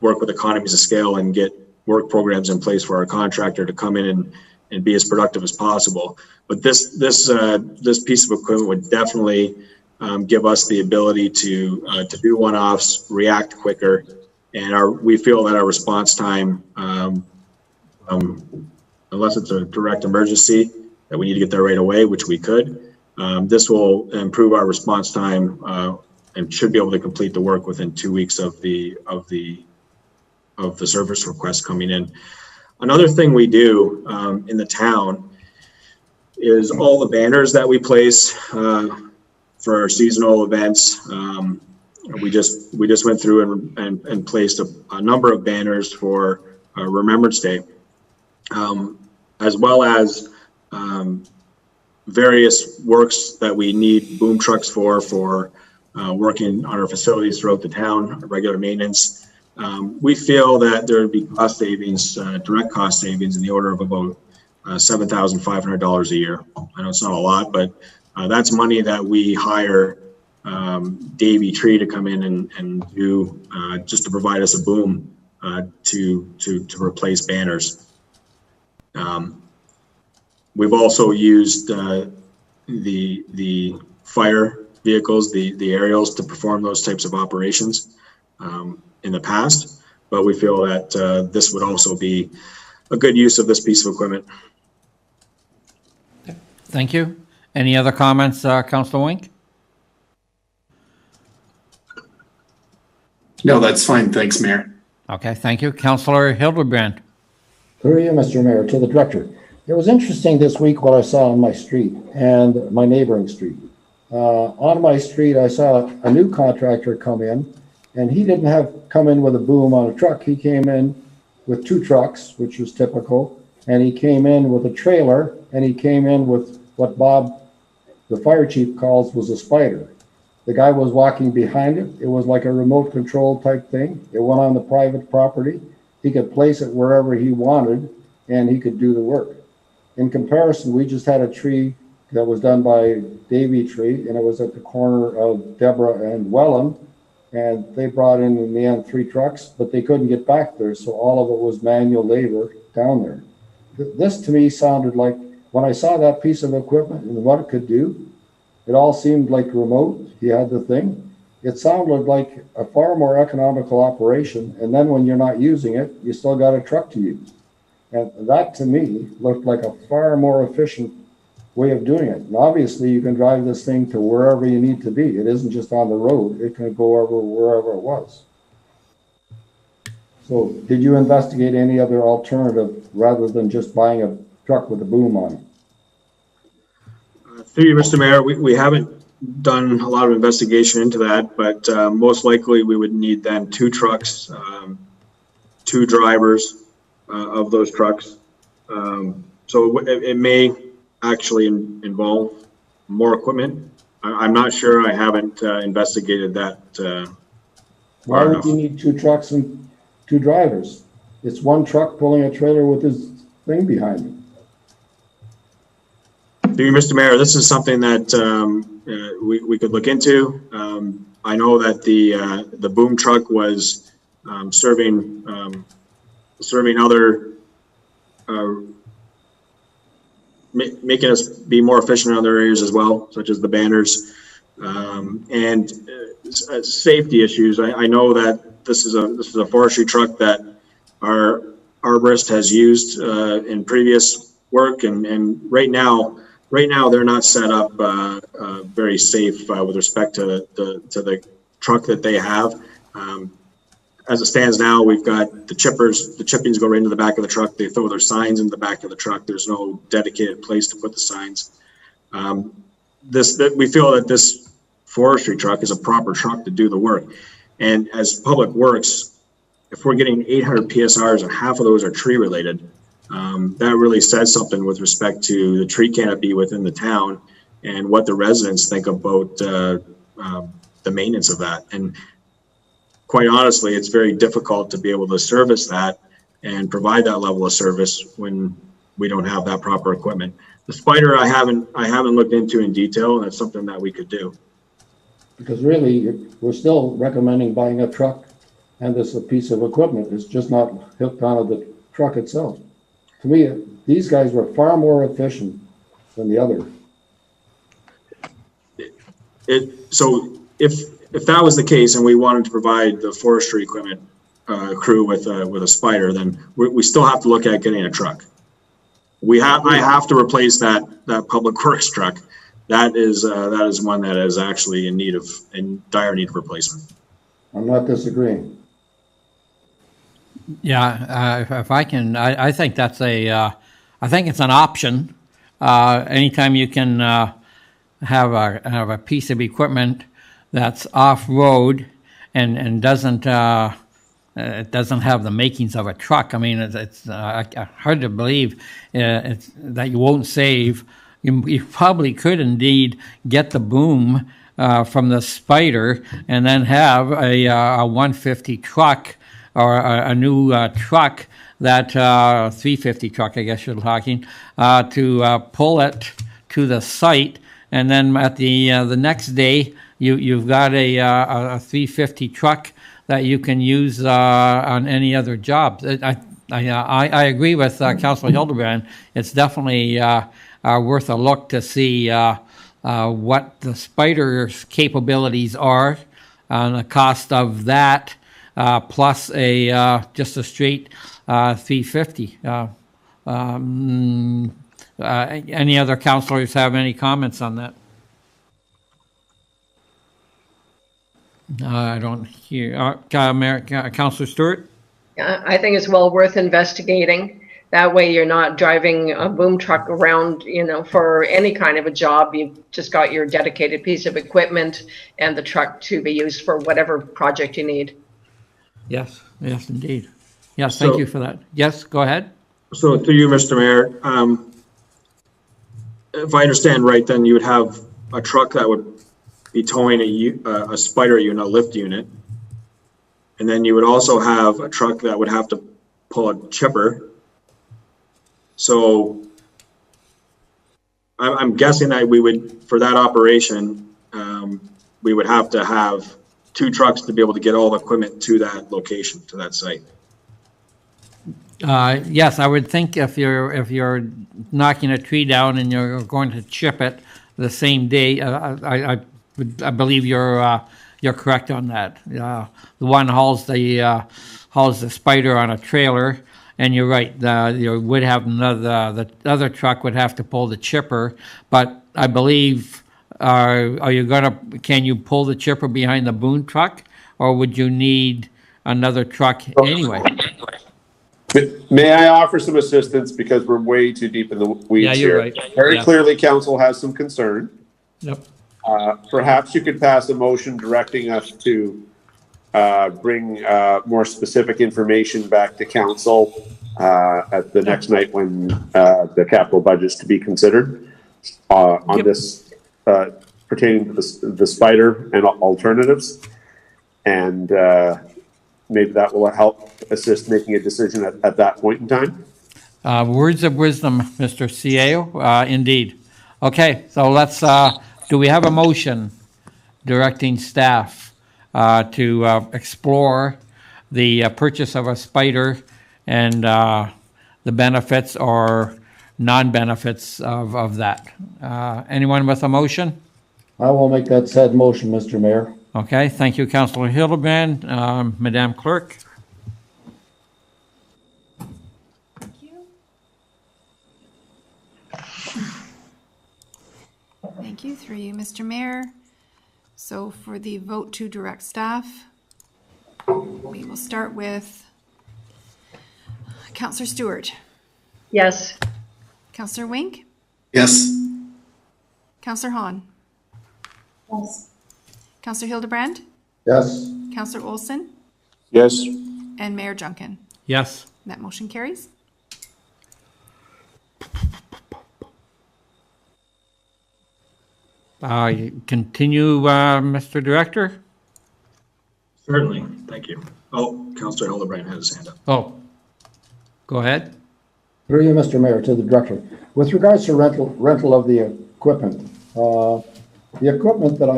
work with economies of scale and get work programs in place for our contractor to come in and be as productive as possible. But this piece of equipment would definitely give us the ability to do one-offs, react quicker, and we feel that our response time, unless it's a direct emergency that we need to get there right away, which we could, this will improve our response time and should be able to complete the work within 2 weeks of the service request coming in. Another thing we do in the town is all the banners that we place for our seasonal events. We just went through and placed a number of banners for Remembrance Day, as well as various works that we need boom trucks for working on our facilities throughout the town, regular maintenance. We feel that there would be cost savings, direct cost savings in the order of about $7,500 a year. I know it's not a lot, but that's money that we hire Davey Tree to come in and do just to provide us a boom to replace banners. We've also used the fire vehicles, the aerials, to perform those types of operations in the past, but we feel that this would also be a good use of this piece of equipment. Thank you. Any other comments, Councillor Wink? No, that's fine. Thanks, Mayor. Okay, thank you. Councillor Hildebrand. Through you, Mr. Mayor, to the director. It was interesting this week what I saw on my street and my neighboring street. On my street, I saw a new contractor come in, and he didn't come in with a boom on a truck. He came in with 2 trucks, which was typical, and he came in with a trailer, and he came in with what Bob, the fire chief, calls was a spider. The guy was walking behind it. It was like a remote control type thing. It went on the private property. He could place it wherever he wanted, and he could do the work. In comparison, we just had a tree that was done by Davey Tree, and it was at the corner of Deborah and Welland, and they brought in the end 3 trucks, but they couldn't get back there, so all of it was manual labor down there. This to me sounded like, when I saw that piece of equipment and what it could do, it all seemed like remote. He had the thing. It sounded like a far more economical operation, and then when you're not using it, you still got a truck to use. And that to me looked like a far more efficient way of doing it. And obviously you can drive this thing to wherever you need to be. It isn't just on the road. It can go wherever it was. So did you investigate any other alternative rather than just buying a truck with a boom on it? Through you, Mr. Mayor, we haven't done a lot of investigation into that, but most likely we would need then 2 trucks, 2 drivers of those trucks. So it may actually involve more equipment. I'm not sure. I haven't investigated that. Why would you need 2 trucks and 2 drivers? It's 1 truck pulling a trailer with his thing behind it. Through you, Mr. Mayor, this is something that we could look into. I know that the boom truck was serving other, making us be more efficient in other areas as well, such as the banners. And safety issues. I know that this is a forestry truck that our arborist has used in previous work, and right now they're not set up very safe with respect to the truck that they have. As it stands now, we've got the chippers. The chippings go right into the back of the truck. They throw their signs in the back of the truck. There's no dedicated place to put the signs. We feel that this forestry truck is a proper truck to do the work. And as Public Works, if we're getting 800 PSRs and half of those are tree related, that really says something with respect to the tree canopy within the town and what the residents think about the maintenance of that. And quite honestly, it's very difficult to be able to service that and provide that level of service when we don't have that proper equipment. The Spider, I haven't looked into in detail, and that's something that we could do. Because really, we're still recommending buying a truck and this a piece of equipment. It's just not hooked onto the truck itself. To me, these guys were far more efficient than the other. So if that was the case, and we wanted to provide the forestry equipment crew with a Spider, then we still have to look at getting a truck. I have to replace that Public Works truck. That is one that is actually in dire need of replacement. I'm not disagreeing. Yeah, if I can, I think that's I think it's an option. Anytime you can have a piece of equipment that's off road and doesn't it doesn't have the makings of a truck. I mean, it's hard to believe that you won't save. You probably could indeed get the boom from the Spider and then have a 150 truck or a new truck, that 350 truck, I guess you're talking, to pull it to the site, and then at the next day you've got a 350 truck that you can use on any other job. I agree with Councilor Hildebrand. It's definitely worth a look to see what the Spider's capabilities are, and the cost of that, plus just a straight 350. Any other councilors have any comments on that? I don't hear. Councilor Stewart? I think it's well worth investigating. That way you're not driving a boom truck around, for any kind of a job. You've just got your dedicated piece of equipment and the truck to be used for whatever project you need. Yes, indeed. Yes, thank you for that. Yes, go ahead. So through you, Mr. Mayor, if I understand right, then you would have a truck that would be towing a Spider unit, a lift unit, and then you would also have a truck that would have to pull a chipper. So I'm guessing that we would, for that operation, we would have to have two trucks to be able to get all the equipment to that location, to that site. Yes, I would think if you're knocking a tree down and you're going to chip it the same day, I believe you're correct on that. The one hauls the Spider on a trailer, and you're right. You would have the other truck would have to pull the chipper, but I believe. Can you pull the chipper behind the boom truck, or would you need another truck anyway? May I offer some assistance, because we're way too deep in the weeds Yeah, you're here. right. Very clearly, council has some concern. Yep. Perhaps you could pass a motion directing us to bring more specific information back to council at the next night when the capital budget is to be considered on this. Pertaining to the Spider and alternatives, and maybe that will help assist making a decision at that point in time. Words of wisdom, Mr. Cieo. Indeed. Okay, so let's. Do we have a motion directing staff to explore the purchase of a Spider and the benefits or non-benefits of that? Anyone with a motion? I will make that said motion, Mr. Mayor. Okay, thank you, Councillor Hildebrand. Madam Clerk? Thank you. Thank you, through you, Mr. Mayor. So for the vote to direct staff, we will start with Councillor Stewart, Yes. Councillor Wink, Yes. Councillor Hahn, Yes. Councillor Hildebrand, Yes. Councillor Olson, Yes. and Mayor Junkin. Yes. That motion carries. Continue, Mr. Director? Certainly, thank you. Oh, Councillor Hildebrand has his hand up. Oh, go ahead. Through you, Mr. Mayor, to the director. With regards to rental of the equipment that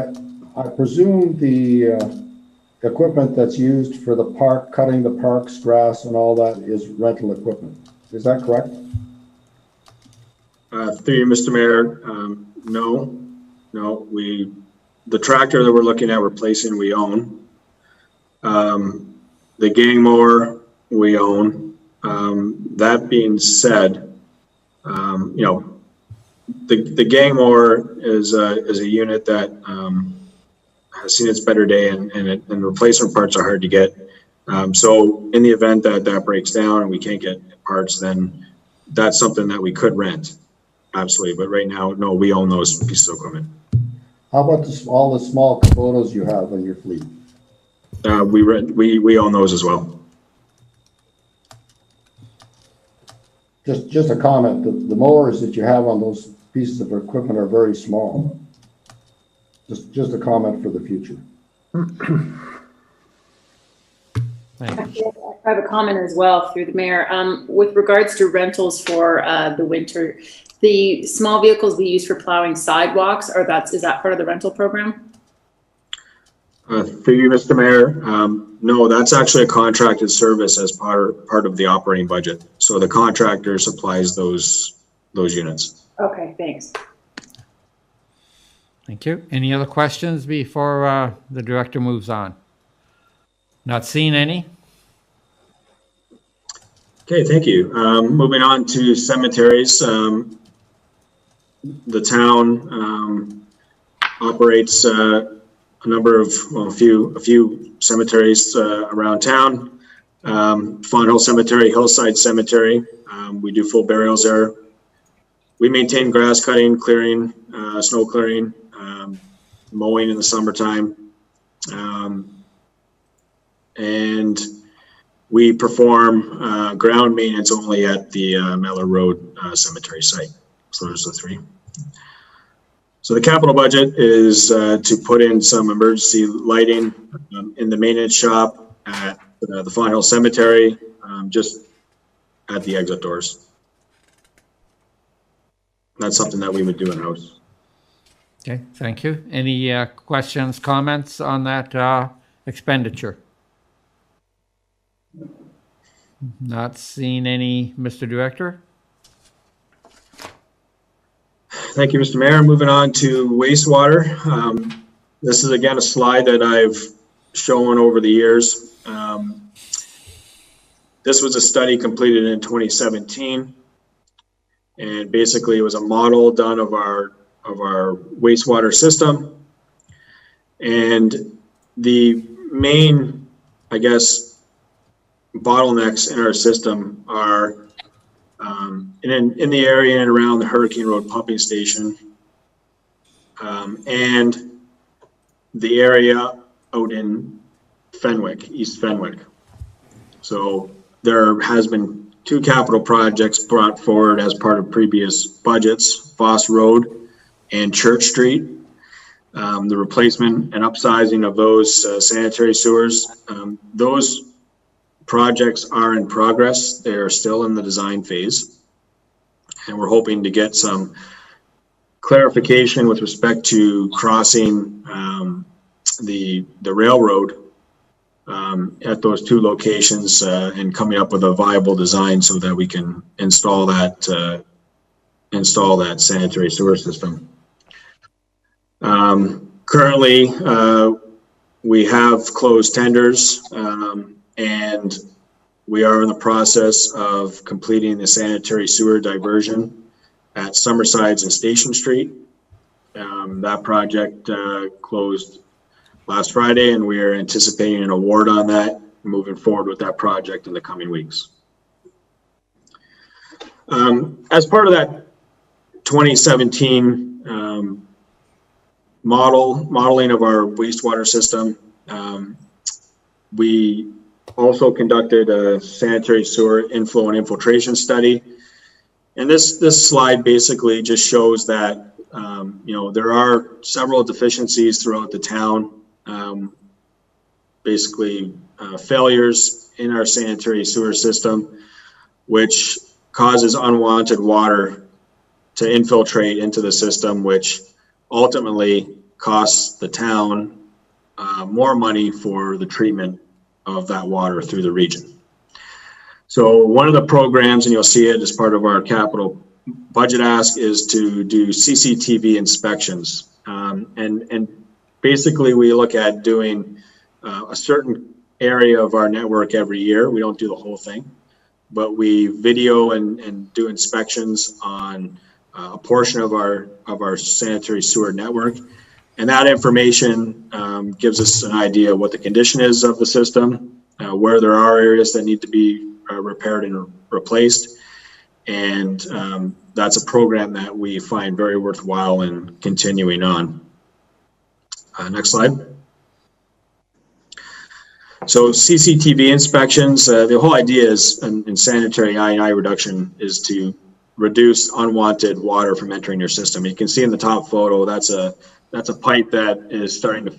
I presume the equipment that's used for the park, cutting the park's grass and all that is rental equipment. Is that correct? Through you, Mr. Mayor, no, the tractor that we're looking at replacing, we own. The gang mower, we own. That being said, the gang mower is a unit that has seen its better day, and replacement parts are hard to get. So in the event that breaks down and we can't get parts, then that's something that we could rent. Absolutely. But right now, no, we own those pieces of equipment. How about all the small Kubotas you have in your fleet? We own those as well. Just a comment, the mowers that you have on those pieces of equipment are very small. Just a comment for the future. I have a comment as well through the mayor. With regards to rentals for the winter, the small vehicles we use for plowing sidewalks, is that part of the rental program? Through you, Mr. Mayor, no, that's actually a contracted service as part of the operating budget. So the contractor supplies those units. Okay, thanks. Thank you. Any other questions before the director moves on? Not seeing any? Okay, thank you. Moving on to cemeteries. The town operates a few cemeteries around town. Fawn Hill Cemetery, Hillside Cemetery. We do full burials there. We maintain grass cutting, clearing, snow clearing, mowing in the summertime. And we perform ground maintenance only at the Mellor Road Cemetery site. So there's the three. So the capital budget is to put in some emergency lighting in the maintenance shop at the Fawn Hill Cemetery, just at the exit doors. That's something that we would do in-house. Okay, thank you. Any questions, comments on that expenditure? Not seeing any, Mr. Director. Thank you, Mr. Mayor. Moving on to wastewater. This is again a slide that I've shown over the years. This was a study completed in 2017, and basically it was a model done of our wastewater system. And the main, I guess, bottlenecks in our system are in the area and around the Hurricane Road pumping station, and the area out in Fenwick, East Fenwick. So there has been 2 capital projects brought forward as part of previous budgets, Foss Road and Church Street. The replacement and upsizing of those sanitary sewers. Those projects are in progress. They are still in the design phase. And we're hoping to get some clarification with respect to crossing the railroad at those 2 locations and coming up with a viable design so that we can install that sanitary sewer system. Currently, we have closed tenders, and we are in the process of completing the sanitary sewer diversion at Summersides and Station Street. That project closed last Friday, and we are anticipating an award on that, moving forward with that project in the coming weeks. As part of that 2017 modeling of our wastewater system, we also conducted a sanitary sewer inflow and infiltration study. And this slide basically just shows that there are several deficiencies throughout the town, failures in our sanitary sewer system, which causes unwanted water to infiltrate into the system, which ultimately costs the town more money for the treatment of that water through the region. So one of the programs, and you'll see it as part of our capital budget ask, is to do CCTV inspections. And basically we look at doing a certain area of our network every year. We don't do the whole thing, but we video and do inspections on a portion of our sanitary sewer network. And that information gives us an idea of what the condition is of the system, where there are areas that need to be repaired and replaced. And that's a program that we find very worthwhile in continuing on. Next slide. So CCTV inspections, the whole idea is in sanitary I&I reduction is to reduce unwanted water from entering your system. You can see in the top photo, that's a pipe that is starting to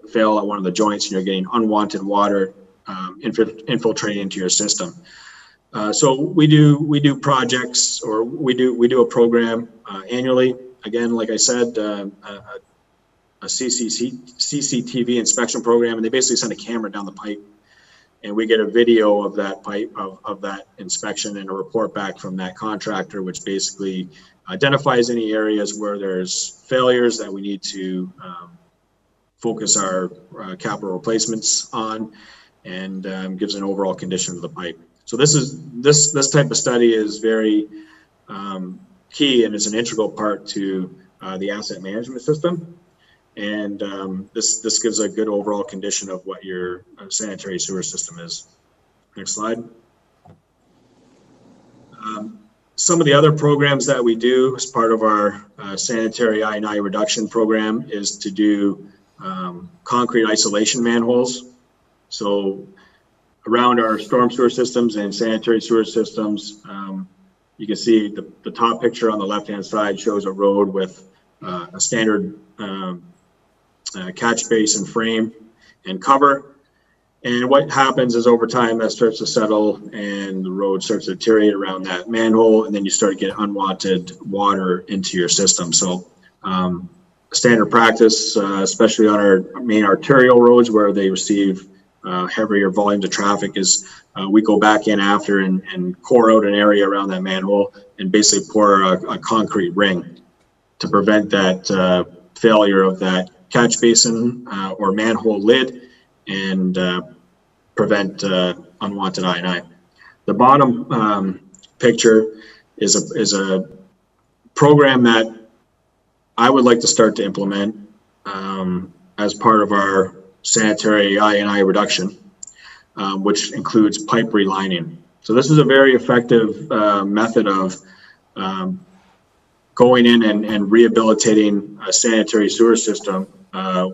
fail at one of the joints, and you're getting unwanted water infiltrating into your system. So we do projects, or we do a program annually. Again, like I said, a CCTV inspection program, and they basically send a camera down the pipe, and we get a video of that pipe, of that inspection, and a report back from that contractor, which basically identifies any areas where there's failures that we need to focus our capital replacements on, and gives an overall condition of the pipe. So this type of study is very key, and is an integral part to the asset management system. And this gives a good overall condition of what your sanitary sewer system is. Next slide. Some of the other programs that we do as part of our sanitary I&I reduction program is to do concrete isolation manholes. So around our storm sewer systems and sanitary sewer systems, you can see the top picture on the left-hand side shows a road with a standard catch basin frame and cover. And what happens is over time that starts to settle and the road starts to deteriorate around that manhole, and then you start getting unwanted water into your system. So standard practice, especially on our main arterial roads where they receive heavier volumes of traffic, is we go back in after and core out an area around that manhole and basically pour a concrete ring to prevent that failure of that catch basin or manhole lid, and prevent unwanted I&I. The bottom picture is a program that I would like to start to implement as part of our sanitary I&I reduction, which includes pipe relining. So this is a very effective method of going in and rehabilitating a sanitary sewer system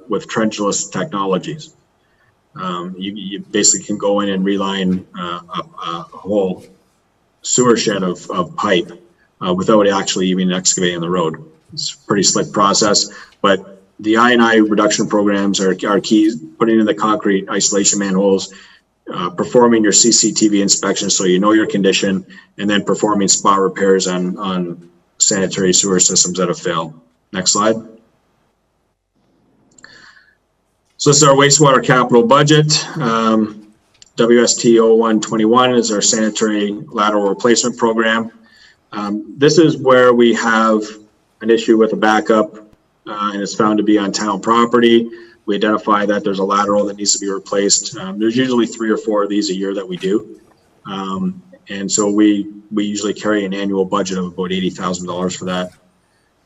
with trenchless technologies. You basically can go in and reline a whole sewer shed of pipe without actually even excavating the road. It's a pretty slick process, but the I&I reduction programs are key. Putting in the concrete isolation manholes, performing your CCTV inspection so you know your condition, and then performing spot repairs on sanitary sewer systems that have failed. Next slide. So this is our wastewater capital budget. WST 0121 is our sanitary lateral replacement program. This is where we have an issue with a backup and it's found to be on town property. we identify that there's a lateral that needs to be replaced. There's usually 3 or 4 of these a year that we do. And so we usually carry an annual budget of about $80,000 for that.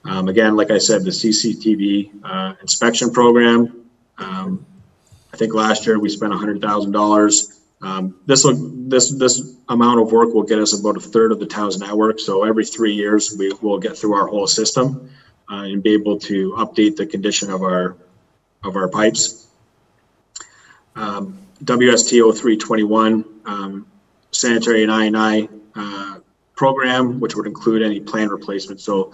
Again, like I said, the CCTV inspection program, I think last year we spent $100,000. This amount of work will get us about a third of the town's network. So every 3 years we will get through our whole system and be able to update the condition of our pipes. WST 0321 sanitary and I&I program, which would include any planned replacement. So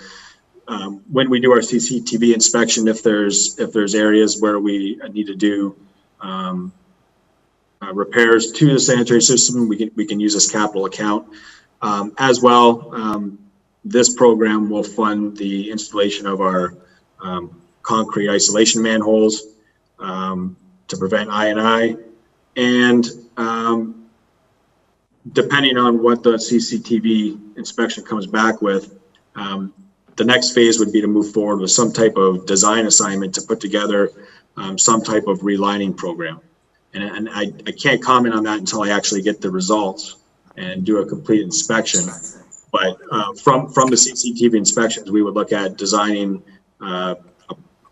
when we do our CCTV inspection, if there's areas where we need to do repairs to the sanitary system, we can use this capital account. As well, this program will fund the installation of our concrete isolation manholes to prevent I&I. And depending on what the CCTV inspection comes back with, the next phase would be to move forward with some type of design assignment to put together some type of relining program. And I can't comment on that until I actually get the results and do a complete inspection. But from the CCTV inspections, we would look at designing a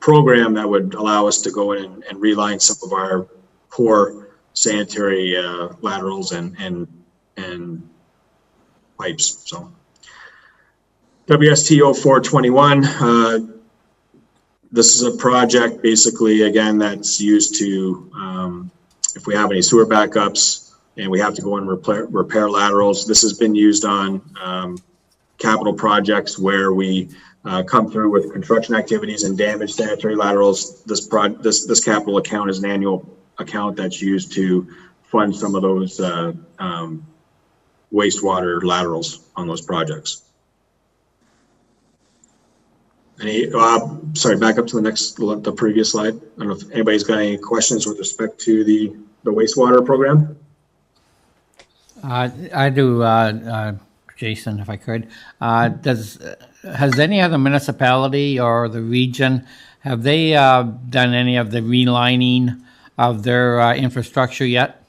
program that would allow us to go in and reline some of our poor sanitary laterals and pipes. So WST 0421, this is a project basically, again, that's used to, if we have any sewer backups and we have to go and repair laterals. This has been used on capital projects where we come through with construction activities and damage sanitary laterals. This capital account is an annual account that's used to fund some of those wastewater laterals on those projects. Sorry, back up to the previous slide. I don't know if anybody's got any questions with respect to the wastewater program. I do, Jason, if I could. Has any other municipality or the region, have they done any of the relining of their infrastructure yet?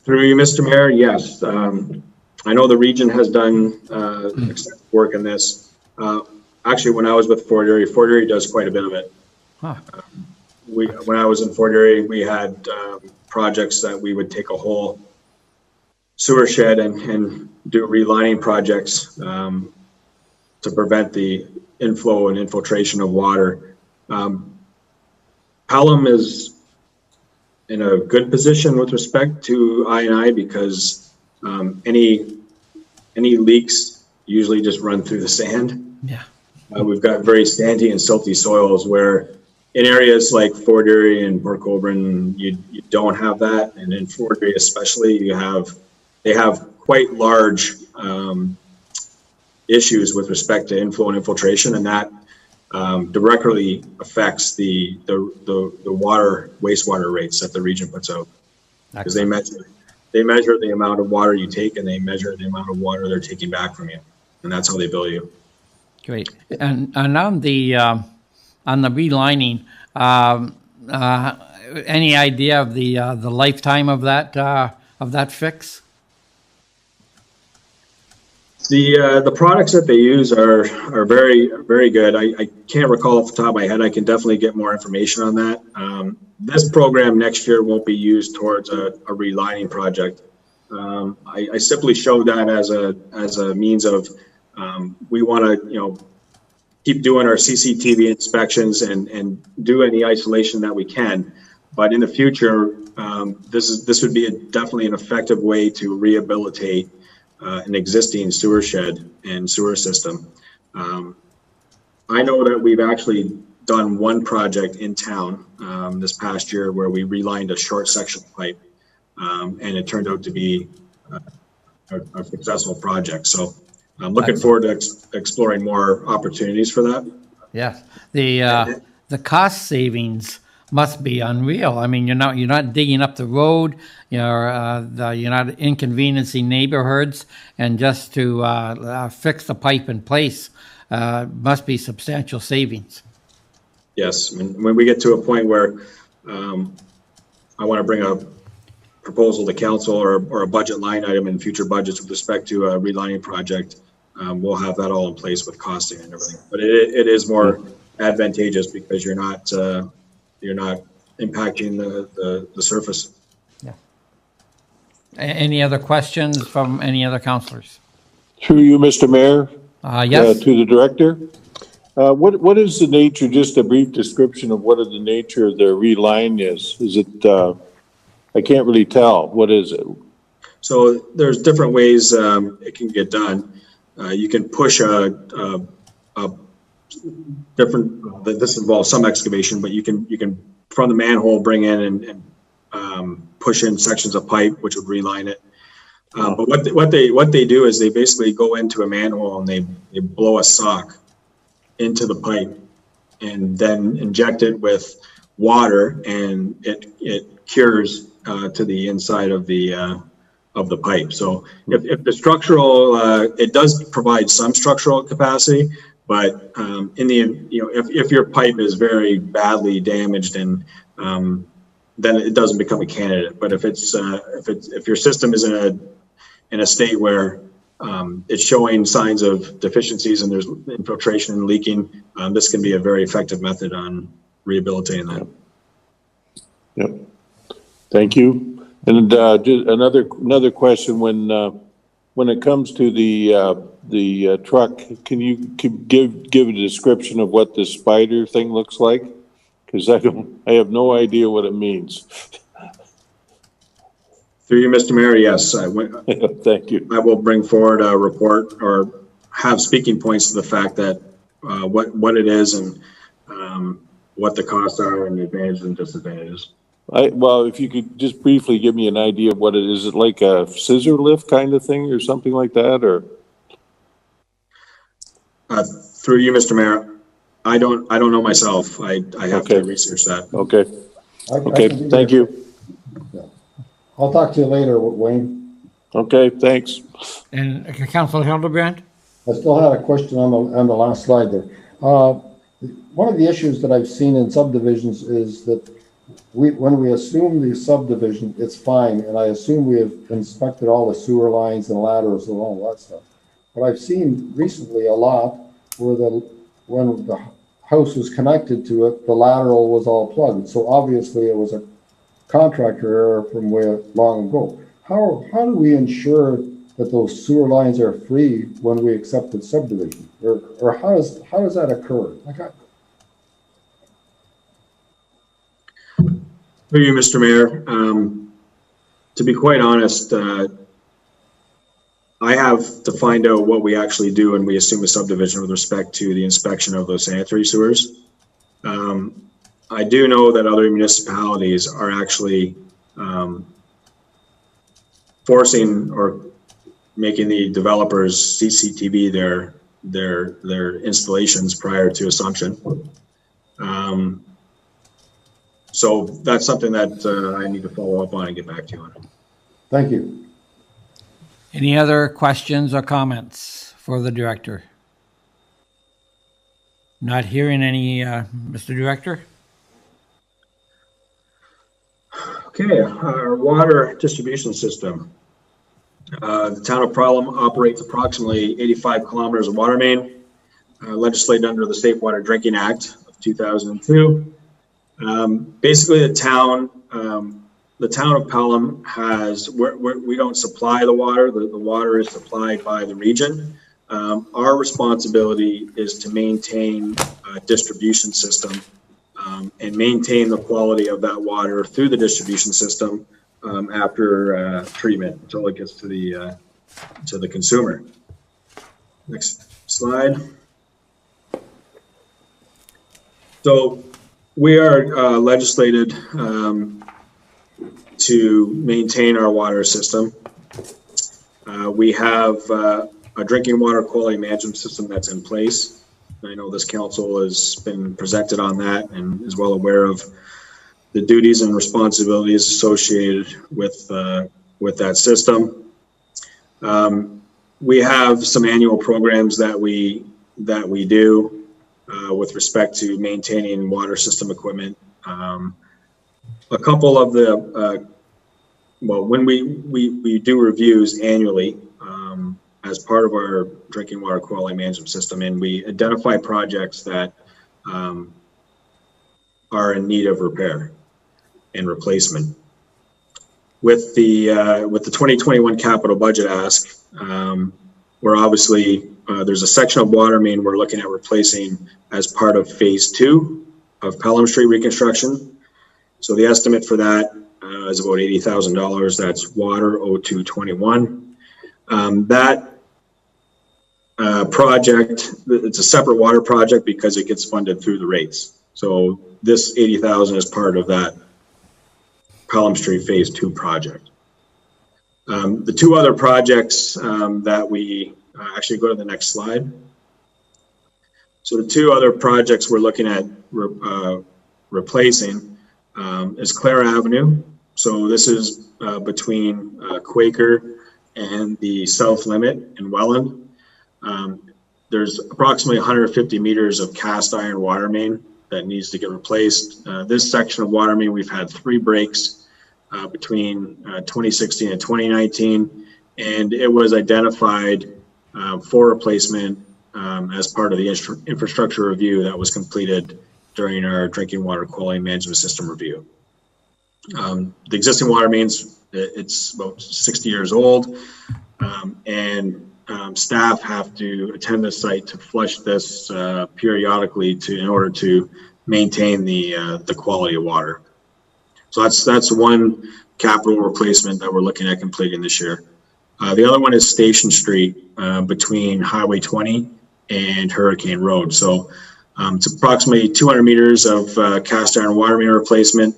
Through you, Mr. Mayor, yes. I know the region has done extensive work in this. Actually, when I was with Fort Erie does quite a bit of it. Huh. When I was in Fort Erie, we had projects that we would take a whole sewer shed and do relining projects to prevent the inflow and infiltration of water. Pelham is in a good position with respect to I&I because any leaks usually just run through the sand. Yeah. We've got very sandy and silty soils where in areas like Fort Erie and Port Colborne, you don't have that. And in Fort Erie especially, they have quite large issues with respect to inflow and infiltration, and that directly affects the wastewater rates that the region puts out, because they measure the amount of water you take and they measure the amount of water they're taking back from you, and that's how they bill you. Great. And on the relining, any idea of the lifetime of that fix? The products that they use are very, very good. I can't recall off the top of my head. I can definitely get more information on that. This program next year won't be used towards a relining project. I simply showed that as a means of we want to keep doing our CCTV inspections and do any isolation that we can. But in the future, this would be definitely an effective way to rehabilitate an existing sewer shed and sewer system. I know that we've actually done one project in town this past year where we relined a short section pipe, and it turned out to be a successful project. So I'm looking forward to exploring more opportunities for that. Yes, the cost savings must be unreal. I mean, you're not digging up the road. You're not inconveniencing neighborhoods, and just to fix the pipe in place must be substantial savings. Yes, when we get to a point where I want to bring a proposal to council or a budget line item in future budgets with respect to a relining project, we'll have that all in place with costing and everything. But it is more advantageous because you're not impacting the surface. Yeah. Any other questions from any other councillors? Through you, Mr. Mayor. Yes. To the director. What is the nature, just a brief description of what the nature of the reline is? Is it, I can't really tell. What is it? So there's different ways it can get done. You can push a different, this involves some excavation, but you can from the manhole bring in and push in sections of pipe, which would reline it. But what they do is they basically go into a manhole and they blow a sock into the pipe and then inject it with water, and it cures to the inside of the pipe. So if the structural, it does provide some structural capacity, but in the, if your pipe is very badly damaged, and then it doesn't become a candidate. But if your system is in a state where it's showing signs of deficiencies and there's infiltration and leaking, this can be a very effective method on rehabilitating that. Yep. Thank you. And just another question: when it comes to the truck, can you give a description of what the spider thing looks like? Because I have no idea what it means. Through you, Mr. Mayor, yes. Thank you. I will bring forward a report or have speaking points to the fact that what it is and what the costs are and the advantages and disadvantages. Well, if you could just briefly give me an idea of what it is. Is it like a scissor lift kind of thing or something like that, or? Through you, Mr. Mayor, I don't know myself. I have to research that. Okay. Okay. Thank you. Yeah. I'll talk to you later, Wayne. Okay. Thanks. And Councillor Hildebrand? I still had a question on the last slide there. One of the issues that I've seen in subdivisions is that when we assume the subdivision, it's fine, and I assume we have inspected all the sewer lines and laterals and all that stuff. But I've seen recently a lot where when the house was connected to it, the lateral was all plugged. So obviously it was a contractor error from way long ago. How do we ensure that those sewer lines are free when we accept the subdivision, or how does that occur? Through you, Mr. Mayor, to be quite honest, I have to find out what we actually do when we assume a subdivision with respect to the inspection of those sanitary sewers. I do know that other municipalities are actually forcing or making the developers CCTV their installations prior to assumption. So that's something that I need to follow up on and get back to you on. Thank you. Any other questions or comments for the director? Not hearing any, Mr. Director? Okay, our water distribution system. The town of Pelham operates approximately 85 kilometers of water main, legislated under the Safe Water Drinking Act of 2002. Basically, the town of Pelham has, we don't supply the water. The water is supplied by the region. Our responsibility is to maintain a distribution system and maintain the quality of that water through the distribution system after treatment until it gets to the consumer. Next slide. So we are legislated to maintain our water system. We have a drinking water quality management system that's in place. I know this council has been presented on that and is well aware of the duties and responsibilities associated with that system. We have some annual programs that we do. with respect to maintaining water system equipment. A couple of the, well, when we do reviews annually as part of our drinking water quality management system, and we identify projects that are in need of repair and replacement. With the 2021 capital budget ask, we're obviously, there's a section of water main we're looking at replacing as part of phase 2 of Pelham Street reconstruction. So the estimate for that is about $80,000. That's water 0221. That project, it's a separate water project because it gets funded through the rates. So this 80,000 is part of that Pelham Street phase 2 project. The two other projects that we actually go to the next slide. So the two other projects we're looking at replacing is Clare Avenue. So this is between Quaker and the south limit in Welland. There's approximately 150 meters of cast iron water main that needs to get replaced. This section of water main, we've had 3 breaks between 2016 and 2019, and it was identified for replacement as part of the infrastructure review that was completed during our drinking water quality management system review. The existing water mains, it's about 60 years old, and staff have to attend the site to flush this periodically in order to maintain the quality of water. So that's one capital replacement that we're looking at completing this year. The other one is Station Street between Highway 20 and Hurricane Road. So it's approximately 200 meters of cast iron water main replacement.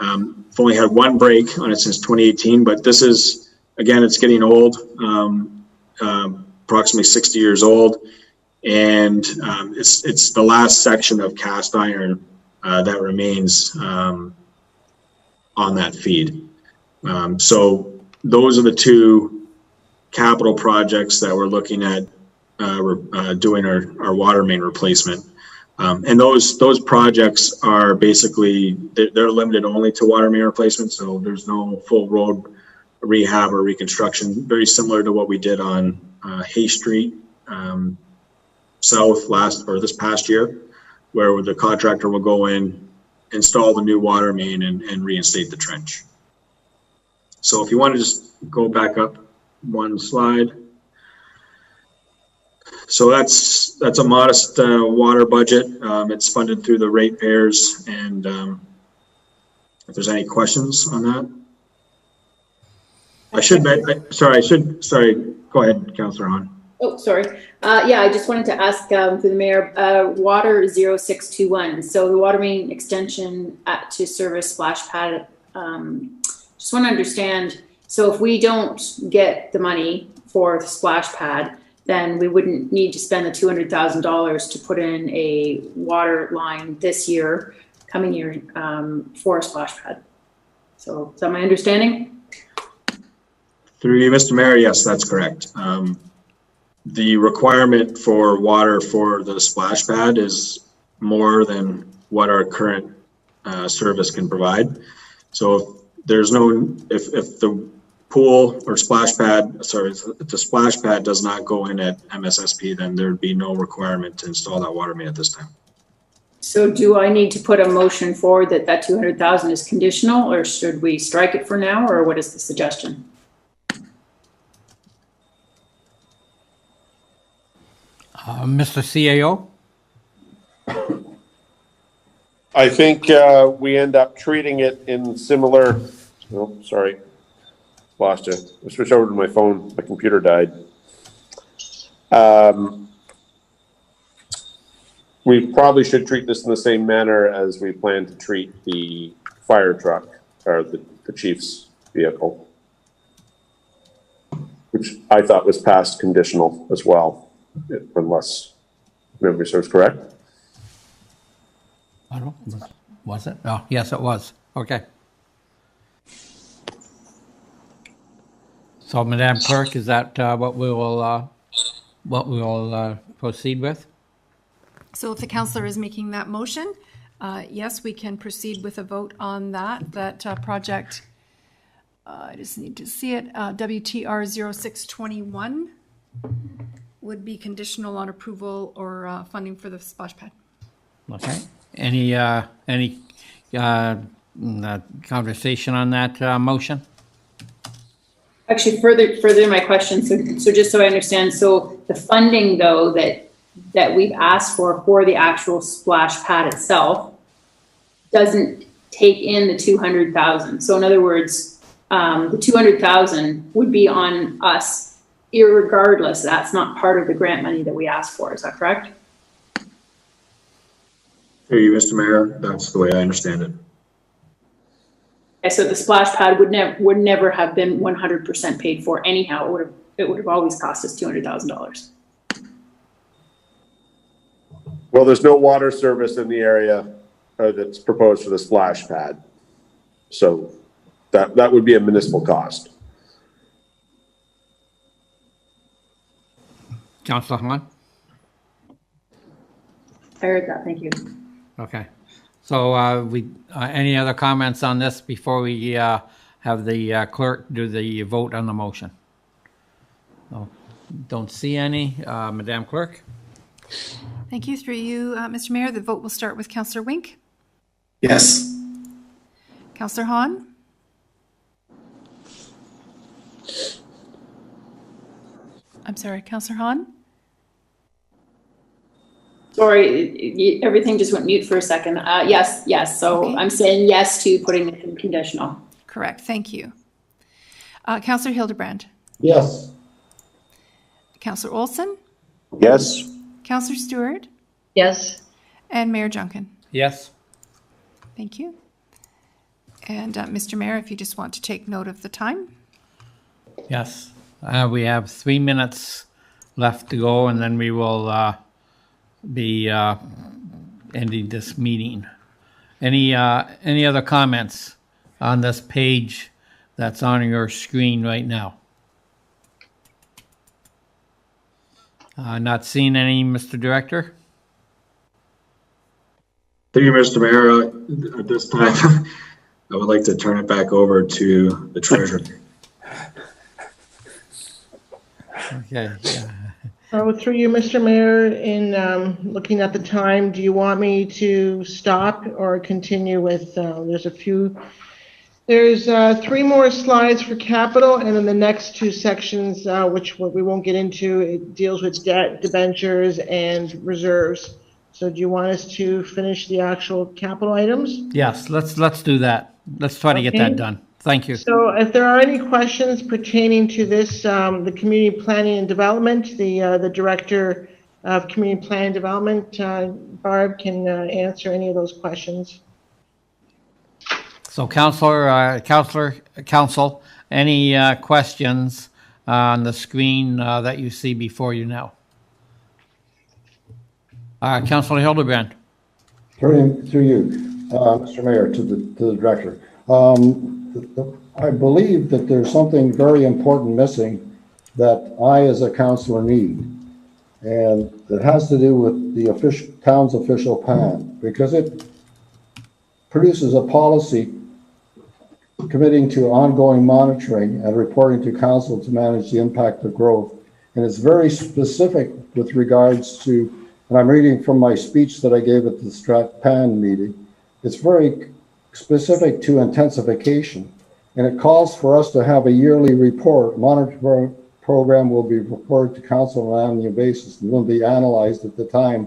We've only had 1 break on it since 2018, but this is, again, it's getting old, approximately 60 years old. And it's the last section of cast iron that remains on that feed. So those are the 2 capital projects that we're looking at doing our water main replacement. And those projects are basically, they're limited only to water main replacement. So there's no full road rehab or reconstruction, very similar to what we did on Hay Street South this past year, where the contractor will go in, install the new water main and reinstate the trench. So if you want to just go back up 1 slide. So that's a modest water budget. It's funded through the ratepayers, and if there's any questions on that. Sorry, go ahead, Councillor Hahn. Oh, sorry. Yeah, I just wanted to ask for the mayor, water 0621. So the water main extension to service splash pad. Just want to understand. So if we don't get the money for the splash pad, then we wouldn't need to spend the $200,000 to put in a water line this year, coming year, for a splash pad. So is that my understanding? Through you, Mr. Mayor, yes, that's correct. The requirement for water for the splash pad is more than what our current service can provide. So if the pool or splash pad, if the splash pad does not go in at MSSP, then there'd be no requirement to install that water main at this time. So do I need to put a motion forward that 200,000 is conditional, or should we strike it for now, or what is the suggestion? Mr. CAO? I think we end up treating it in similar, oh, sorry, lost it. I switched over to my phone, my computer died. We probably should treat this in the same manner as we plan to treat the fire truck, or the chief's vehicle, which I thought was past conditional as well, unless memory serves correct. I don't know. Was it? Oh, yes, it was. Okay. So, Madam Clerk, is that what we will proceed with? So if the councillor is making that motion, yes, we can proceed with a vote on that project. I just need to see it. WTR 0621 would be conditional on approval or funding for the splash pad. Okay. Any conversation on that motion? Actually, further my question. So just so I understand, so the funding though that we've asked for the actual splash pad itself doesn't take in the 200,000. So in other words, the 200,000 would be on us irregardless. That's not part of the grant money that we asked for. Is that correct? Through you, Mr. Mayor, that's the way I understand it. Okay, so the splash pad would never have been 100% paid for anyhow. It would have always cost us $200,000. Well, there's no water service in the area that's proposed for the splash pad. So that would be a municipal cost. Councillor Hahn? I heard that, thank you. Okay. So any other comments on this before we have the clerk do the vote on the motion? No, don't see any. Madam Clerk? Thank you. Through you, Mr. Mayor, the vote will start with Councillor Wink. Yes. Councillor Hahn. I'm sorry, Councillor Hahn. Sorry, everything just went mute for a second. Yes. So okay. I'm saying yes to putting it in conditional. Correct. Thank you. Councillor Hildebrand. Yes. Councillor Olson. Yes. Councillor Stewart. Yes. And Mayor Junkin. Yes. Thank you. And Mr. Mayor, if you just want to take note of the time. Yes. We have 3 minutes left to go, and then we will be ending this meeting. Any other comments on this page that's on your screen right now? Not seeing any, Mr. Director? Thank you, Mr. Mayor. At this time, I would like to turn it back over to the treasurer. Okay. Yeah. Through you, Mr. Mayor, in looking at the time, do you want me to stop or continue with, there's 3 more slides for capital, and then the next 2 sections, which we won't get into, it deals with debt, debentures, and reserves. So do you want us to finish the actual capital items? Yes, let's do that. Let's try to get that done. Thank you. So if there are any questions pertaining to this, the community planning and development, the director of community planning and development, Barb, can answer any of those questions. So council, any questions on the screen that you see before you now? Councillor Hildebrand. Through you, Mr. Mayor, to the director. I believe that there's something very important missing that I, as a councillor, need, and it has to do with the town's official plan, because it produces a policy committing to ongoing monitoring and reporting to council to manage the impact of growth, and it's very specific with regards to, and I'm reading from my speech that I gave at the Strat-Pan meeting, it's very specific to intensification, and it calls for us to have a yearly report. Monitoring program will be reported to council on an annual basis and will be analyzed at the time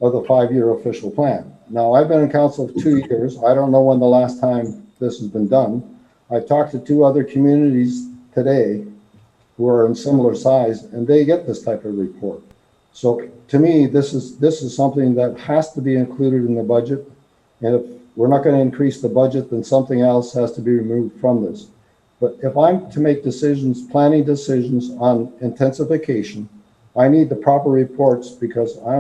of the 5-year official plan. Now, I've been in council for 2 years. I don't know when the last time this has been done. I've talked to 2 other communities today who are in similar size, and they get this type of report. So to me, this is something that has to be included in the budget, and if we're not going to increase the budget, then something else has to be removed from this. But if I'm to make decisions, planning decisions on intensification, I need the proper reports, because I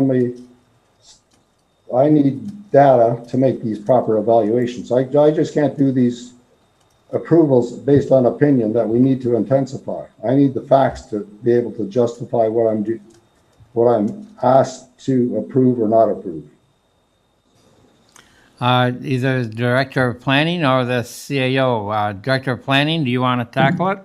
need data to make these proper evaluations. I just can't do these approvals based on opinion that we need to intensify. I need the facts to be able to justify what I'm doing. what I'm asked to approve or not approve? Either the Director of Planning or the CAO. Director of Planning, do you want to tackle it?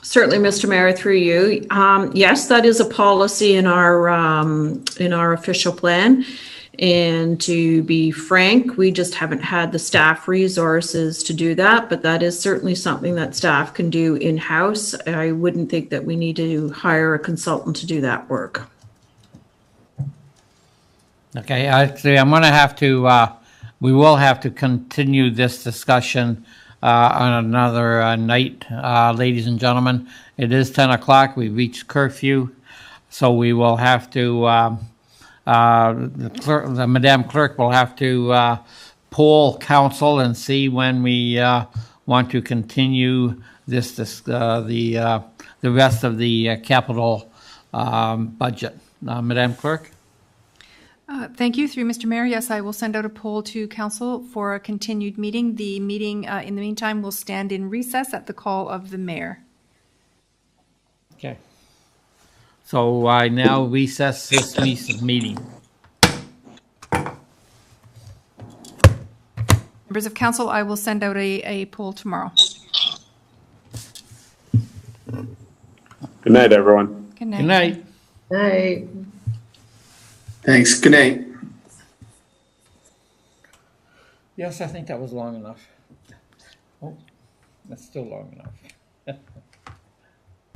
Certainly, Mr. Mayor, through you. Yes, that is a policy in our official plan. And to be frank, we just haven't had the staff resources to do that, but that is certainly something that staff can do in-house. I wouldn't think that we need to hire a consultant to do that work. Okay, actually, I'm going to have to, we will have to continue this discussion on another night, ladies and gentlemen. It is 10 o'clock. We've reached curfew, so we will have to, the Madam Clerk will have to poll council and see when we want to continue the rest of the capital budget. Madam Clerk? Thank you. Through Mr. Mayor, yes, I will send out a poll to council for a continued meeting. The meeting, in the meantime, will stand in recess at the call of the mayor. Okay. So I now recess this meeting. Members of council, I will send out a poll tomorrow. Good night, everyone. Good night. Good night. Night. Thanks. Good night. Yes, I think that was long enough. Oh, that's still long enough.